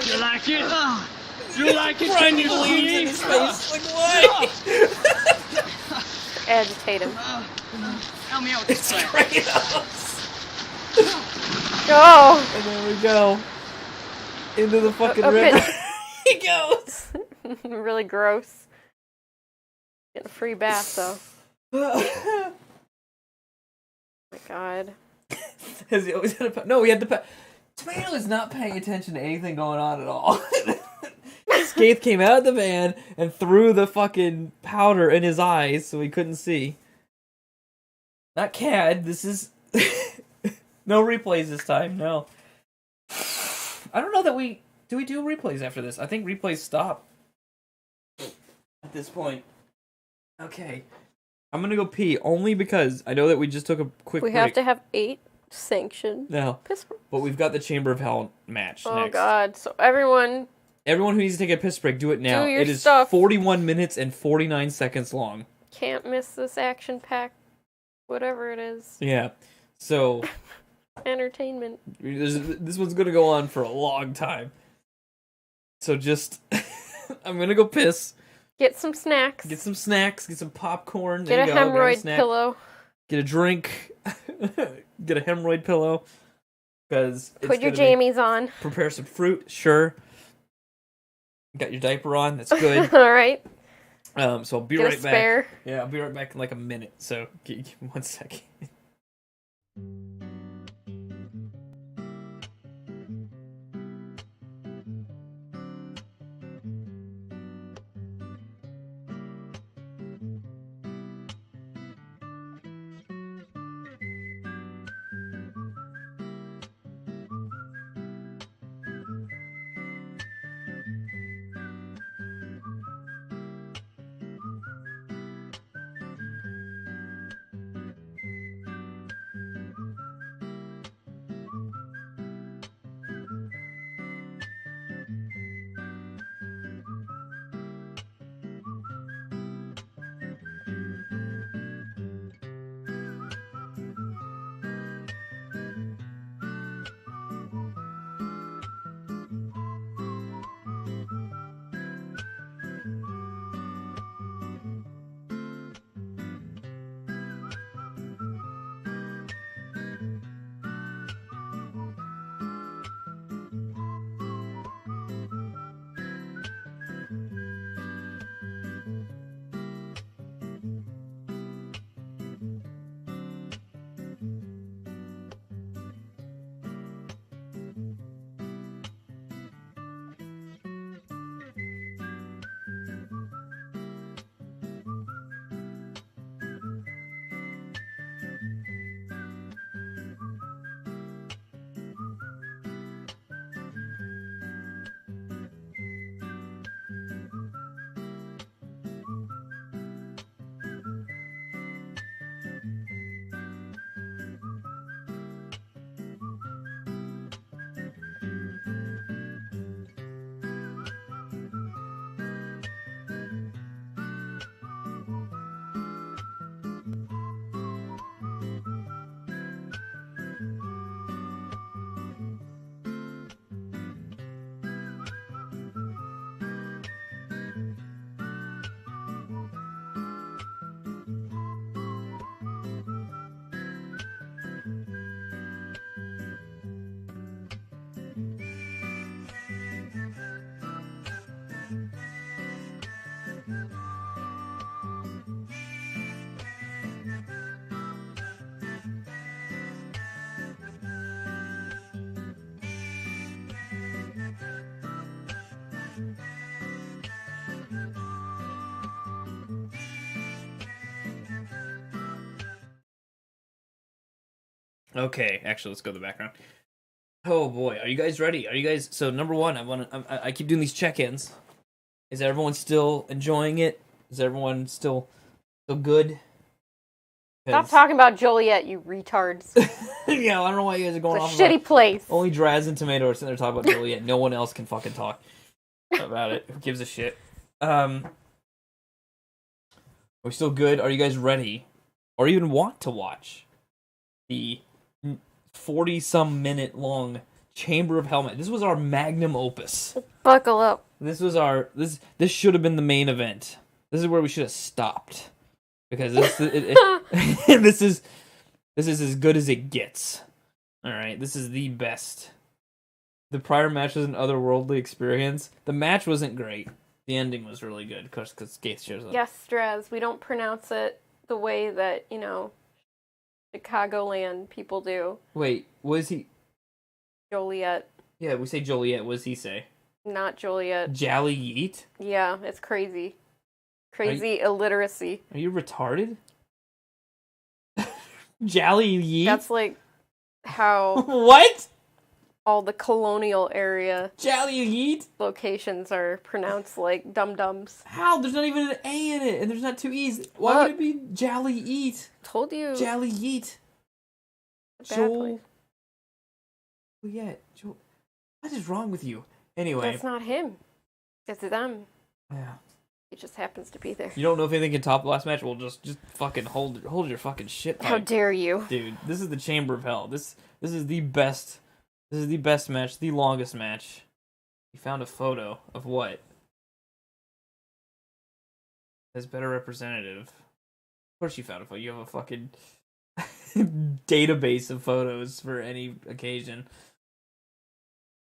You like it? You like it? Trying Can to you lean see? in his face. Like, why? Agitate him. Help me out with this crap. Go! And there we go. Into the fucking Up river. it. He goes. Really gross. Get a free bath though. Oh my god. Has he always had a no, we had the Tomato is not paying attention to anything going on at all. Skaith came out of the van and threw the fucking powder in his eyes so he couldn't see. Not Khad, this is no replays this time, no. I don't know that we do replays after this. I think replays stop at this point. Okay. I'm gonna go pee only because I know that we just took a quick We break. have to have 8 sanctioned. No. Piss. But we've got the Chamber of Hell match Oh next. god. So everyone Everyone who needs to take a piss break, do it now. Do your It is stuff. 41 minutes and 49 seconds long. can't miss this action pack. Whatever it is. Yeah. So Entertainment. this one's gonna go on for a long time. So just I'm gonna go piss. Get some snacks. Get some snacks, get some popcorn. Get There a you go, grab hemorrhoid snack. pillow. Get a drink. Get a hemorrhoid pillow. Because Put your jammies on. Prepare some fruit, sure. Got your diaper on, that's good. Alright. So I'll be Get a right back. spare. Yeah, I'll be right back in like a minute. So give me 1 second. Okay, actually, let's go to the background. Oh boy, are you guys ready? Are you guys? So number one, I keep doing these check-ins. Is everyone still enjoying it? Is everyone still good? Stop talking about Joliet, you retards. Yeah, I don't know why you guys are going off. It's a shitty place. Only Draz and Tomato are sitting there talking about Joliet. No one else can fucking talk about it. Who gives a shit? Are we still good? Are you guys ready? Or even want to watch the 40-some minute long Chamber of Hell? This was our magnum opus. Buckle up. This was our this should have been the main event. This is where we should have stopped, because this this is as good as it gets. All right, this is the best. The prior match was an otherworldly experience. The match wasn't great. The ending was really good, because Gates shows up. Yes, Draz, we don't pronounce it the way that, Chicagoland people do. Wait, was he? Joliet. Yeah, we say Joliet. What does he say? Not Joliet. Jolly Yeet? Yeah, it's crazy. Crazy illiteracy. Are you retarded? Jolly Yeet? That's like how what? All the colonial area Jolly Yeet locations are pronounced like dum-dums. How? There's not even an A in it, and there's not two E's. Why would it be Jolly Eat? Told you. Jolly Yeet. Joel. Yeah, Joel. What is wrong with you? Anyway. That's not him. It's them. Yeah. He just happens to be there. You don't know if anything can top the last match? Well, just fucking hold your fucking shit pipe. How dare you? Dude, this is the Chamber of Hell. This is the best. This is the best match, the longest match. You found a photo of what? As better representative. Of course you found a photo. You have a fucking database of photos for any occasion.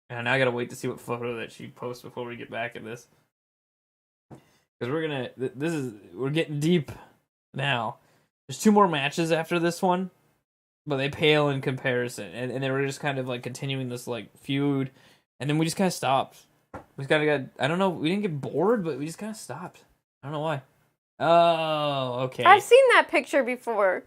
And now I gotta wait to see what photo that she posts before we get back at this. Because we're getting deep now. There's 2 more matches after this one, but they pale in comparison. And they were just kind of like continuing this like feud, and then we just kind of stopped. We just kind of got, I don't know, we didn't get bored, but we just kind of stopped. I don't know why. Oh, okay. I've seen that picture before.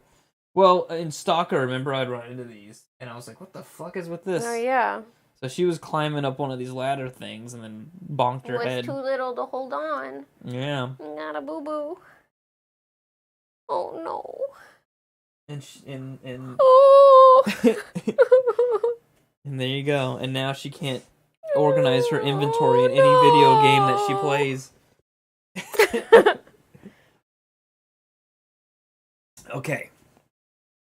Well, in Stalker, remember I'd run into these, and I was like, what the fuck is with this? Oh, yeah. So she was climbing up one of these ladder things and then bonked her head. It was too little to hold on. Yeah. Got a boo-boo. Oh, no. And Oh! And there you go. And now she can't organize her inventory in any video game that she plays. Okay.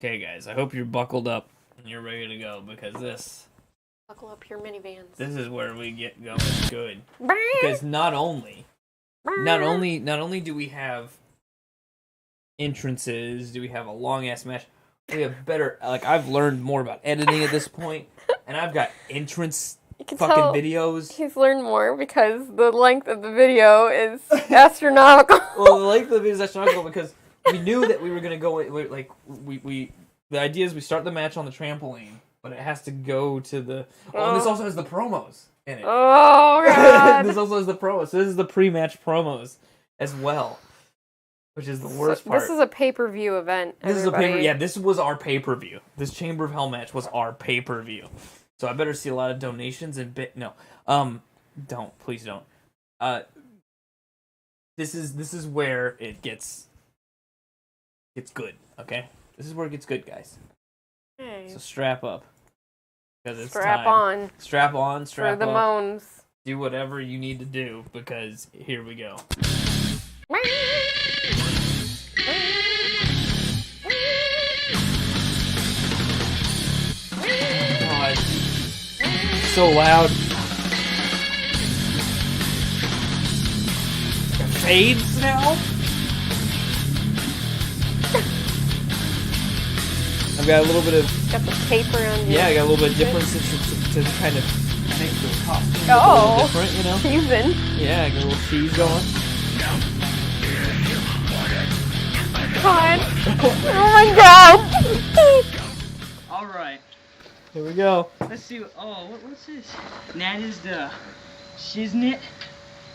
Okay, guys. I hope you're buckled up and you're ready to go, because this... Buckle up your minivans. This is where we get going good. Because not only do we have entrances, do we have a long ass match, we have better, like, I've learned more about editing at this point, and I've got entrance fucking videos. He's learned more because the length of the video is astronomical. Well, the length of the video is astronomical because we knew that we were gonna go, like, the idea is we start the match on the trampoline, but it has to go to the... Oh, and this also has the promos in it. Oh, God. This also has the promos. So this is the pre-match promos as well, which is the worst part. This is a pay-per-view event, This is a pay-per-view. Yeah, this was our pay-per-view. This Chamber of Hell match was our pay-per-view. So I better see a lot of donations and No. Don't. Please don't. This is where it gets good, okay? This is where it gets good, guys. Okay. So strap up. Because it's Strap time. on. Strap on, strap For the up. moans. Do whatever you need to do, because here we go. God. So loud. It fades now? I've got a little bit of... Got the tape around you. Yeah, I got a little bit of difference to kind of make the costume a little different, you know? Teasing. Yeah, I got a little cheese going. God. Oh my God. Alright. Here we go. Let's see. What's this? Nat is the shiznit?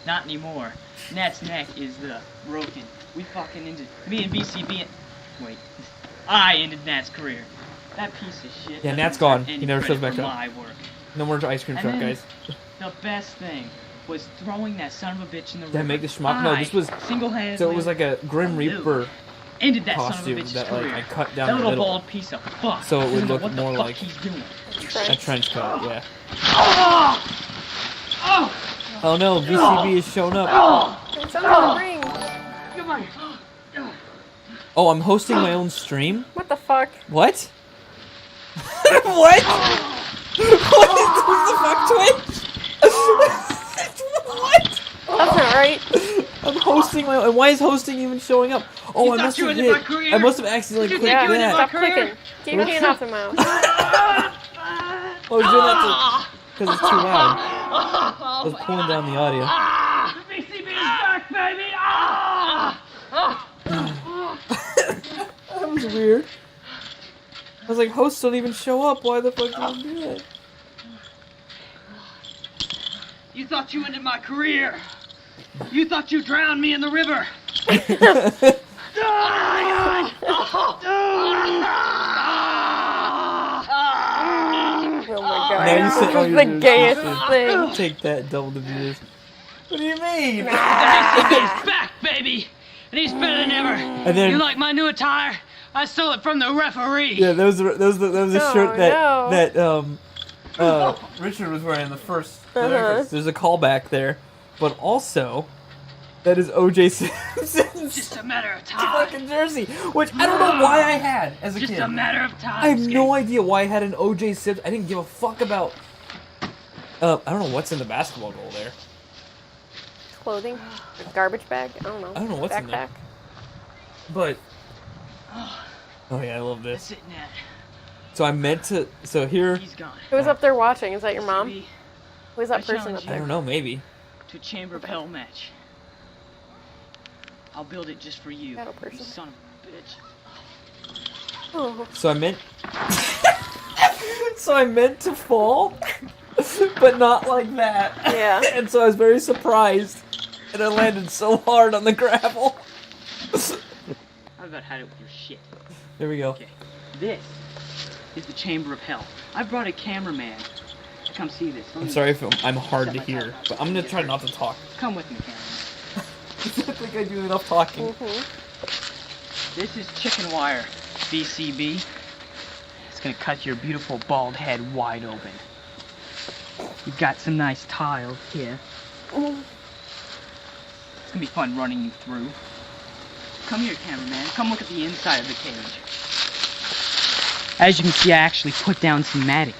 Not anymore. Nat's neck is the broken. We fucking ended. Me and BCB. Wait. I ended Nat's career. That piece of shit. Yeah, doesn't Nat's deserve gone. any He never shows credit back for up. my work. No more ice cream And truck, then guys. The best thing was throwing that son of a bitch in the river. Did I make the schmuck? No, this was single-handedly. so it was like a Grim Reaper ended that son of a costume bitch's that career. like I cut down that the little middle, bald piece of fuck. so it would doesn't know look what more the fuck like he's doing. a trench coat. Yeah. Oh! Oh no, VCB is showing up. It's on the ring. Come on. Oh, I'm hosting my own stream. What the fuck? What? What? What the fuck, Twitch? What? That's not right. I'm hosting my own. And why is hosting even showing up? Oh, I thought must you have ended my hit. career? I must have accidentally clicked Yeah, that. stop clicking. Keep your hand off the mouse. I was doing that because it's too loud. I was pulling down the audio. VCB is back, baby! That was weird. I was like, hosts don't even show up. Why the fuck did you do that? You thought you ended my career. You thought you drowned me in the river. Oh my god. Now you said, This oh, is you're the doing gayest something. thing. Take that, double the views. What do you mean? VCB's back, baby! And he's better than ever. And then, You like my new attire? I stole it from the referee. yeah, that was a Oh, shirt that no. Richard was wearing in the first. Uh-huh. There's a callback there, but also that is O.J. Simpson's Just a matter of time. fucking jersey, which I don't know why I had as a Just kid. a matter of time. I have no idea why I had an O.J. Simpson. I didn't give a fuck about. I don't know what's in the basketball goal there. Clothing? A garbage bag? I don't know. I don't know what's in there. Backpack? But oh yeah, I love That's this. it, Nat. So I meant to. So here, He's gone. Who's up there watching? Is that your mom? VCB, Who's I that person challenge up you. I there? don't know, maybe. to a Chamber of Hell match. I'll build it just for you. Shadow person. You son of a bitch. Oh. So I meant. So I meant to fall, but not like that. Yeah. And so I was very surprised, and I landed so hard on the gravel. I've about had it with your shit. There we go. Okay. This is the Chamber of Hell. I brought a cameraman to come see this. Let I'm me- sorry if I'm hard to hear, but I'm gonna try not to talk. Come with me, cameraman. I think I do enough talking. This is chicken wire, VCB. It's gonna cut your beautiful bald head wide open. You've got some nice tiles here. It's gonna be fun running you through. Come here, cameraman. Come look at the inside of the cage. As you can see, I actually put down some matting,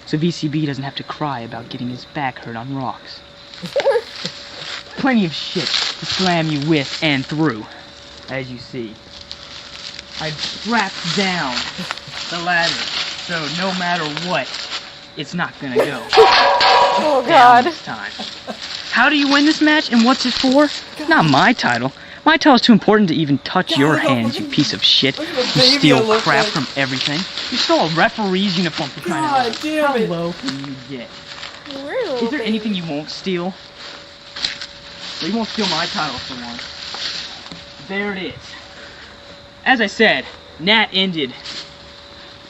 so VCB doesn't have to cry about getting his back hurt on rocks. Plenty of shit to slam you with and through, as you see. I've strapped down the ladder, so no matter what, it's not gonna go Oh down god. this time. How do you win this match, and what's it for? Not my title. My title's too important to even touch your hands, you piece of shit. You steal crap from everything. You stole a referee's uniform for crying out loud. God damn How it. low can you get? Really? Is there anything you won't steal? Well, you won't steal my title for one. There it is. As I said, Nat ended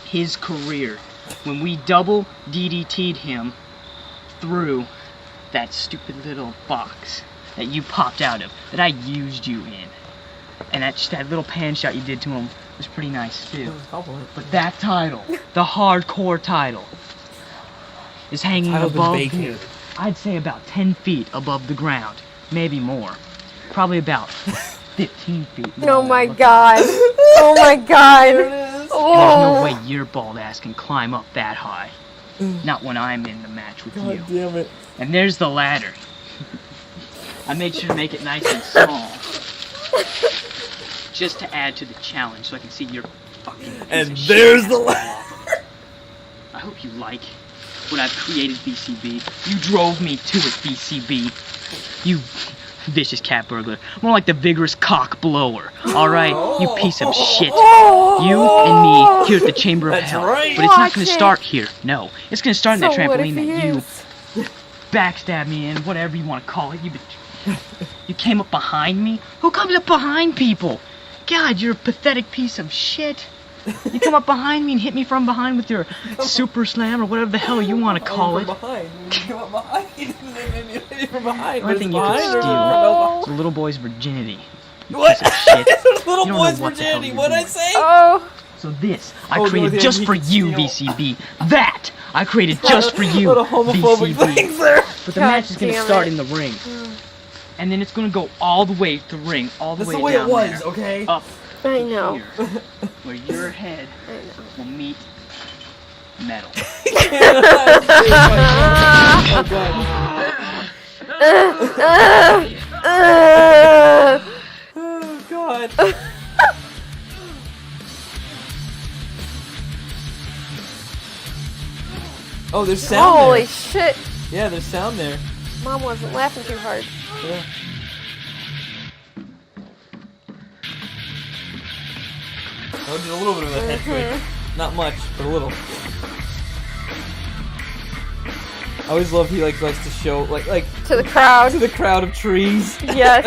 his career when we double DDT'd him through that stupid little box that you popped out of, that I used you in. And that little pan shot you did to him was pretty nice too. But that title, the hardcore title, is hanging Title's been above vacant. here. I'd say about 10 feet above the ground. Maybe more. Probably about 15 feet. Oh my god. Oh my god. There's Oh. no way your bald ass can climb up that high. Not when I'm in the match with you. God damn it. And there's the ladder. I made sure to make it nice and small. Just to add to the challenge so I can see your fucking piece And of there's shit the ass ladder. fall off. I hope you like what I've created, VCB. You drove me to it, VCB. You vicious cat burglar. More like the vigorous cock blower. Alright, you piece of shit. You and me here at the Chamber of That's Hell. right. But it's not gonna Watch it. start here. No. It's gonna start in that So what if trampoline he that you is? backstab me in, whatever you want to call it. You came up behind me? Who comes up behind people? God, you're a pathetic piece of shit. You come up behind me and hit me from behind with your super slam or whatever the hell you want to call it. From behind. You come up behind. Hit you from behind. The only thing you could Behind or steal is a little boy's virginity. What? Shit. Little You don't boy's know what the hell virginity. you're What'd I doing. say? Oh. So this, I Oh, created no, just he for can you, steal. VCB. That, I created just for you, What a homophobic VCB. things there. But the God match is going to damn start it. in the ring. And then it's going to go all the way to the ring, all the That's way the way down it was, there, okay? up I know. here, where your head will meet metal. Oh god. Oh god. Oh, there's sound Holy there. shit. Yeah, there's sound there. Mom wasn't laughing too hard. Yeah. Oh, just a little bit of a head twitch. Not much, but a little. I always love he likes to show like To the crowd. to the crowd of trees. Yes.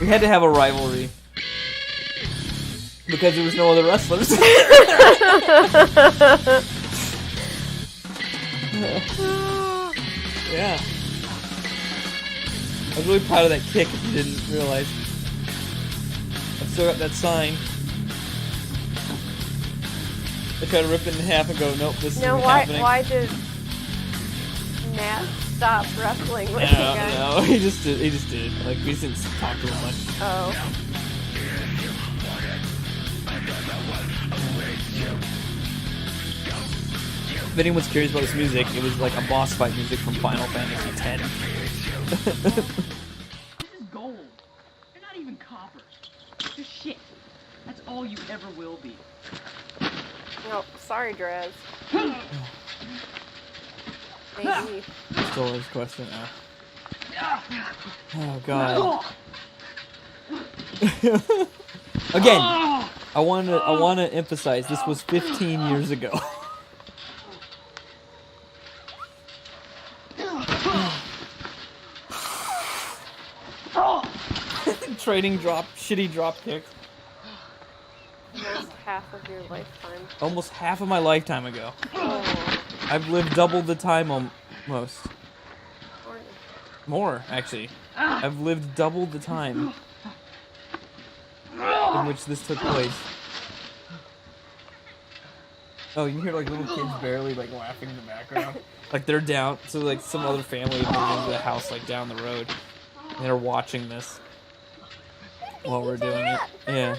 We had to have a rivalry because there was no other wrestlers. Yeah. I was really proud of that kick if you didn't realize. I still got that sign. I tried to rip it in half and go, nope, this No, isn't why happening. why did Matt stop wrestling with No, you guys? no, he just did. Like, we didn't talk to him much. Oh. If anyone's curious about this music, it was like a boss fight music from Final Fantasy X. This is gold. You're not even copper. You're shit. That's all you ever will be. No, sorry, Draz. Maybe. Still his question now. Oh god. Again, I want to emphasize this was 15 years ago. Trading shitty drop kicks. Almost half of your lifetime. Almost half of my lifetime ago. Oh. I've lived double the time almost. Or- More, actually. I've lived double the time in which this took place. Oh, you hear like little kids barely like laughing in the background. Like they're down, so like some other family moved into the house like down the road. And they're watching this while we're doing it. Yeah.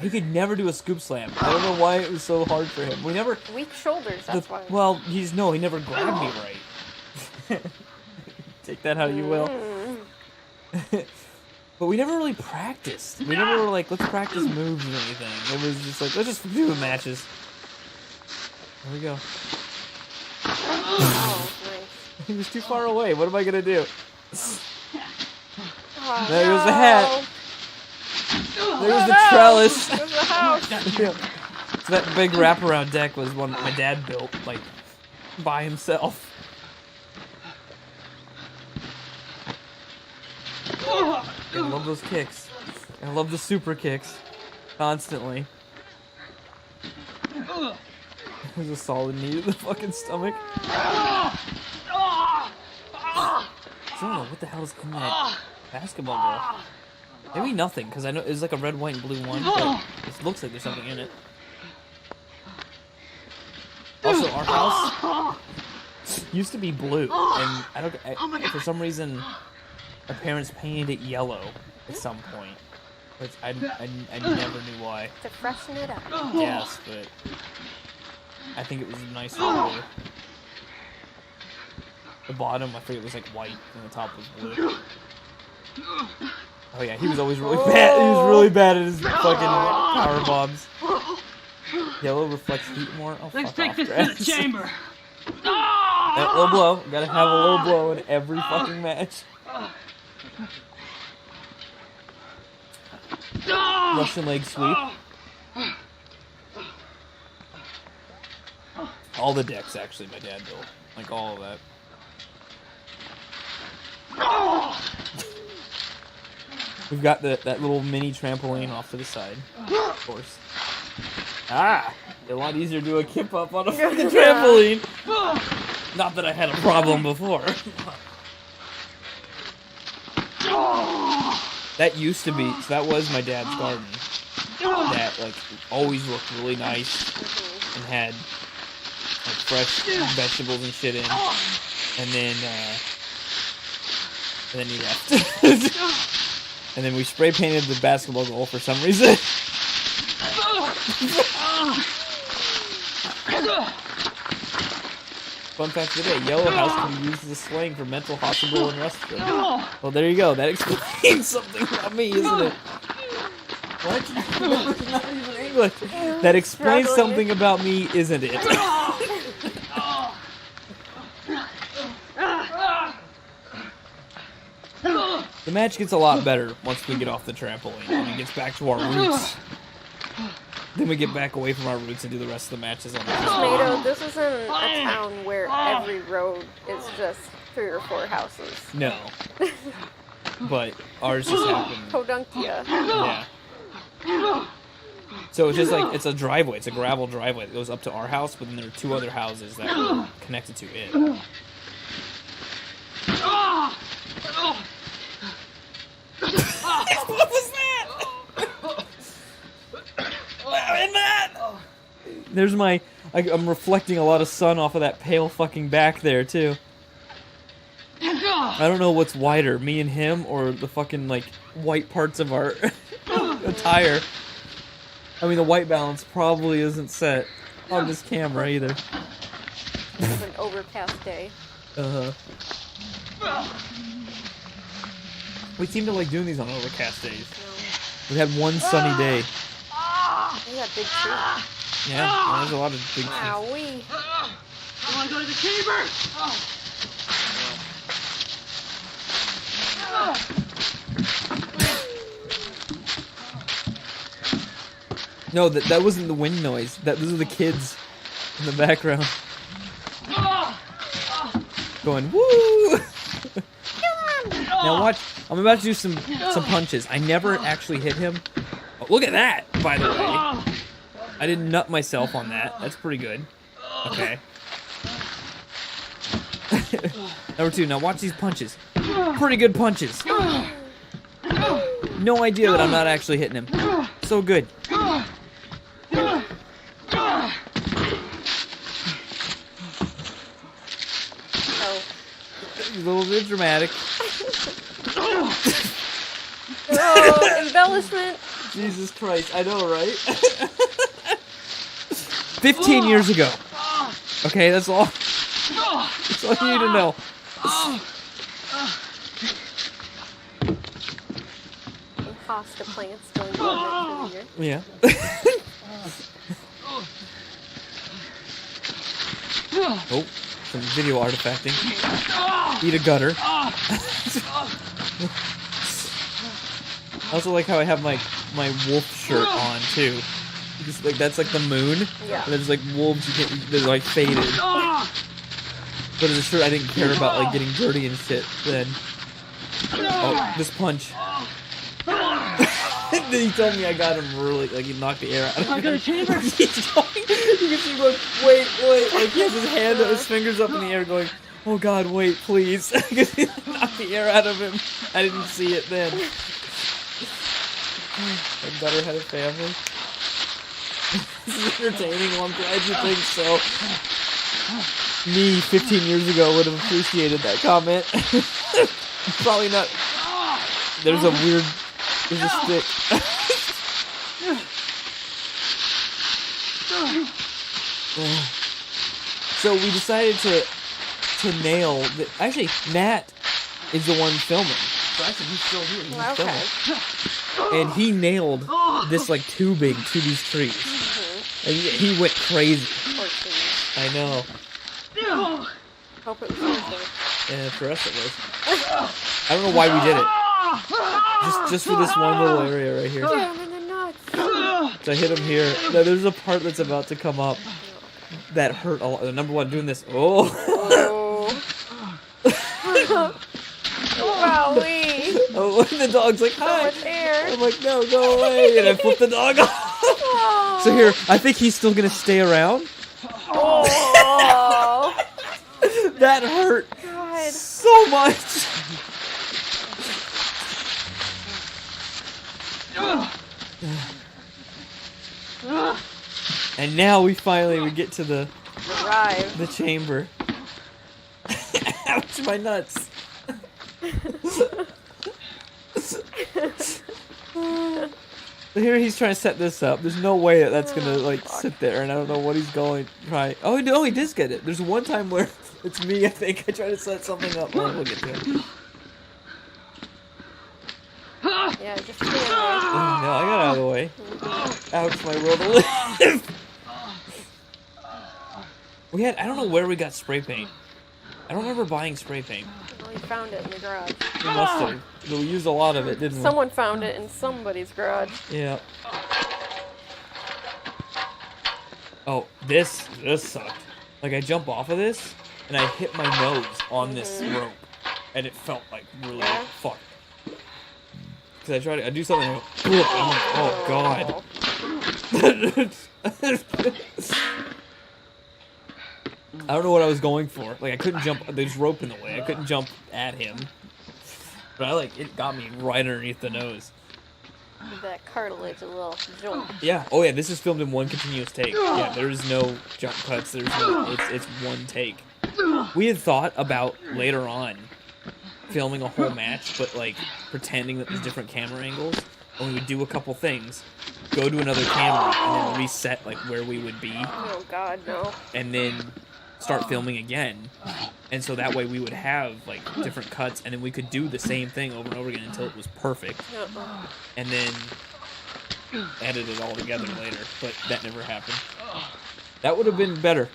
He could never do a scoop slam. I don't know why it was so hard for him. We never. Weak shoulders, that's why. Well, he never grabbed me right. Take that how you will. But we never really practiced. We never were like, let's practice moves or anything. It was just like, let's just do the matches. There we go. Oh, nice. He was too far away. What am I gonna do? Oh, There goes the hat. There's the trellis. There's the house. Yeah. So that big wraparound deck was one my dad built, like, by himself. I love those kicks. I love the super kicks. Constantly. There's a solid knee to the fucking stomach. I don't know what the hell is in that basketball goal. Maybe nothing, because I know it's like a red, white, and blue one, but it looks like there's something in it. Also, our house used to be blue, and for some reason, our parents painted it yellow at some point. Which I never knew why. To freshen it up. Yes, but I think it was a nice color. The bottom, I think it was like white, and the top was blue. Oh yeah, he was always really bad. He was really bad at his fucking power bombs. Yellow reflects heat more. Oh, Let's fuck take off, this to Grass. the chamber. That low blow. Gotta have a low blow in every fucking match. Russian leg sweep. All the decks, actually, my dad built. Like, all of that. We've got that little mini trampoline off to the side, of course. Ah, a lot easier to do a kip up on a fucking trampoline. Not that I had a problem before. That used to be, so that was my dad's garden. That like always looked really nice and had like fresh vegetables and shit in. And then he left. And then we spray painted the basketball goal for some reason. Fun fact of the day, Yellow House can be used as a slang for mental hospital and restroom. Well, there you go. That explains something about me, isn't it? What? Not even English. That explains something about me, isn't it? The match gets a lot better once we get off the trampoline and it gets back to our roots. Then we get back away from our roots and do the rest of the matches on the Tomato, this isn't a town where every road is just 3 or 4 houses. No. But ours just happened. Podunkia. Yeah. So it's just like, it's a driveway. It's a gravel driveway that goes up to our house, but then there are 2 other houses that we're connected to it. What was that? There's my... I'm reflecting a lot of sun off of that pale fucking back there, too. I don't know what's whiter, me and him, or the fucking, like, white parts of our attire. I mean, the white balance probably isn't set on this camera, either. It's an overcast day. Uh-huh. We seem to like doing these on overcast days. We had one sunny day. We got big trees. Yeah, there's a lot of big trees. Wowee. I want to go to the chamber. No, that wasn't the wind noise. Those are the kids in the background. Going, woo! Now watch, I'm about to do some punches. I never actually hit him. Oh, look at that, by the way. I didn't nut myself on that. That's pretty good. Okay. Number 2, now watch these punches. Pretty good punches. No idea that I'm not actually hitting him. So good. A little bit dramatic. Oh, embellishment. Jesus Christ, I know, right? 15 years ago. Okay, that's all. That's all you need to know. Some hosta plants going on next to the year. Yeah. Oh, some video artifacting. Eat a gutter. I also like how I have my wolf shirt on too. Just, like, that's like the moon. Yeah. And there's like wolves. They're like faded. But as a shirt, I didn't care about like getting dirty and shit. Then, oh, this punch. Then he told me I got him really, like he knocked the air out of him. I got a chamber. He's going, you can see him going, wait, like he has his hand, his fingers up in the air, going, oh God, wait, please. Because he knocked the air out of him. I didn't see it then. I better had a family. This is entertaining. Well, I'm glad you think so. Me, 15 years ago, would have appreciated that comment. Probably not. There's a weird. There's a stick. So we decided to nail. Actually, Nat is the one filming. So actually, he's still here. He's filming. And he nailed this like tubing to these trees. And he went crazy. I know. Hope it was worth it. Yeah, for us it was. I don't know why we did it. Just for this one little area right here. Down in the nuts. So I hit him here. No, there's a part that's about to come up that hurt a lot. The number one doing this. Oh. Wowee. Oh, the dog's like, So hi. much air. I'm like, no, go away. And I flip the dog off. Oh. So here, I think he's still gonna stay around. Oh. That hurt God. so much. And now we get to the Arrive. chamber. Ouch, my nuts. So here he's trying to set this up. There's no way that's gonna like sit there, and I don't know what he's going to try. Oh no, he does get it. There's one time where it's me. I think I try to set something up. Oh, we'll get to it. Yeah, just stand there. Oh, no, I got out of the way. Ouch, my will to live. I don't know where we got spray paint. I don't remember buying spray paint. Well, you found it in the garage. We must have. We used a lot of it, didn't we? Someone found it in somebody's garage. Yeah. Oh, this sucked. Like, I jump off of this, and I hit my nose on this rope, and it felt like really fucked. Because I do something, and I'm like, oh god. I don't know what I was going for. Like, I couldn't jump. There's rope in the way. I couldn't jump at him. But it got me right underneath the nose. With that cartilage, a little jump. Yeah. Oh yeah. This is filmed in one continuous take. Yeah. There's no jump cuts. There's no. It's one take. We had thought about later on filming a whole match, but like pretending that there's different camera angles, and we would do a couple things, go to another camera, and then reset like where we would be. Oh god, no. And then start filming again, and so that way we would have like different cuts, and then we could do the same thing over and over again until it was perfect, and then edit it all together later. But that never happened. That would have been better.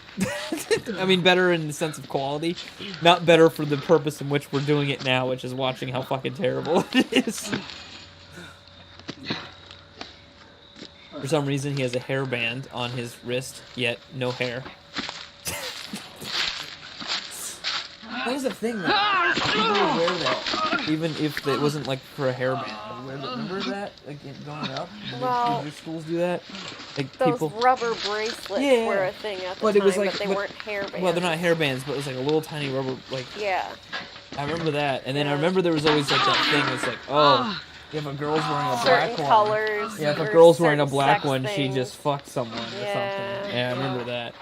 I mean, better in the sense of quality, not better for the purpose in which we're doing it now, which is watching how fucking terrible it is. For some reason, he has a hairband on his wrist, yet no hair. That was a thing, though. People would wear that, even if it wasn't like for a hairband. Remember that? Like going up? Well, did your schools do that? Like those people. rubber bracelets were a thing at the But time, it was like, but they weren't hairbands. Well, they're not hairbands, but it was like a little tiny rubber, like. Yeah. I remember that, and then I remember there was always like that thing. It's like, oh, if a girl's wearing a black certain one. colors. Yeah, if a or girl's wearing a certain black sex one, she things. just fucked someone or something. Yeah, I remember that.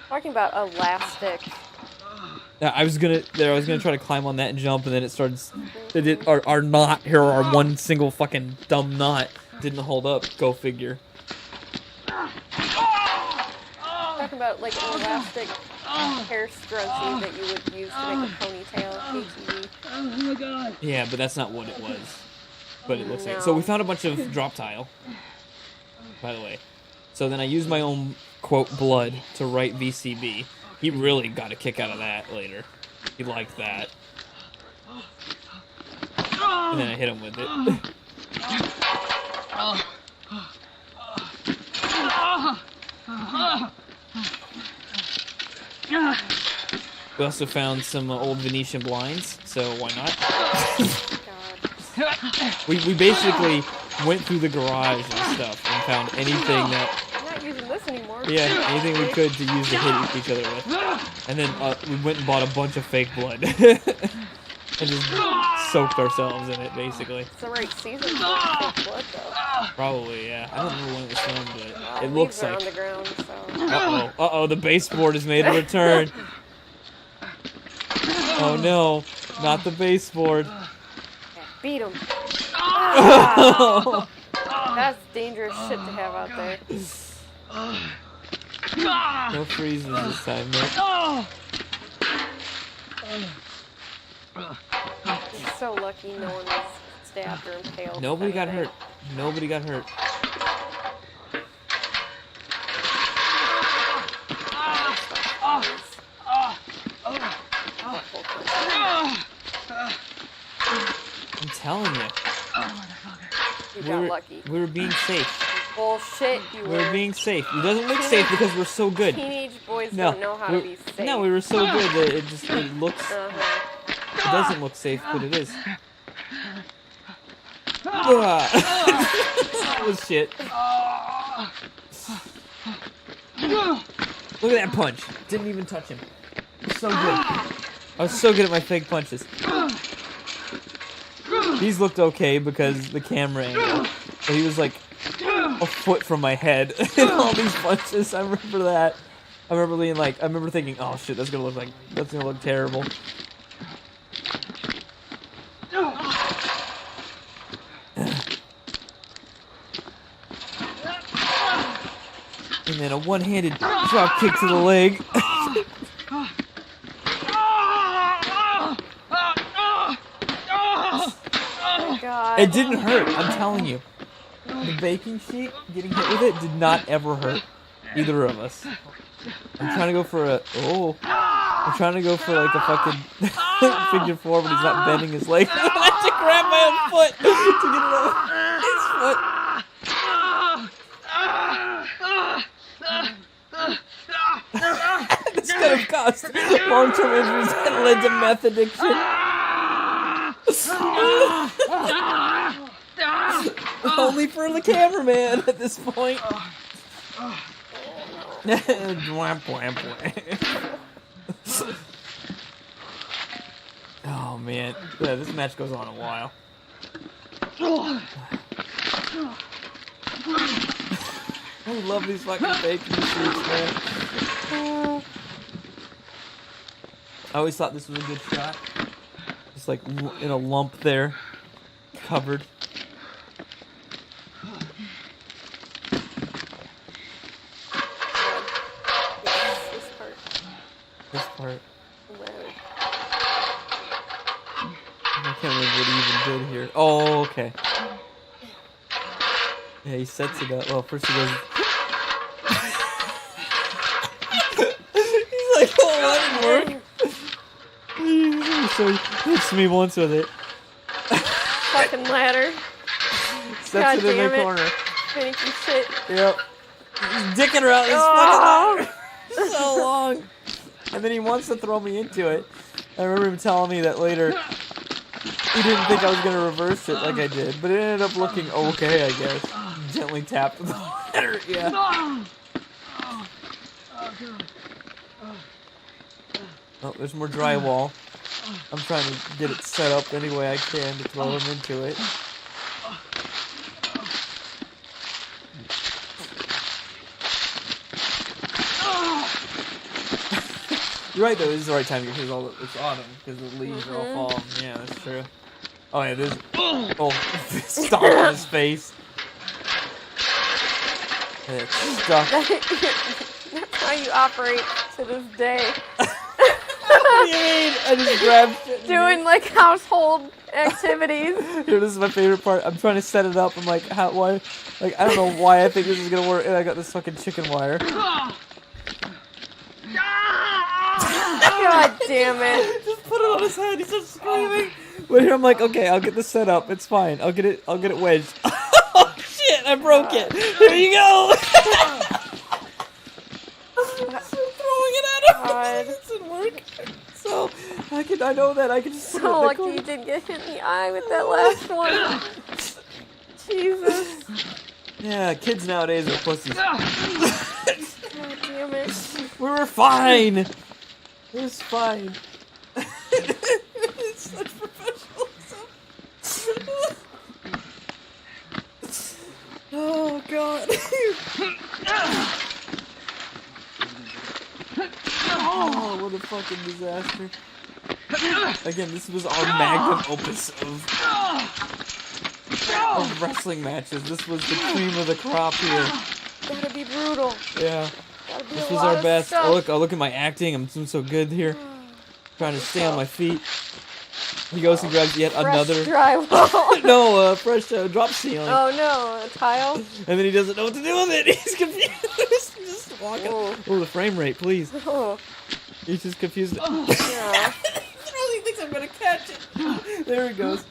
Talking about elastic. Yeah, I was gonna try to climb on that and jump, and then it started. Our knot here, our one single fucking dumb knot didn't hold up. Go figure. Talking about like an elastic hair scrunchie that you would use to make a ponytail. ATV. Oh my god. Yeah, but that's not what it was. But it looks like. So we found a bunch of drop tile. By the way, so then I used my own quote blood to write VCB. He really got a kick out of that later. He liked that. And then I hit him with it. We also found some old Venetian blinds, so why not? We basically went through the garage and stuff and found anything that... I'm not using this anymore. Yeah, anything we could to use to hit each other with. And then we went and bought a bunch of fake blood. And just soaked ourselves in it, basically. It's the right season for fake blood, though. Probably, yeah. I don't know when it was filmed, but it Leaves looks are like... on the ground, so... Uh-oh, the baseboard has made a return. Oh no, not the baseboard. Beat him. Ah! That's dangerous shit to have out there. No freezes this time, mate. He's so lucky no one was stabbed or impaled. Nobody got hurt. Nobody got hurt. I'm telling you. You got lucky. We were being safe. Bullshit, you We were being safe. It doesn't look safe because we're so good. Teenage boys don't know how to be safe. No, we were so good that it looks... It doesn't look safe, but it is. That was shit. Look at that punch. Didn't even touch him. So good. I was so good at my fake punches. These looked okay because the camera angle. But he was like a foot from my head in all these punches. I remember that. I remember being like, I remember thinking, oh shit, that's gonna look terrible. And then a one-handed drop kick to the leg. God. It didn't hurt, I'm telling you. The baking sheet, getting hit with it, did not ever hurt either of us. I'm trying to go for a, I'm trying to go for like a fucking figure four, but he's not bending his leg. I have to grab my own foot to get it off his foot. This could have caused long-term injuries that led to meth addiction. Only for the cameraman at this point. Oh man, yeah, this match goes on a while. I love these fucking baking sheets, man. I always thought this was a good shot. Just like in a lump there, covered. This part. I can't remember what he even did here. Oh, okay. Yeah, he sets it up. Well, first he goes. He's like, oh, that didn't work. So he hits me once with it. Fucking ladder. Sets it in the corner. Making shit. Yep. He's dicking around this fucking ladder so long. And then he wants to throw me into it. I remember him telling me that later. He didn't think I was going to reverse it like I did, but it ended up looking okay, I guess. Gently tapped the ladder, yeah. Oh, there's more drywall. I'm trying to get it set up any way I can to throw him into it. You're right though, this is the right time because it's autumn, because the leaves are all falling. Yeah, that's true. Oh yeah, there's stomp on his face. And it's stuck. That's how you operate to this day. What do you mean? I just grabbed shit. Doing like household activities. Dude, this is my favorite part. I'm trying to set it up. I'm like, why? Like, I don't know why I think this is gonna work, and I got this fucking chicken wire. God damn it! Just put it on his head. He starts screaming. But here I'm like, okay, I'll get this set up. It's fine. I'll get it wedged. Oh shit! I broke it. Here you go. I'm throwing it at him. God. It doesn't work. So I know that I can just. So lucky you didn't get hit in the eye with that last one. Jesus. Yeah, kids nowadays are pussies. God damn it. We were fine. It was fine. It's such professionalism. Oh god. Oh, what a fucking disaster. Again, this was our magnum opus of wrestling matches. This was the cream of the crop here. Gotta be brutal. Yeah. This was our best. Oh look at my acting. I'm doing so good here. Trying to stay on my feet. He goes and grabs yet another drywall. No, fresh drop ceiling. Oh no, a tile. And then he doesn't know what to do with it. He's confused. Just walking. Oh, the frame rate, please. Oh. He's just confused. Yeah. He really thinks I'm gonna catch it. There he goes.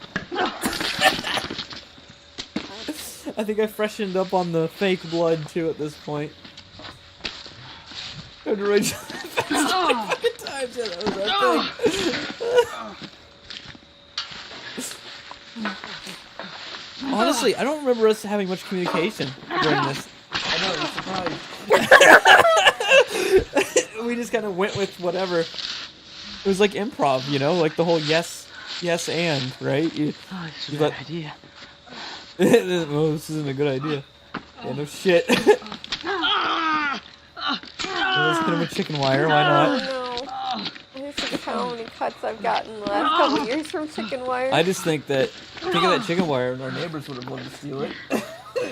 I think I freshened up on the fake blood too at this point. I had to rage fucking times. Yeah, that was our thing. Honestly, I don't remember us having much communication during this. I know, you're surprised. We just kind of went with whatever. It was like improv, you know, like the whole yes, and, right? Oh, this is a bad idea. Oh, this isn't a good idea. Yeah, no shit. Let's hit him with chicken wire, why not? Oh no. I just think how many cuts I've gotten the last couple years from chicken wire. I just think that, think of that chicken wire, and our neighbors would have loved to steal it.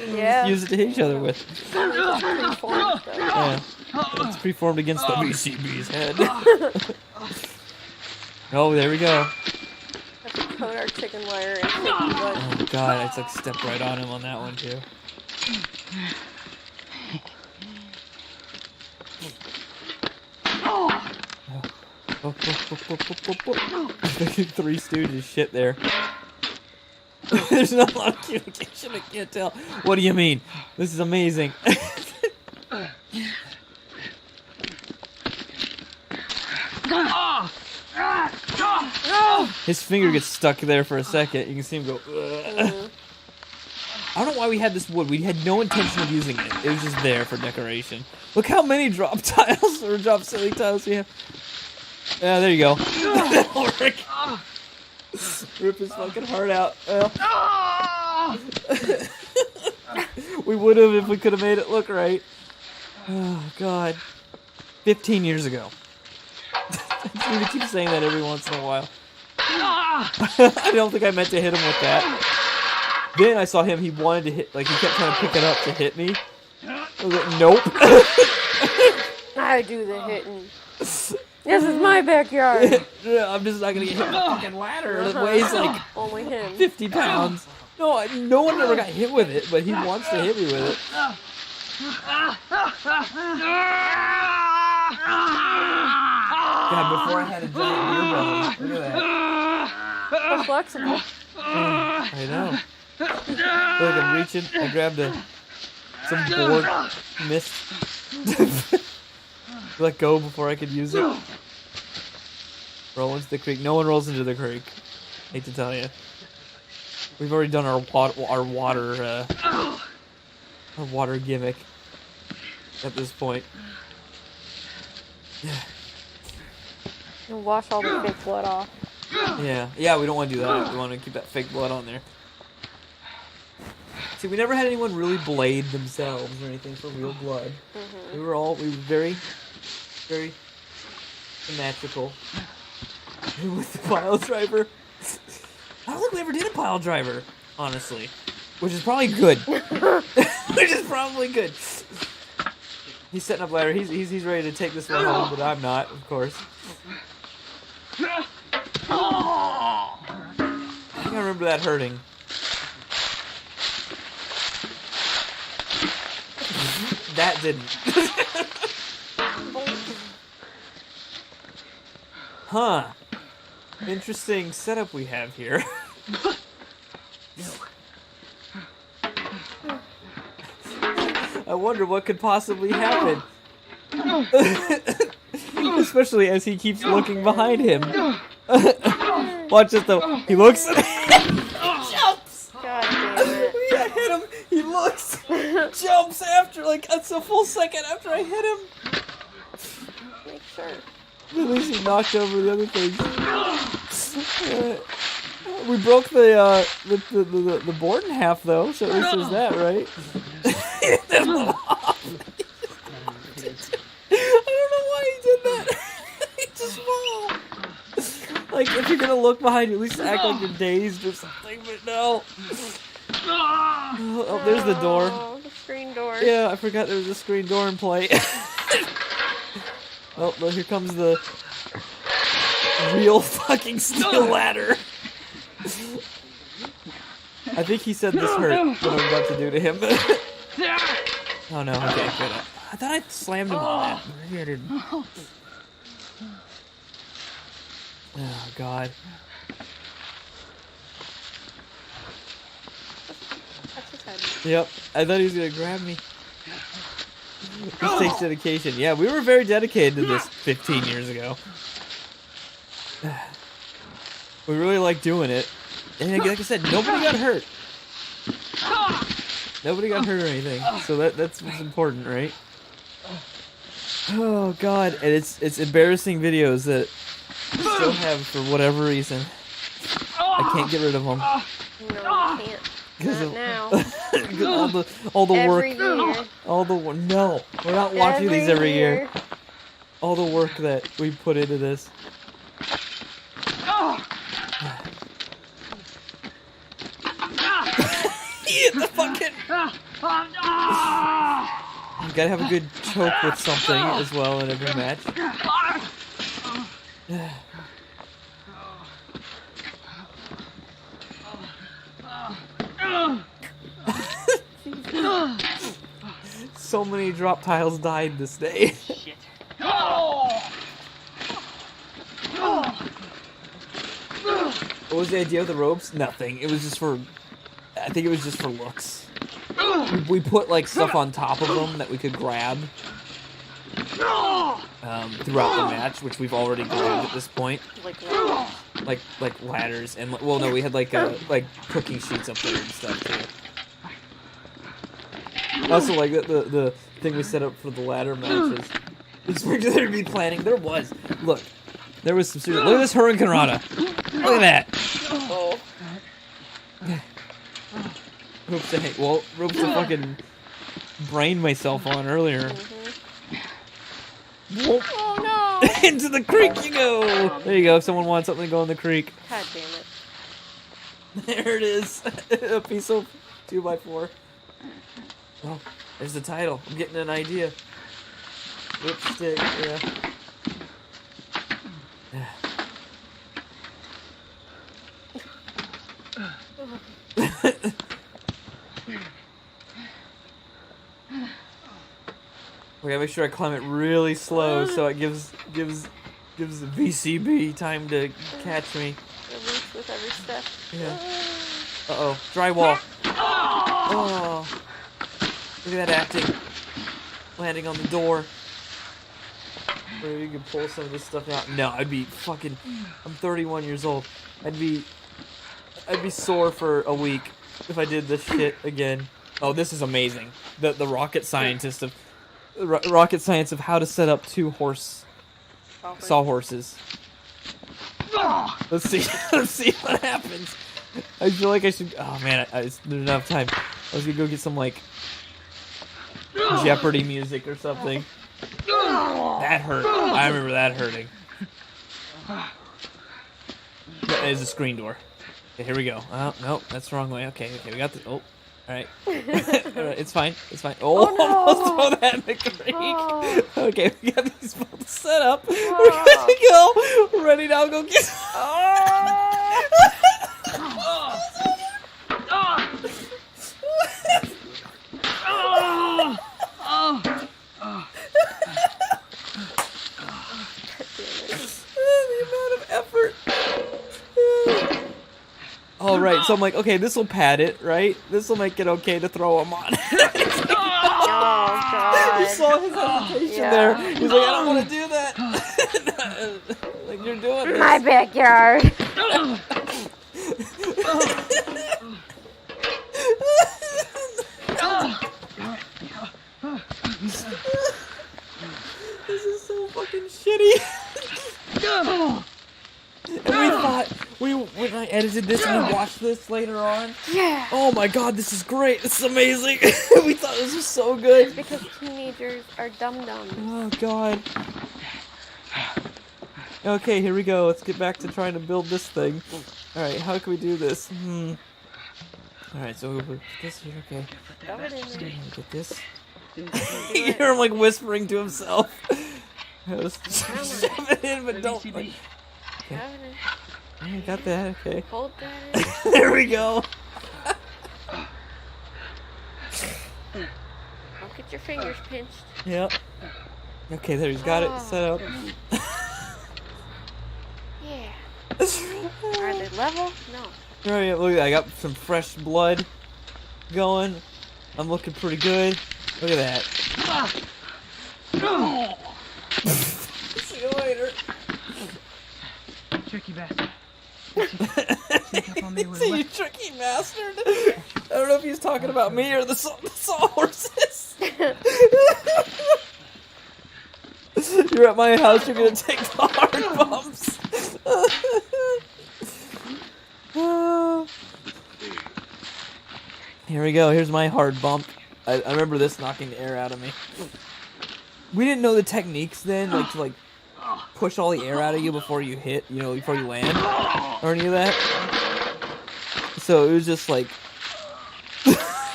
Yeah. Use it to hit each other with. Preformed stuff. Yeah. It's preformed against the VCB's head. Oh, there we go. Have to coat our chicken wire in sticky blood. Oh god, I took stepped right on him on that one too. Three Stooges shit there. There's not a lot of communication, I can't tell. What do you mean? This is amazing. His finger gets stuck there for a second. You can see him go. I don't know why we had this wood. We had no intention of using it. It was just there for decoration. Look how many drop tiles or drop ceiling tiles we have. Yeah, there you go. That'll work. Rip his fucking heart out. Well. We would have if we could have made it look right. Oh, God. 15 years ago. I need to keep saying that every once in a while. I don't think I meant to hit him with that. Then I saw him, he wanted to hit, like he kept trying to pick it up to hit me. I was like, nope. I do the hitting. This is my backyard. I'm just not gonna get hit with a fucking ladder that weighs like only him 50 pounds. No, no one ever got hit with it, but he wants to hit me with it. God, before I had a giant beer belly. Look at that. So flexible. I know. Look, I'm reaching. I grabbed some board mist. Let go before I could use it. Roll into the creek. No one rolls into the creek. Hate to tell you. We've already done our water gimmick at this point. And wash all the fake blood off. Yeah, we don't want to do that. We want to keep that fake blood on there. See, we never had anyone really blade themselves or anything for real blood. We were very, very symmetrical. With the pile driver. I don't think we ever did a pile driver, honestly. Which is probably good. Which is probably good. He's setting up ladder. He's ready to take this one home, but I'm not, of course. I think I remember that hurting. That didn't. Huh. Interesting setup we have here. I wonder what could possibly happen. Especially as he keeps looking behind him. Watch this though. He looks and he jumps. God damn it. I hit him. He looks, jumps after, like, it's a full second after I hit him. Make sure. At least he knocked over the other things. We broke the board in half though, so at least there's that, right? I don't know why he did that. He just fall. Like, if you're gonna look behind you, at least act like you're dazed or something, but no. Oh, there's the door. Oh, the screen door. Yeah, I forgot there was a screen door in play. Oh, well, here comes the real fucking steel ladder. I think he said this hurt, what I'm about to do to him. Oh no, okay, good. I thought I slammed him on that. Maybe I didn't. Oh, God. That's his head. Yep, I thought he was going to grab me. This takes dedication. Yeah, we were very dedicated to this 15 years ago. We really like doing it. And like I said, nobody got hurt. Nobody got hurt or anything, so that's what's important, right? Oh god, and it's embarrassing videos that I still have for whatever reason. I can't get rid of them. No, you can't. Not now. all the Every work, year. no, we're not watching these every year. All the work that we put into this. Eat the fucking. You gotta have a good choke with something as well in every match. So many drop tiles died this day. Shit. What was the idea of the ropes? Nothing. It was just for. I think it was just for looks. We put like stuff on top of them that we could grab throughout the match, which we've already grabbed at this point. Like ladders and well, no, we had like cooking sheets up there and stuff too. Also, like the thing we set up for the ladder matches. Expected there to be planning. There was. Look, there was some serious. Look at this Hurricane Rana. Look at that. Oh. Ropes to ropes to fucking brain myself on earlier. Oh no! Into the creek you go! There you go, if someone wants something to go in the creek. God damn it. There it is. A piece of 2x4. Oh, there's the title. I'm getting an idea. Whipstick, yeah. We gotta make sure I climb it really slow so it gives the VCB time to catch me. Release with every step. Yeah. Uh-oh. Drywall. Oh. Look at that acting. Landing on the door. Where you can pull some of this stuff out. No, I'd be fucking... I'm 31 years old. I'd be sore for a week if I did this shit again. Oh, this is amazing. The rocket scientist of... rocket science of how to set up 2 sawhorses. Let's see. Let's see what happens. I feel like I should. Oh man, there's enough time. I was gonna go get some like Jeopardy music or something. That hurt. I remember that hurting. That is a screen door. Okay, here we go. Oh no, that's the wrong way. Okay, we got the. Oh. Alright. Alright, it's fine. It's fine. Oh, no. Almost throw that in the creek. Oh. Okay, we got these both set up. Oh. We're good to go. We're ready now. Go get. The amount of effort. All right, so I'm like, okay, this will pad it, right? This will make it okay to throw him on. Oh god! You saw his hesitation there. He's like, I don't want to do that. Like you're doing this. My backyard. This is so fucking shitty. And we thought when I edited this and we watched this later on. Yeah. Oh my god, this is great. This is amazing. We thought this was so good. It's because teenagers are dum-dums. Oh god. Okay, here we go. Let's get back to trying to build this thing. Alright, how can we do this? Alright, so we'll put this here, okay. Get this. You hear him like whispering to himself. Let's shove it in, but don't. Like, okay. I got that, okay. Hold that in. There we go. Don't get your fingers pinched. Yep. Okay, there, he's got it set up. Yeah. Are they level? No. Alright, look at that. I got some fresh blood going. I'm looking pretty good. Look at that. See you later. Tricky bastard. sneak up on me with a See, you weapon. tricky bastard. I don't know if he's talking about me or the sawhorses. You're at my house, you're gonna take the hard bumps. Here we go, here's my hard bump. I remember this knocking the air out of me. We didn't know the techniques then, like to push all the air out of you before you hit, you know, before you land, or any of that. So it was just like,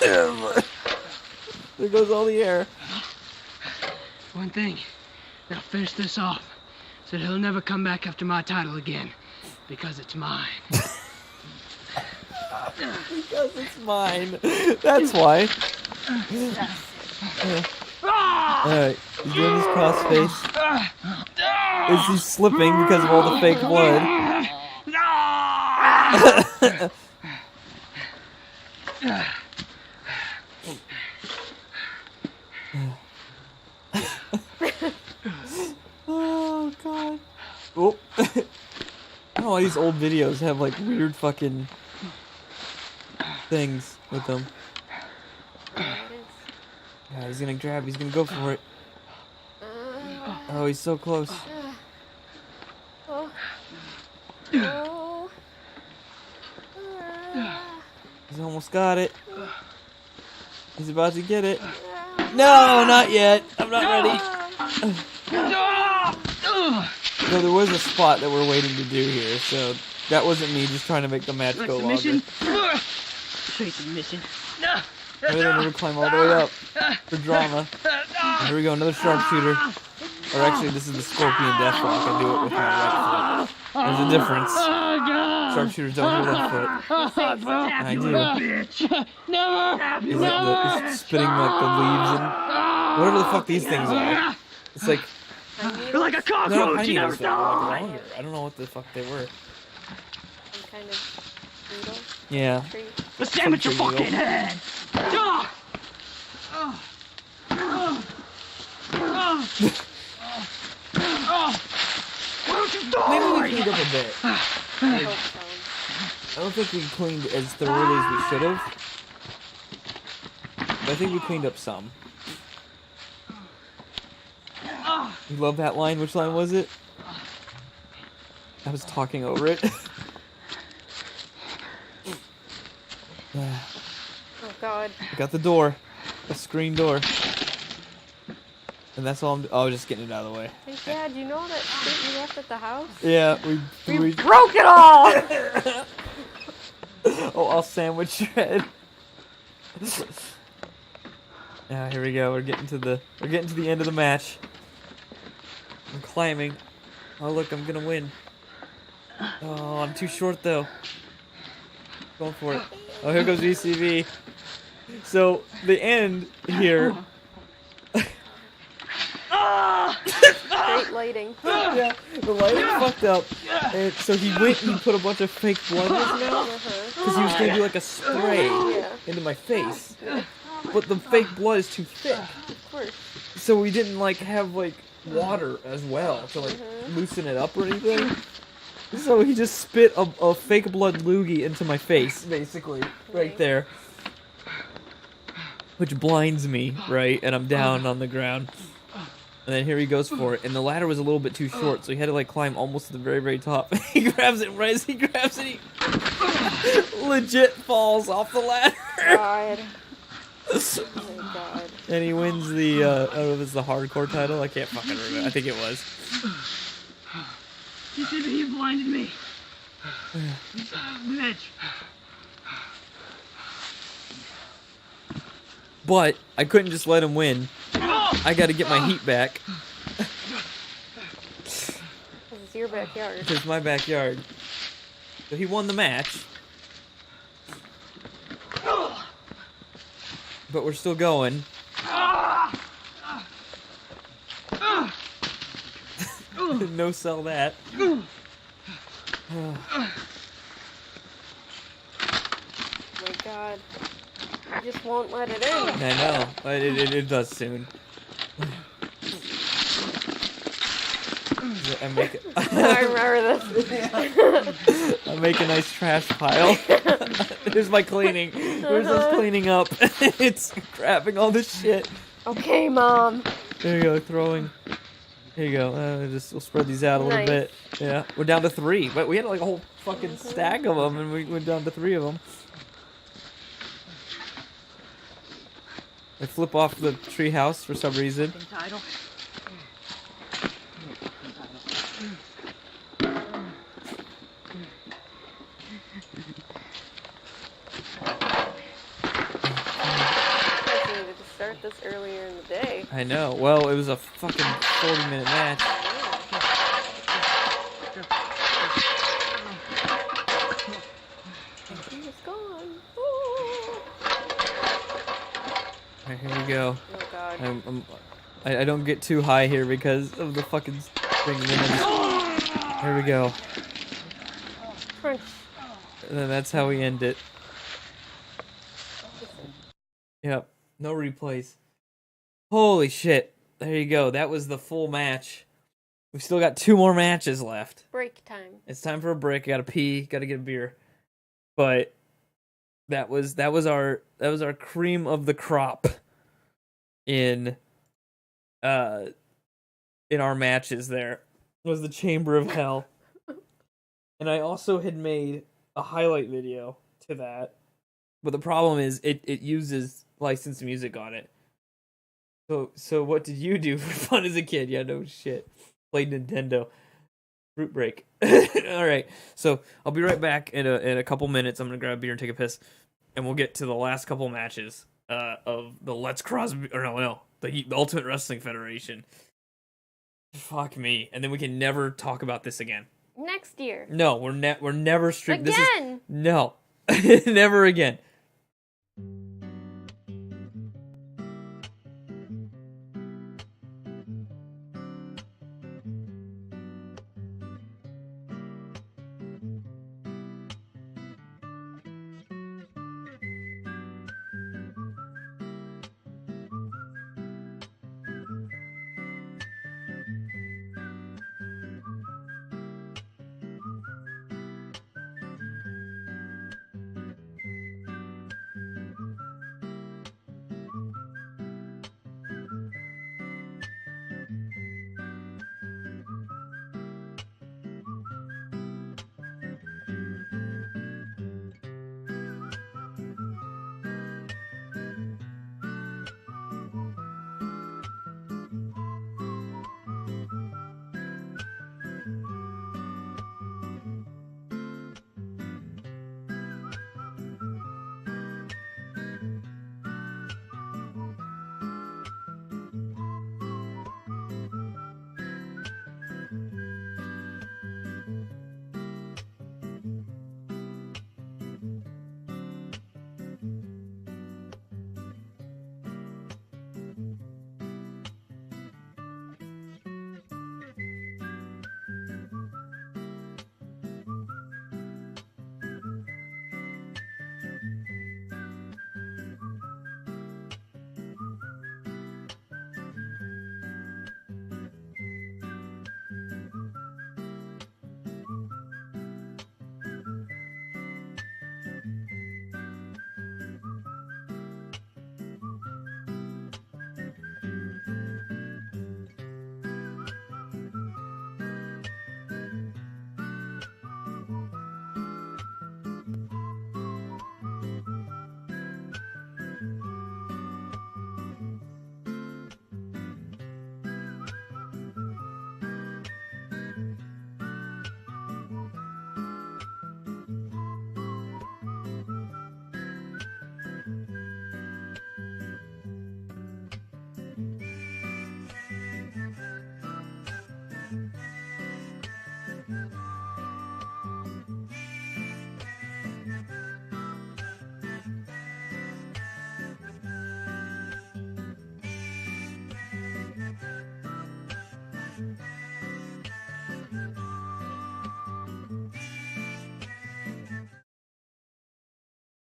there goes all the air. One thing, now finish this off, so that he'll never come back after my title again, because it's mine. Because it's mine. That's why. Alright, he's doing his cross face. Is he slipping because of all the fake blood? Oh god. Oh. I don't know why these old videos have like weird fucking things with them. Yeah, he's gonna grab, he's gonna go for it. Oh, he's so close. He's almost got it. He's about to get it. No, not yet. I'm not ready. No, there was a spot that we're waiting to do here, so that wasn't me just trying to make the match go longer. Straight submission. Maybe they never climb all the way up for drama. And here we go, another sharpshooter. Or actually, this is the Scorpion Deathlock. I do it with my right foot. There's a difference. Sharpshooters don't hold left foot. And I do. Is it it's spitting like the leaves and whatever the fuck these things are. It's like You're like a they're not cockroach, pine you never needles, they're like die. longer. I don't know what the fuck they were. Some kind of needle Yeah. tree. The sandwich your Some tree fucking head. Why don't you die? Maybe we cleaned up a bit. I Like, hope I so. don't think we cleaned as thoroughly as we should have. But I think we cleaned up some. You love that line? Which line was it? I was talking over it. Oh god. Got the door. A screen door. And that's all I'm just getting it out of the way. Hey Dad, you know that shit you left at the house? Yeah, we Broke it all! Oh, I'll sandwich your head. Yeah, here we go. We're getting to the end of the match. I'm climbing. Oh look, I'm gonna win. Oh, I'm too short though. Going for it. Oh, here goes VCV. So the end here. Great lighting. Yeah, the lighting fucked up. And so he went and he put a bunch of fake blood in his mouth because he was gonna do like a spray into my face. But the fake blood is too thick. Of course. So we didn't like have like water as well to like loosen it up or anything. So he just spit a fake blood loogie into my face, basically, right there. Which blinds me, right? And I'm down on the ground. And then here he goes for it. And the ladder was a little bit too short, so he had to like climb almost to the very, very top. He grabs it, right as he grabs it, he legit falls off the ladder. God. Oh my god. And he wins the, I don't know if it's the hardcore title. I can't fucking remember. I think it was. You said he blinded me. You son of a bitch. But I couldn't just let him win. I gotta get my heat back. This is your backyard. It's my backyard. So he won the match. But we're still going. No sell that. Oh my god. You just won't let it in. I know. It does soon. I make it. I remember this. I make a nice trash pile. Here's my cleaning. Here's us cleaning up. It's grabbing all this shit. Okay, Mom. There you go, throwing. Here you go. We'll spread these out a little Nice. bit. Yeah, we're down to 3. But we had like a whole fucking stack of them, and we went down to 3 of them. I flip off the tree house for some reason. Title. I needed to start this earlier in the day. I know. Well, it was a fucking 40-minute match. He was gone. Ooh. Alright, here we go. Oh God. I don't get too high here because of the fucking thing. Here we go. Crunch. And then that's how we end it. Yep. No replays. Holy shit. There you go. That was the full match. We've still got 2 more matches left. Break time. It's time for a break. Gotta pee. Gotta get a beer. But that was our cream of the crop in our matches. There was the Chamber of Hell, and I also had made a highlight video to that. But the problem is it uses licensed music on it. So what did you do for fun as a kid? Yeah, no shit. Played Nintendo. Fruit break. All right. So I'll be right back in a couple minutes. I'm gonna grab a beer and take a piss, and we'll get to the last couple matches of the Let's Crosby the Ultimate Wrestling Federation. Fuck me. And then we can never talk about this again. Next year. No, we're never strict. Again. No, never again.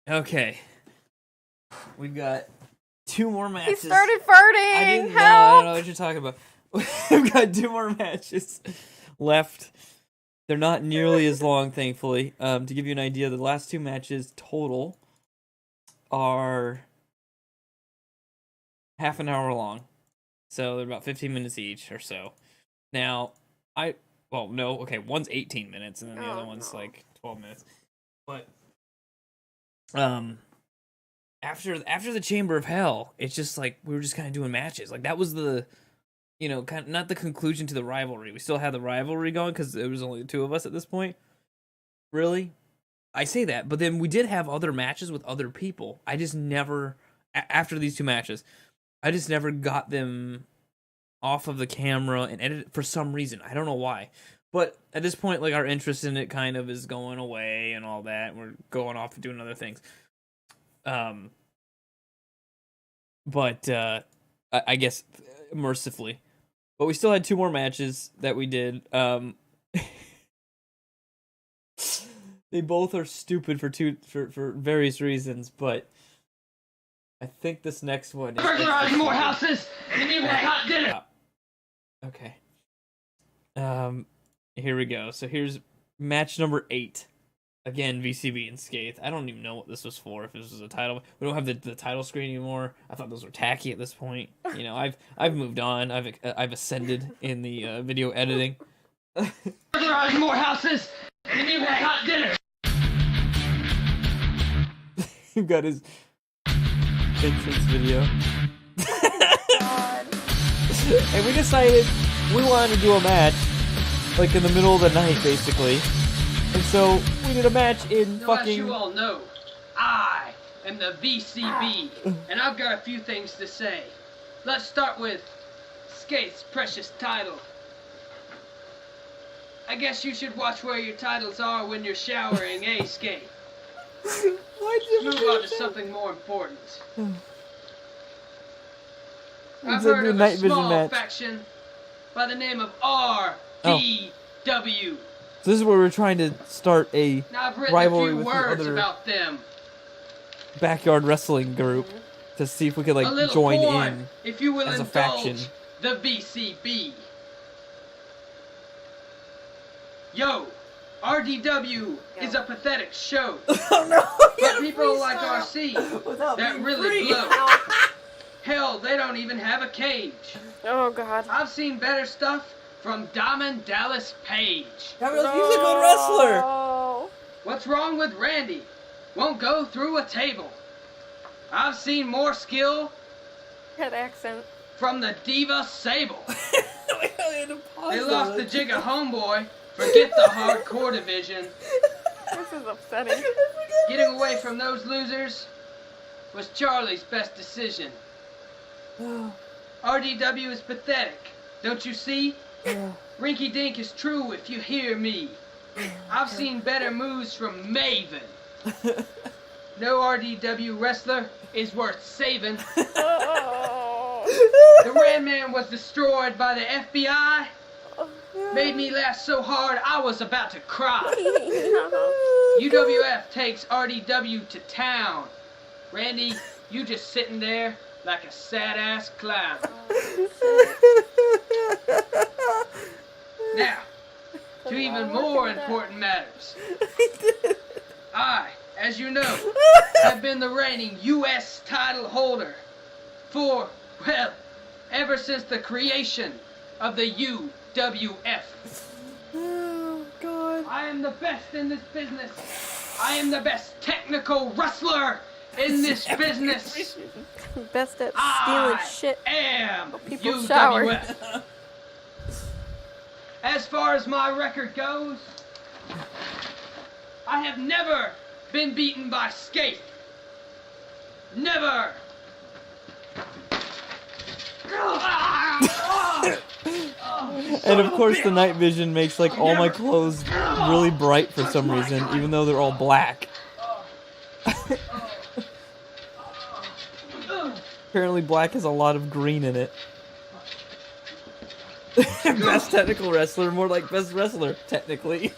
Okay. We've got 2 more He matches. started farting. I don't Help! know what you're talking about. We've got 2 more matches left. They're not nearly as long, thankfully. To give you an idea, the last 2 matches total are half an hour long. So they're about 15 minutes each or so. Now, one's 18 minutes and then the other one's like 12 minutes. But after the Chamber of Hell, it's just like we were just kind of doing matches. Like that was the kind of not the conclusion to the rivalry. We still had the rivalry going because there was only the 2 of us at this point. Really? I say that, but then we did have other matches with other people. I just never after these 2 matches, I just never got them off of the camera and edited for some reason. I don't know why. But at this point, like, our interest in it kind of is going away and all that. We're going off and doing other things. But I guess mercifully. But we still had 2 more matches that we did. They both are stupid for various reasons, but I think this next one is Burglarizing more houses and you want hot dinner. Okay. Here we go. So here's match number 8. Again, VCB and Skaith. I don't even know what this was for. If this was a title, we don't have the title screen anymore. I thought those were tacky at this point. I've moved on. I've ascended in the video editing. Burglarizing more houses and you want hot dinner. You've got his entrance video. And we decided we wanted to do a match, like in the middle of the night, basically. And so we did a match in As you all know, I am the VCB, and I've got a few things to say. Let's start with Skaith's precious title. I guess you should watch where your titles are when you're showering, eh, Skaith? Let's move on to something more important. I've heard of a small faction by the name of RDW. So this is where we're trying to start a Now I've written rivalry a few with words the other about them. backyard wrestling group to see if we could A little join porn, in if you will as a indulge faction. the VCB. Yo, RDW is a pathetic show. Oh no! But people like RC that really blow. Hell, they don't even have a cage. Oh god. I've seen better stuff from Diamond Dallas Page. He's a good wrestler. What's wrong with Randy? Won't go through a table. I've seen more skill That accent. from the Diva Sable. They They lost the jig of Homeboy. Forget the hardcore division. This is upsetting. Getting away from those losers was Charlie's best decision. RDW is pathetic, don't you see? Rinky Dink is true if you hear me. I've seen better moves from Maven. No RDW wrestler is worth saving. The Red Man was destroyed by the FBI. Made me laugh so hard I was about to cry. UWF takes RDW to town. Randy, you just sitting there like a sad-ass clown. Now, to even more important matters. I, as you know, have been the reigning U.S. title holder for, well, ever since the creation of the UWF. Oh god. I am the best in this business. I am the best technical wrestler in this business. Best at stealing shit. I am people UWF. shower. As far as my record goes, I have never been beaten by Skaith. Never. And of course the night vision makes like all my clothes really bright for some reason, even though they're all black. Apparently black has a lot of green in it. Best technical wrestler, more like best wrestler, technically.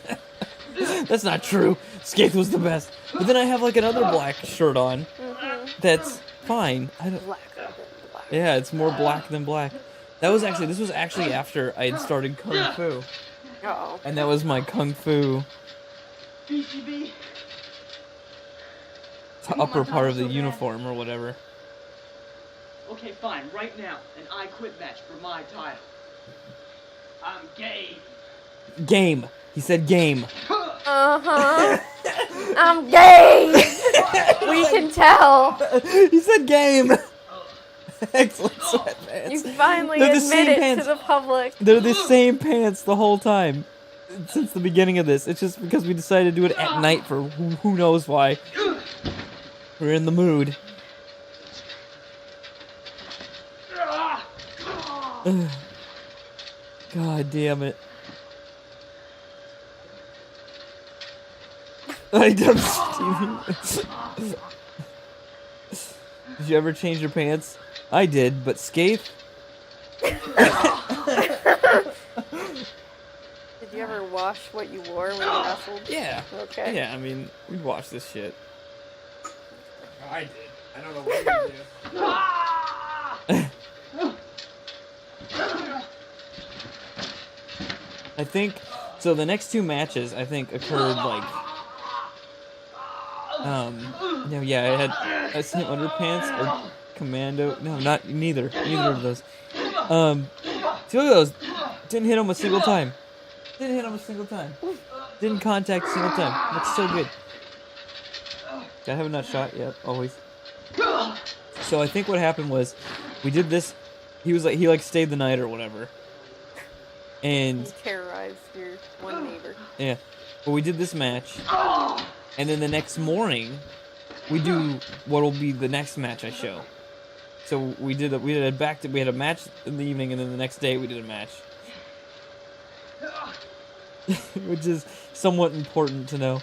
That's not true. Skaith was the best. But then I have like another black shirt on. That's fine. I don't. Yeah, it's more black than black. This was actually after I had started Kung Fu. Uh-oh. And that was my Kung Fu BCB. upper part of the uniform or whatever. Okay, fine. Right now, an I Quit match for my title. I'm gay. Game. He said game. Uh-huh. I'm gay! We can tell. He said game. Excellent sweatpants. You finally They're the same admit it pants. to the public. They're the same pants the whole time. Since the beginning of this. It's just because we decided to do it at night for who knows why. We're in the mood. God damn it. I don't Stevie. Did you ever change your pants? I did, but Skaith? Did you ever wash what you wore when you wrestled? Yeah. Okay. Yeah, I mean, we'd watch this shit. I did. I don't know what you do. I think, so the next two matches, I think, occurred, like, yeah, I had underpants or commando, no, neither of those. Two of those, didn't hit him a single time. Didn't contact a single time. That's so good. Did I have a nut shot? Yep, always. So I think what happened was, we did this, he stayed the night or whatever. And You terrorized your one neighbor. yeah, but we did this match, and then the next morning, we do what will be the next match I show. So we had a match in the evening, and then the next day we did a match, which is somewhat important to know.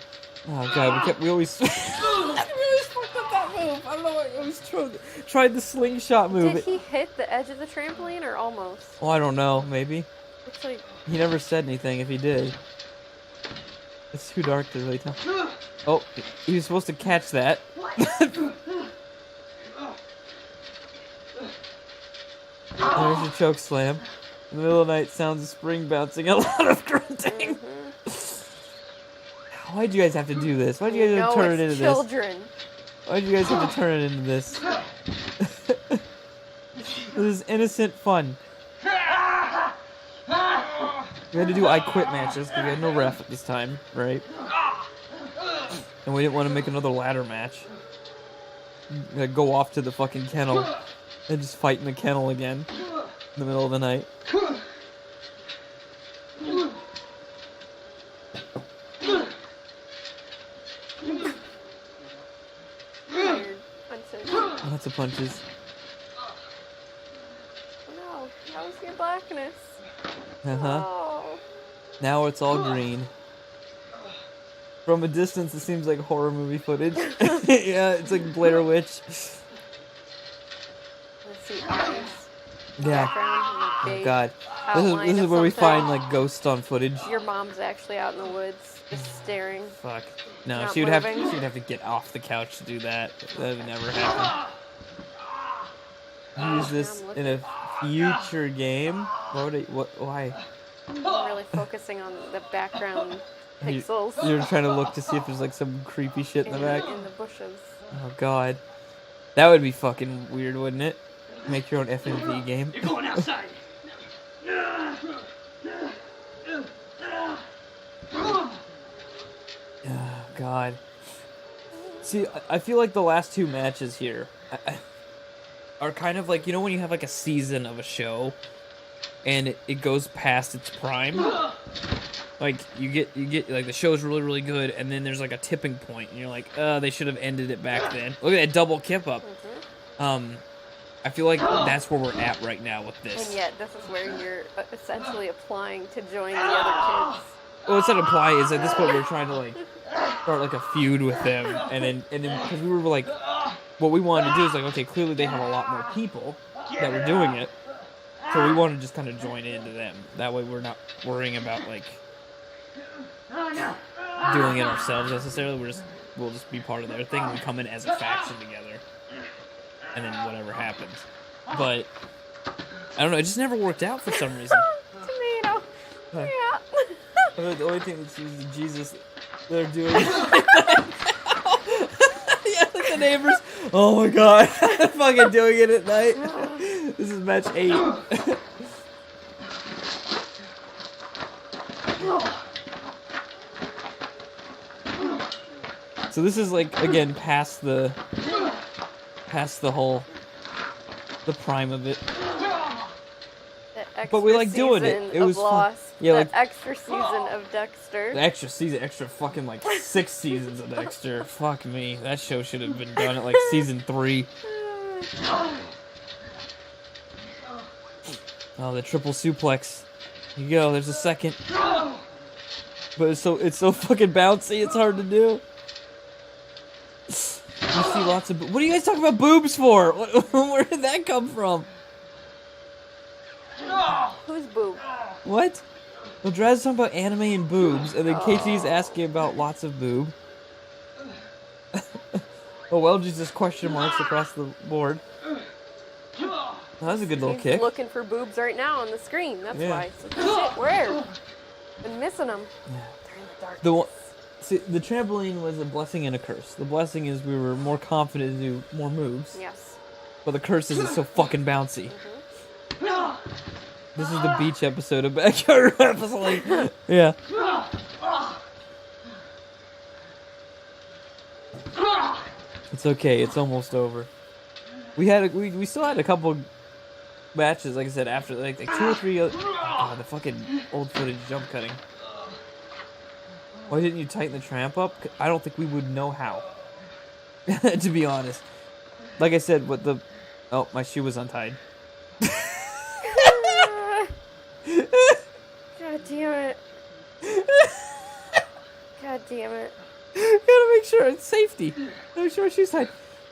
Oh god, we always fucked up that move. I don't know why I always tried the slingshot move. Did he hit the edge of the trampoline or almost? Oh, I don't know. Maybe. Looks like He never said anything if he did. It's too dark to really tell. Oh, he was supposed to catch that. There's your choke slam. In the middle of the night, sounds of spring bouncing, a lot of grunting. Why'd you guys have to do this? Why'd you guys have to turn it into children. this? Why'd you guys have to turn it into this? This is innocent fun. We had to do I Quit matches because we had no ref at this time, right? And we didn't want to make another ladder match. We had to go off to the fucking kennel and just fight in the kennel again in the middle of the night. Weird punches. Lots of punches. No, that was your blackness. Uh-huh. Oh. Now it's all green. From a distance, it seems like horror movie footage. Yeah, it's like Blair Witch. Let's see eyes. Yeah. Background, Oh big god. outline This is of where we something. find like ghosts on footage. Your mom's actually out in the woods, just staring. Fuck. No, Not she'd moving. have to get off the couch to do that. That would never happen. Use this in a future game. Why? I'm really focusing on the background pixels You're trying to look to see if there's like some creepy shit in the back. in the bushes. Oh god. That would be fucking weird, wouldn't it? Make your own FNV game. You're going outside. Oh god. See, I feel like the last two matches here are kind of like, you know when you have like a season of a show and it goes past its prime? Like you get like the show's really, really good and then there's like a tipping point and you're like, they should have ended it back then. Look at that double kip up. I feel like that's where we're at right now with this. And yet, this is where you're essentially applying to join the other kids. Well, it's not apply. Is at this point we're trying to like start like a feud with them, and then because we were like, what we wanted to do is like, okay, clearly they have a lot more people that were doing it, so we want to just kind of join into them. That way, we're not worrying about like doing it ourselves necessarily. We'll just be part of their thing. We come in as a faction together, and then whatever happens. But I don't know. It just never worked out for some reason. Tomato. Huh. Yeah. The only thing that's used is Jesus. They're doing. Yeah, like the neighbors. Oh my god, fucking doing it at night. This is match 8. So this is like again past the whole the prime of it. The But we like extra doing it. season It of was fun. Lost. Yeah, the like extra season of Dexter. the extra season, extra fucking like 6 seasons of Dexter. Fuck me, that show should have been done at like season 3. Oh, the triple suplex. Here you go. There's a second. But it's so fucking bouncy. It's hard to do. You see lots of. What are you guys talking about boobs for? Where did that come from? Who's boob? What? Well, Drad's talking about anime and boobs, and then KT's asking about lots of boob. Oh well, just question marks across the board. Oh, that was a good little He's kick. looking for boobs right now on the screen. That's Yeah. why. So, shit, where? Been missing them. They're in the dark. The one, see, the trampoline was a blessing and a curse. The blessing is we were more confident to do more moves. Yes. But the curse is it's so fucking bouncy. This is the beach episode of Backyard Wrestling. Yeah. It's okay. It's almost over. We still had a couple matches, like I said, after like 2 or 3 other. Oh, the fucking old footage jump cutting. Why didn't you tighten the tramp up? I don't think we would know how. To be honest. Like I said, what the... Oh, my shoe was untied. God damn it. God damn it. Gotta make sure it's safety. Make sure she's tied.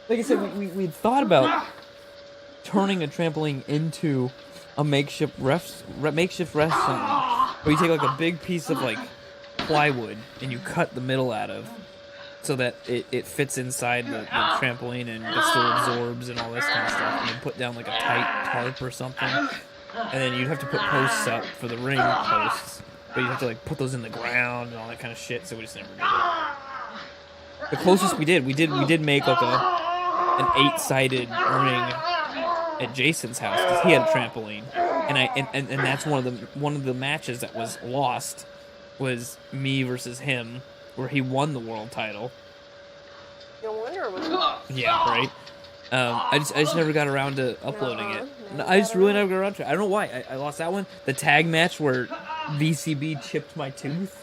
Like I said, we thought about turning a trampoline into a makeshift makeshift wrestling, where you take like a big piece of like plywood and you cut the middle out of, so that it fits inside the trampoline and it still absorbs and all this kind of stuff. And you put down like a tight tarp or something, and then you'd have to put posts up for the ring posts, but you have to like put those in the ground and all that kind of shit. So we just never did it. The closest we did make like an 8-sided ring at Jason's house because he had a trampoline, and that's one of the matches that was lost was me versus him, where he won the world title. No wonder it was. Yeah, right. I just never got around to uploading it. No, I just really never got around to it. I don't know why. I lost that one. The tag match where VCB chipped my tooth.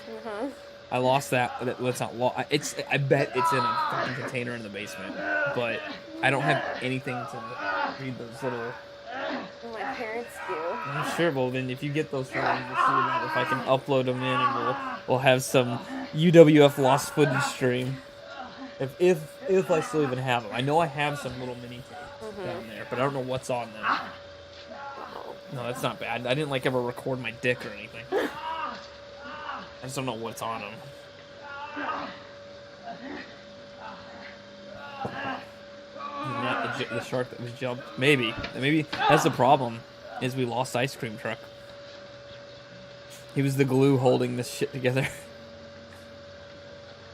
I lost that. That's not lost. I bet it's in a fucking container in the basement. But I don't have anything to read those little. My parents do. I'm sure. Well, then if you get those for me, we'll see if I can upload them in, and we'll have some UWF lost footage stream. If I still even have them. I know I have some little mini tapes down there, but I don't know what's on them. No, that's not bad. I didn't like ever record my dick or anything. I just don't know what's on them. Not the shark that was jumped. Maybe that's the problem. Is we lost Ice Cream Truck. He was the glue holding this shit together.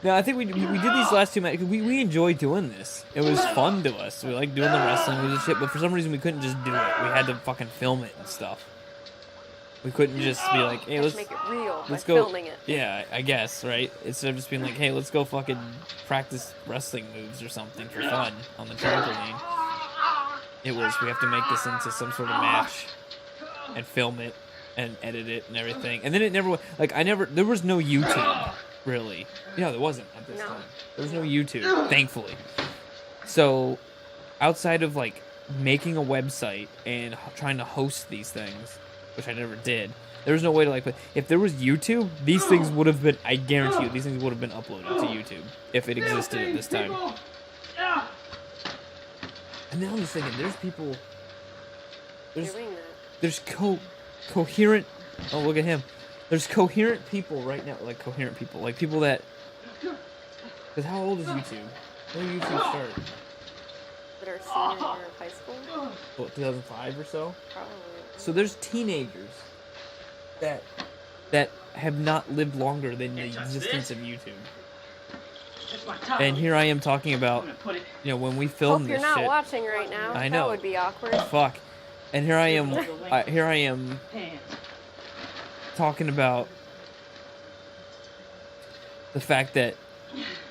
No, I think we did these last 2 matches. We enjoyed doing this. It was fun to us. We liked doing the wrestling with the shit, but for some reason we couldn't just do it. We had to fucking film it and stuff. We couldn't just be like, hey, let's make it real let's by go filming it. Yeah, I guess, right? Instead of just being like, hey, let's go fucking practice wrestling moves or something for fun on the trampoline. It was, we have to make this into some sort of match and film it and edit it and everything. And then it never, there was no YouTube, really. Yeah, there wasn't at this time. There was no YouTube, thankfully. So, outside of, like, making a website and trying to host these things, which I never did, there was no way to, like, but if there was YouTube, these things would have been, I guarantee you, these things would have been uploaded to YouTube if it existed at this time. And now I'm just thinking, there's people, there's coherent, oh, look at him. There's coherent people right now, like people that, because how old is YouTube? When did YouTube start? That are senior year of high school? What, 2005 or so? Probably. So there's teenagers that have not lived longer than the existence of YouTube. That's my top. And here I am talking about, I'm gonna put it. you know, when we Hope filmed you're this not shit. watching right now. I know. That would be awkward. Fuck. And here I am. Here I am Hands. talking about the fact that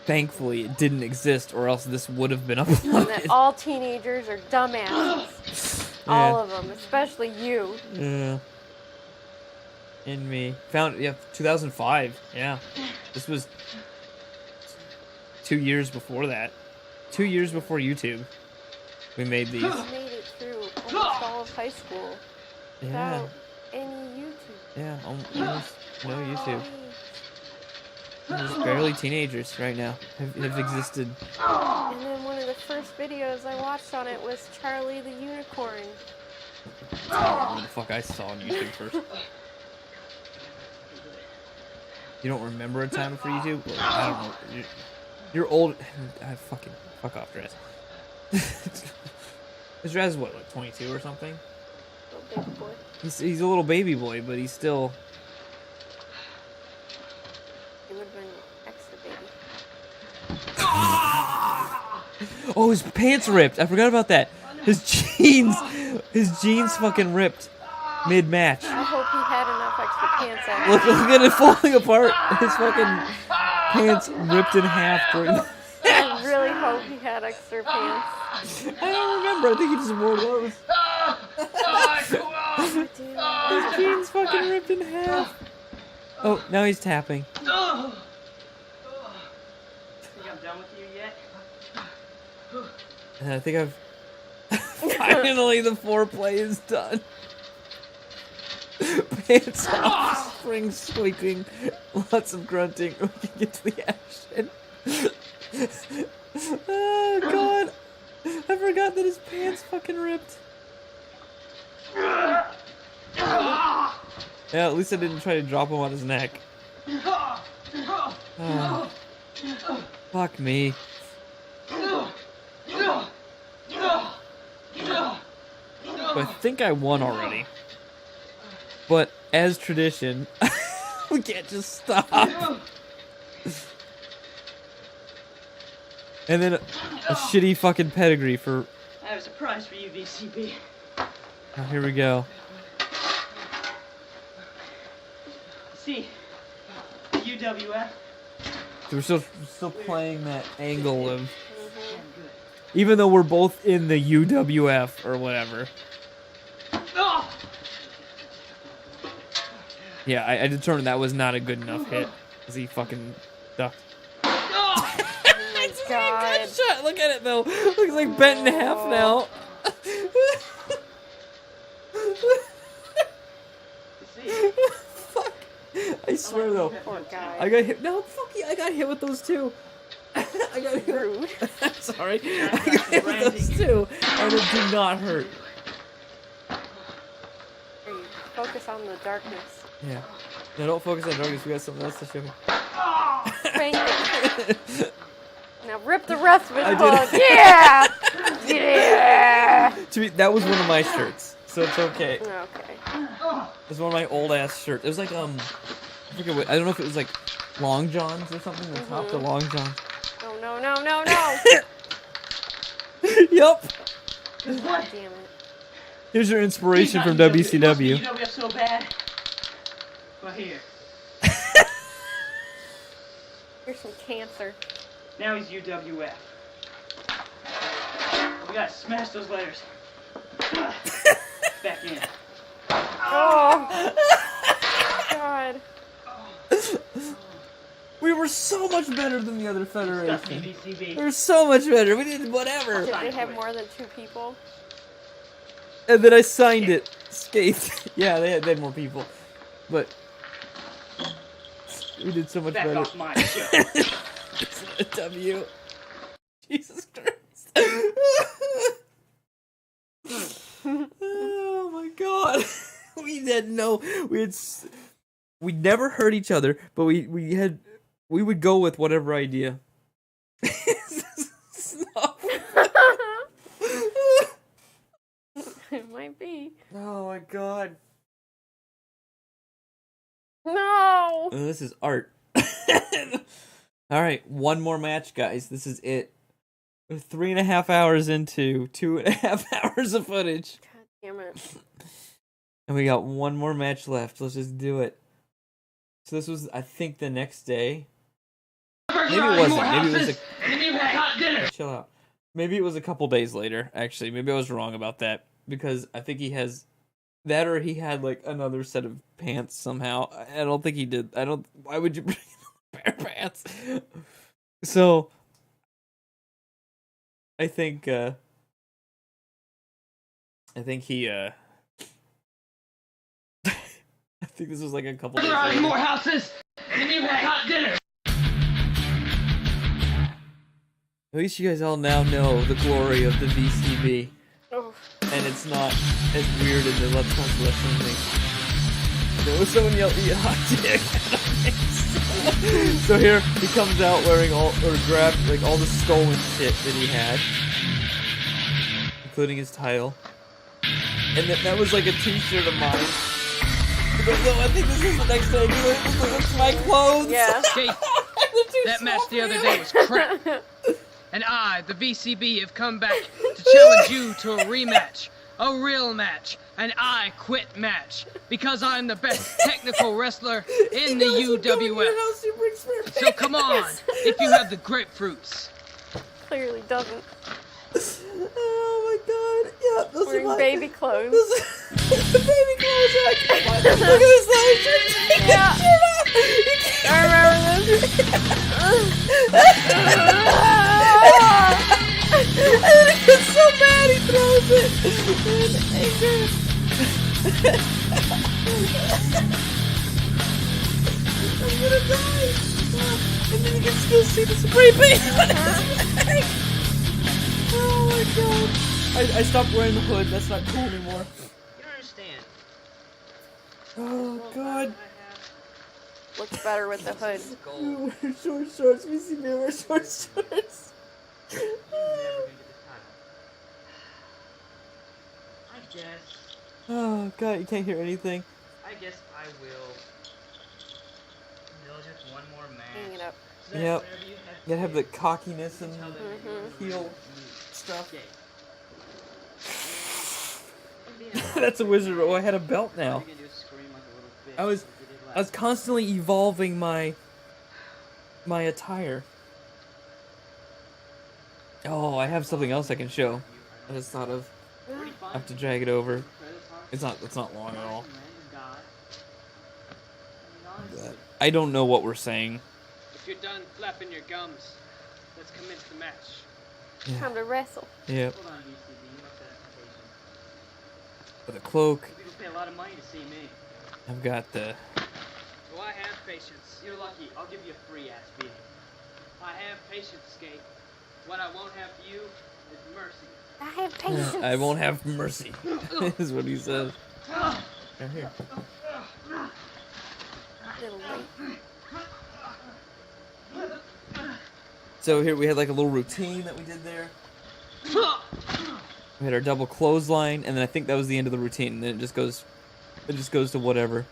thankfully it didn't exist, or else this would have been And that uploaded. all teenagers are dumbasses. All of them, especially you. Yeah. And me. Found, 2005. Yeah. This was 2 years before that. 2 years before YouTube. We made these. You made it through almost all of high school Yeah. without any YouTube. Yeah. Almost no YouTube. We're just barely teenagers right now. Have existed. And then one of the first videos I watched on it was Charlie the Unicorn. What the fuck I saw on YouTube first. You don't remember a time before YouTube? Well, I don't know. You're old. Fuck off, Dress. His Dress is what, like 22 or something? Little baby boy. He's a little baby boy, but he's still. He would have been extra baby. Oh, his pants ripped. I forgot about that. His jeans fucking ripped mid-match. I hope he had enough extra pants on. Look at it falling apart. His fucking pants ripped in half. I really hope he had extra pants. I don't remember. I think he just wore those. His jeans fucking ripped in half. Oh, now he's tapping. Think I'm done with you yet? And I think I've finally the foreplay is done. Pants off, springs squeaking, lots of grunting. We can get to the action. Oh god, I forgot that his pants fucking ripped. Yeah, at least I didn't try to drop him on his neck. Oh. Fuck me. I think I won already. But as tradition, we can't just stop. And then a shitty fucking pedigree for. I have a surprise for you, VCB. Oh, here we go. See, UWF. So we're still playing that angle of. Even though we're both in the UWF or whatever. Yeah, I determined that was not a good enough hit. Because he fucking ducked. Oh my god. Good shot. Look at it though. Looks like bent in half now. Fuck. I swear though. Poor guy. I got hit. No, fuck you. I got hit with those too. I got hit. Rude. I'm sorry. I got hit with those too. And it did not hurt. Here, you focus on the darkness. Yeah. No, don't focus on darkness. We got something else to show you. Spank it. Now rip the rest of his I hook. did. Yeah! Yeah! To me, that was one of my shirts, so it's okay. Okay. It was one of my old ass shirts. It was like I forget what. I don't know if it was like long johns or something. The top to long johns. Oh no no no no! Yup. God damn it. Here's your inspiration from WCW. UWF so bad. Well, here. Here's some cancer. Now he's UWF. We gotta smash those letters. Back in. Oh! God. We were so much better than the other federation. VCB. We were so much better. We did whatever. Did they have more than 2 people? And then I signed it. Skate. Yeah, they had more people. But we did so much Back better. off my show. Isn't it a W? Jesus Christ. Oh my god. We never hurt each other, but we would go with whatever idea. It might be. me. Oh my god. No. Oh, this is art. Alright, one more match, guys. This is it. We're 3.5 hours into 2.5 hours of footage. God damn it. And we got one more match left. Let's just do it. So this was, I think, the next day. Maybe it wasn't. Maybe it was chill out. Maybe it was a couple days later, actually. Maybe I was wrong about that. Because I think he has that, or he had like another set of pants somehow. I don't think he did. Why would you bring a pair of pants? So I think he I think this was like a couple days later. More houses, and you had hot dinner. At least you guys all now know the glory of the VCB. Oh. And it's not as weird as the Let's Talk Wrestling thing. There was someone yelled, "Eat hot dick." So here he comes out wearing grabbed like all the stolen shit that he had, including his title. And that was like a t-shirt of mine. But no, I think this is the next day. It's my clothes. Yeah. Hey, that match the other day was crap. And I, the VCB, have come back to challenge you to a rematch. A real match. An I quit match. Because I'm the best technical wrestler in the UWF. So come on, if you have the grapefruits. Clearly doesn't. Oh my god. Yeah, those Wearing are my baby clothes. the baby clothes. Look at this little shirt. Yeah. I remember this. And then he gets so mad he throws it in anger. I'm gonna die. And then you can still see the spray paint on his leg. Oh my god. I stopped wearing the hood. That's not cool anymore. You don't understand. Oh god. Looks better with the hood. You wear short shorts. We see me wear short shorts. I guess. Oh god, you can't hear anything. I guess I will. Just one more Hang it match. up. Yep. You gotta have the cockiness and Mm-hmm. heel stuff. That's a wizard. Oh, I had a belt now. I was constantly evolving my attire. Oh, I have something else I can show. I just thought of. I have to drag it over. It's not long at all. But I don't know what we're saying. If you're done flapping your gums, let's commence the match. Yeah. Time to wrestle. Yep. Hold on, VCB. You must have patience. With a cloak. People pay a lot of money to see me. I've got the. So I have patience. You're lucky. I'll give you a free ass beating. I have patience, Skate. What I won't have for you is mercy. I have patience. I won't have mercy. Is what he says. Right here. Little late. So here we had like a little routine that we did there. We had our double clothesline, and then I think that was the end of the routine. And then it just goes to whatever.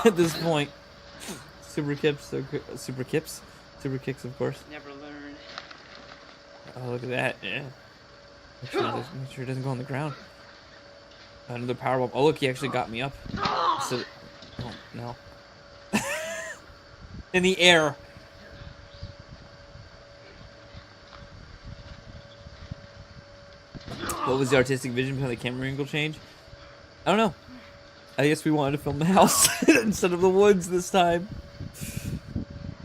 At this point, super kicks, of course. Never learn. Oh, look at that! Yeah. Make sure it doesn't go on the ground. Another powerbomb. Oh, look, he actually got me up. So, oh no. In the air. What was the artistic vision behind the camera angle change? I don't know. I guess we wanted to film the house instead of the woods this time.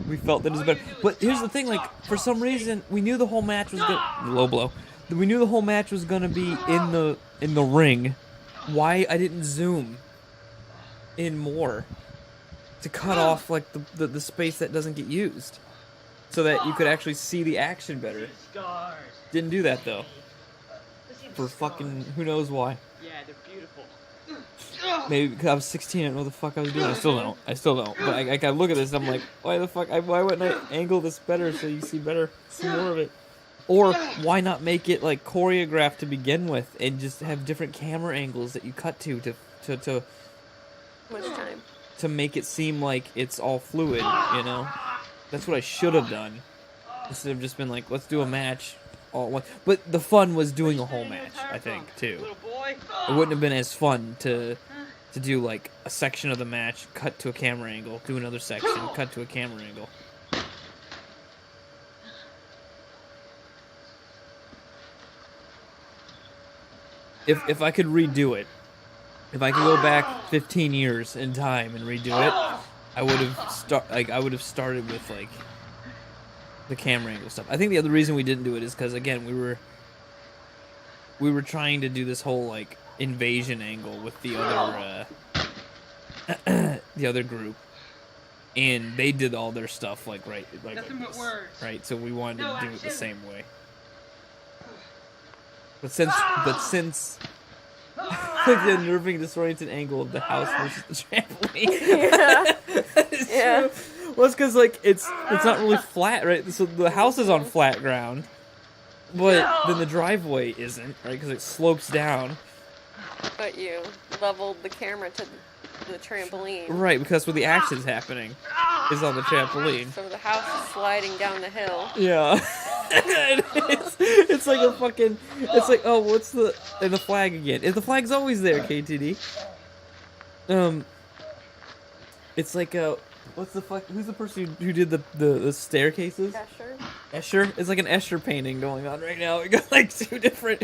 We felt that it was better. But here's the thing, like, for some reason, we knew the whole match was gonna... Low blow. We knew the whole match was gonna be in the ring. Why I didn't zoom in more to cut off, like, the space that doesn't get used. So that you could actually see the action better. Didn't do that, though. For fucking who knows why. Yeah, they're beautiful. Maybe because I was 16, I didn't know what the fuck I was doing. I still don't. But I look at this and I'm like, why the fuck? Why wouldn't I angle this better so you see more of it? Or why not make it like choreographed to begin with, and just have different camera angles that you cut to Much time. to make it seem like it's all fluid, you know? That's what I should have done. Instead of just been like, let's do a match all at once. But the fun was doing a whole match, I think, too. It wouldn't have been as fun to do like a section of the match, cut to a camera angle, do another section, cut to a camera angle. If I could redo it, if I could go back 15 years in time and redo it, I would have started with like the camera angle stuff. I think the other reason we didn't do it is because again we were trying to do this whole like invasion angle with the other the other group, and they did all their stuff like right like this, right. So we wanted to do it the same way. But since like the unnerving, disoriented angle of the house versus the trampoline. Yeah. Well, it's because like it's not really flat, right? So the house is on flat ground, but then the driveway isn't, right? Because it slopes down. But you leveled the camera to the trampoline. Right, because where the action's happening is on the trampoline. So the house is sliding down the hill. Yeah. it's like a fucking. It's like, oh, what's the flag again? The flag's always there, KTD. It's like what's the fuck? Who's the person who did the staircases? Escher. Escher? It's like an Escher painting going on right now. We got like two different,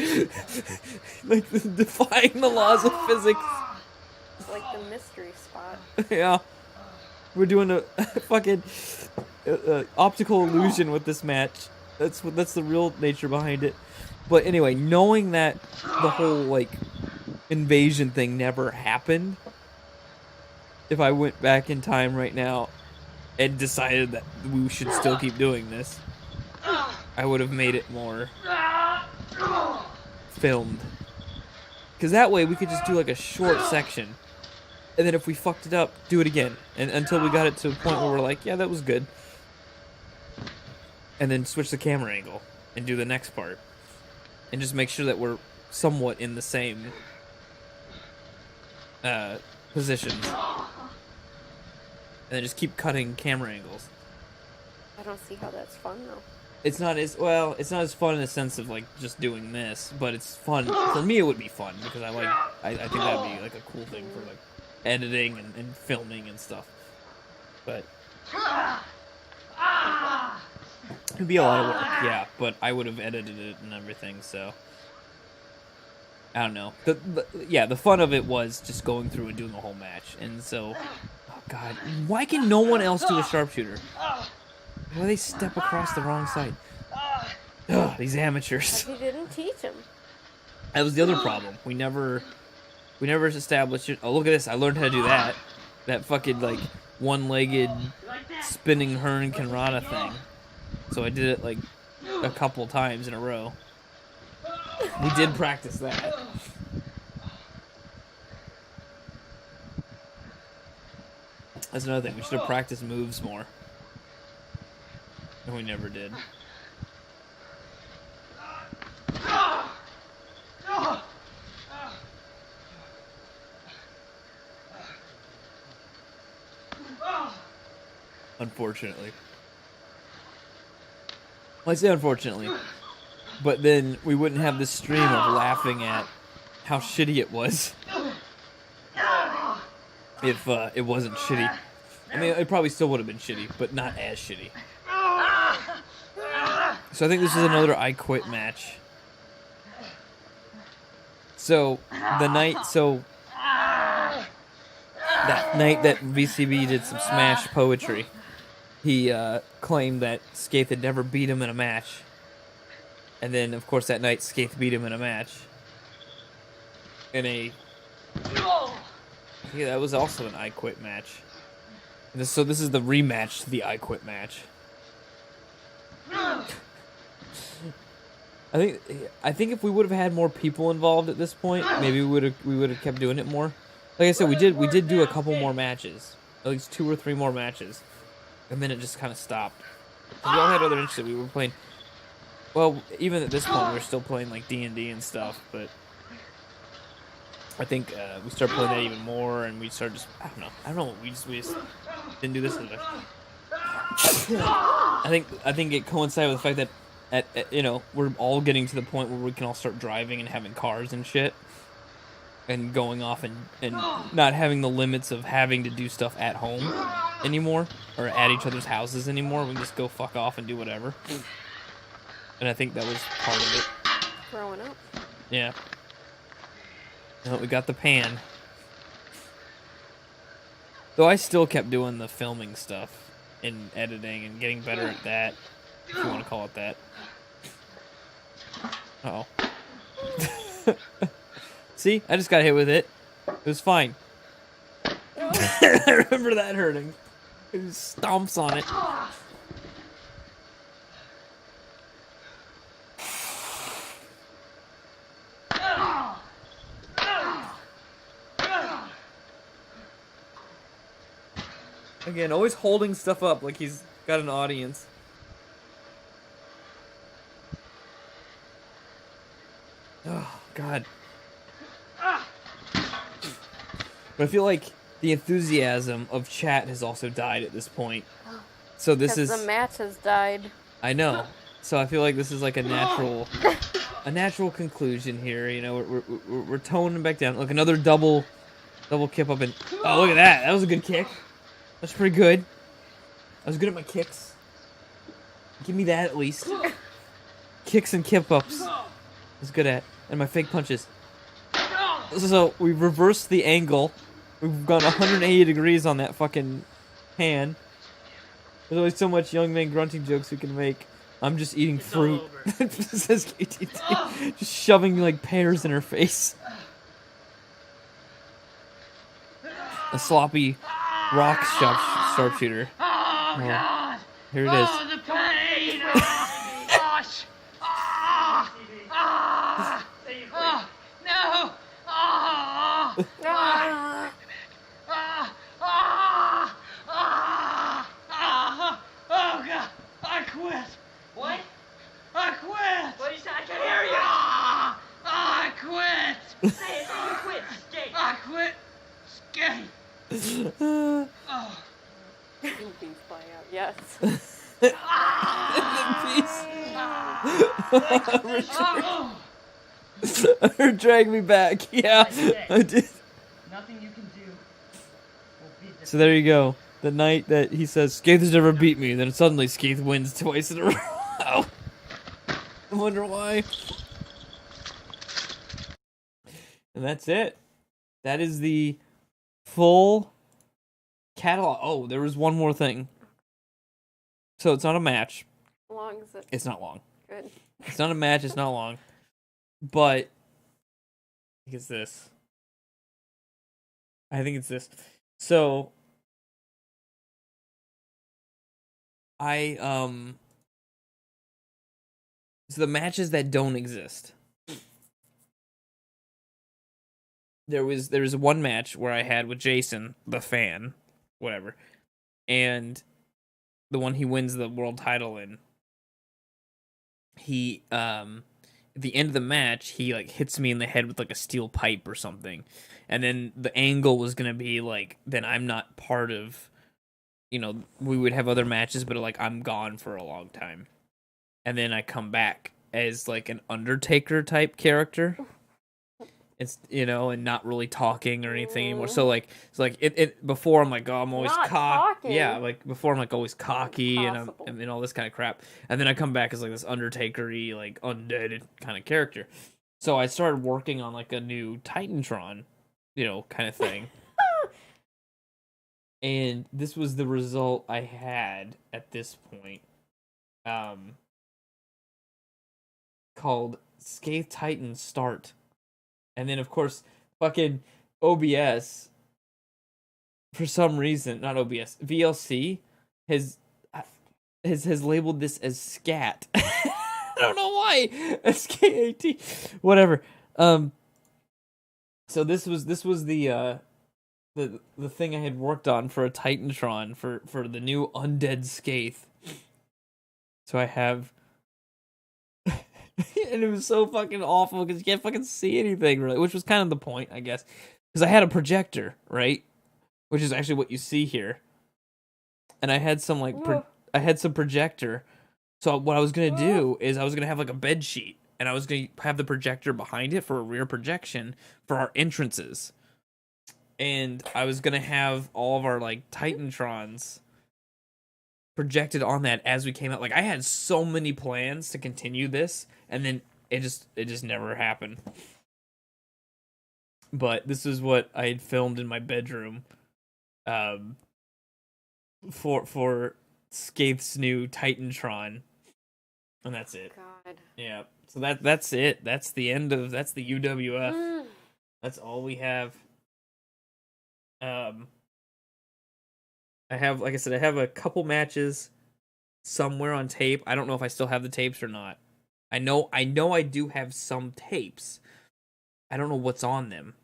like defying the laws of physics. It's like the mystery spot. Yeah, we're doing a fucking optical illusion with this match. That's the real nature behind it. But anyway, knowing that the whole like invasion thing never happened, if I went back in time right now and decided that we should still keep doing this, I would have made it more filmed. Because that way we could just do like a short section, and then if we fucked it up, do it again, and until we got it to a point where we're like, yeah, that was good. And then switch the camera angle and do the next part. And just make sure that we're somewhat in the same positions. And then just keep cutting camera angles. I don't see how that's fun though. It's not as fun in the sense of like just doing this, but it's fun. For me it would be fun because I think that'd be like a cool thing for like editing and filming and stuff. But it'd be a lot of work, yeah, but I would have edited it and everything, so I don't know. The fun of it was just going through and doing a whole match, and so, oh god, why can no one else do a sharpshooter? Why do they step across the wrong side? Ugh, these amateurs. But he didn't teach him. That was the other problem. We never established it. Oh, look at this! I learned how to do that. That fucking like one-legged spinning Hurricane thing. So I did it like a couple times in a row. We did practice that. That's another thing. We should have practiced moves more. And we never did. Unfortunately. Well, I say unfortunately, but then we wouldn't have this stream of laughing at how shitty it was if it wasn't shitty. I mean, it probably still would have been shitty, but not as shitty. So I think this is another I Quit match. So that night that VCB did some Smash poetry, he claimed that Skaith had never beat him in a match. And then, of course, that night, Skaith beat him in a match. Yeah, that was also an I Quit match. So this is the rematch to the I Quit match. I think if we would have had more people involved at this point, maybe we would have kept doing it more. Like I said, we did do a couple more matches, at least 2 or 3 more matches, and then it just kind of stopped. We all had other interests. We were playing. Well, even at this point, we're still playing like D&D and stuff, but I think we started playing that even more, and we started just I don't know. We just didn't do this as much. I think it coincided with the fact that you know, we're all getting to the point where we can all start driving and having cars and shit, and going off and not having the limits of having to do stuff at home anymore or at each other's houses anymore. We can just go fuck off and do whatever. And I think that was part of it. Growing up. Yeah. We got the pan. Though I still kept doing the filming stuff and editing and getting better at that, if you want to call it that. Uh-oh. See? I just got hit with it. It was fine. I remember that hurting. It just stomps on it. Again, always holding stuff up like he's got an audience. Oh, God. But I feel like the enthusiasm of chat has also died at this point. So this is... the match has died. I know. So I feel like this is like a natural conclusion here. You know, we're toning back down. Look, another double kip up and... Oh, look at that. That was a good kick. That's pretty good. I was good at my kicks. Give me that at least. Kicks and kip ups. I was good at. And my fake punches. So we reversed the angle. We've gone 180 degrees on that fucking hand. There's always so much young man grunting jokes we can make. I'm just eating fruit. Says KTT. Just shoving like pears in her face. A sloppy rock sharpshooter. Oh, God. Here it is. Oh, the pain. Gosh. No. Oh, God. I quit. What? I quit. What did you say? I can't hear you. I quit. Say it. You quit. Skate. I quit. Skate. Oh. Bees fly out. Yes. Drag me back. Yeah, I did. Nothing you can do will beat this. So there you go. The night that he says Skaith has never beat me, then suddenly Skaith wins twice in a row. I wonder why. And that's it. That is the full catalog. Oh, there was one more thing. So it's not a match. How long is it? It's not long. Good. It's not a match. It's not long. But I think it's this. I think it's this. So so the matches that don't exist. There was one match where I had with Jason, the fan, whatever, and the one he wins the world title in. He at the end of the match, he like hits me in the head with like a steel pipe or something, and then the angle was gonna be like, then I'm not part of, you know, we would have other matches, but like I'm gone for a long time, and then I come back as like an Undertaker type character. It's, you know, and not really talking or anything anymore. So like, it before I'm like, oh, I'm always cocky. Yeah, like before I'm like always cocky and all this kind of crap. And then I come back as like this Undertaker-y, like undead kind of character. So I started working on like a new Titantron, you know, kind of thing. And this was the result I had at this point. Called Skaith Titan Start. And then, of course, fucking OBS, for some reason, not OBS, VLC has labeled this as scat. I don't know why. SKAT, whatever. So this was the thing I had worked on for a Titantron for the new Undead Skaith. So I have And it was so fucking awful because you can't fucking see anything, really, which was kind of the point, I guess. Because I had a projector, right? Which is actually what you see here. And I had some, like, I had some projector. So what I was going to do is I was going to have, like, a bed sheet. And I was going to have the projector behind it for a rear projection for our entrances. And I was going to have all of our, like, Titantrons projected on that as we came out. Like, I had so many plans to continue this, and then it just never happened. But this is what I had filmed in my bedroom for Skaith's new Titantron. And that's it. God. Yeah. So that's it. That's the end of the UWF. That's all we have. I have, like I said, I have a couple matches somewhere on tape. I don't know if I still have the tapes or not. I know I do have some tapes. I don't know what's on them.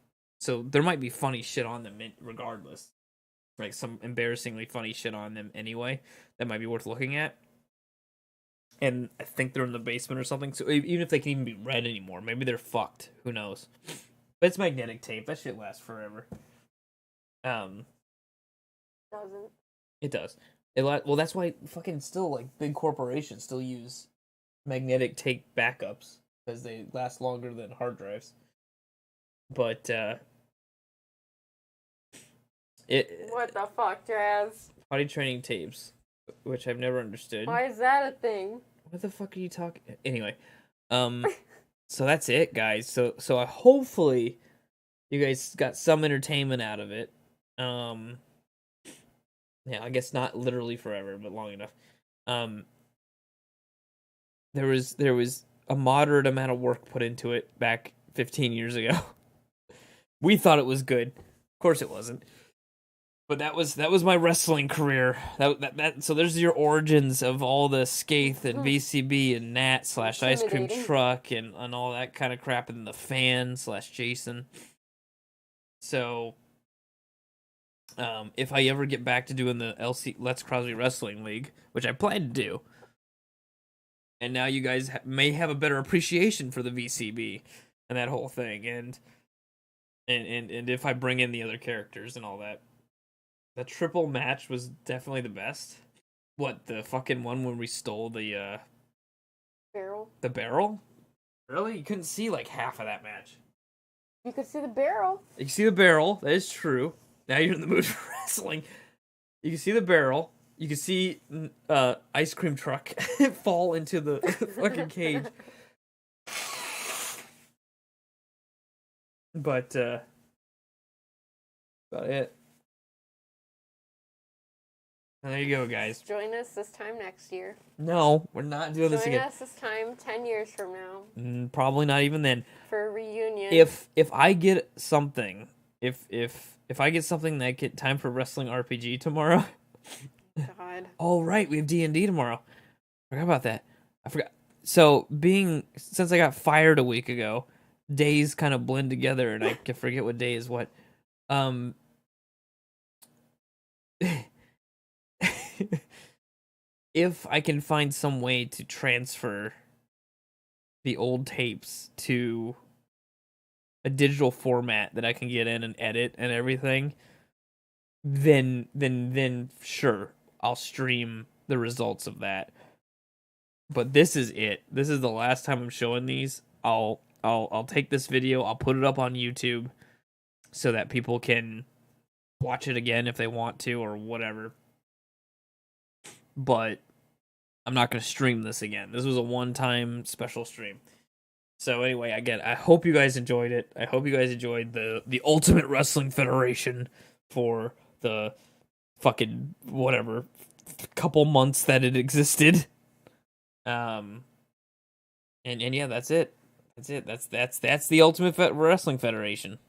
So there might be funny shit on them regardless. Like some embarrassingly funny shit on them anyway. That might be worth looking at. And I think they're in the basement or something. So even if they can even be read anymore, maybe they're fucked. Who knows? But it's magnetic tape. That shit lasts forever. Doesn't. It does. Well, that's why fucking still, like, big corporations still use magnetic tape backups, because they last longer than hard drives. But, What the fuck, Jazz? potty training tapes, which I've never understood. Why is that a thing? What the fuck are you talking? Anyway, so that's it, guys. So I hopefully you guys got some entertainment out of it. Yeah, I guess not literally forever, but long enough. There was a moderate amount of work put into it back 15 years ago. We thought it was good. Of course it wasn't. But that was my wrestling career. So there's your origins of all the Skaith and VCB and Nat / Ice Cream Truck and all that kind of crap, and the fan / Jason. So if I ever get back to doing the LC Let's Crosby Wrestling League, which I plan to do, and now you guys may have a better appreciation for the VCB and that whole thing, and if I bring in the other characters and all that. The triple match was definitely the best. What, the fucking one when we stole the barrel? The barrel? Really? You couldn't see like half of that match. You could see the barrel. You can see the barrel. That is true. Now you're in the mood for wrestling. You can see the barrel. You can see Ice Cream Truck fall into the fucking cage. But about it. There you go, guys. Join us this time next year. No, we're not doing this again. Join us this time 10 years from now. Probably not even then. For a reunion. If I get something, if I get something that get time for wrestling RPG tomorrow. God. Oh right, we have D&D tomorrow. Forgot about that. I forgot. So since I got fired a week ago, days kind of blend together, and I can forget what day is what. If I can find some way to transfer the old tapes to a digital format that I can get in and edit and everything, then sure, I'll stream the results of that. But this is it. This is the last time I'm showing these. I'll take this video, I'll put it up on YouTube so that people can watch it again if they want to or whatever. But I'm not going to stream this again. This was a one-time special stream. So anyway, I hope you guys enjoyed it. I hope you guys enjoyed the Ultimate Wrestling Federation for the fucking whatever couple months that it existed. And yeah, that's it. That's the Ultimate Wrestling Federation.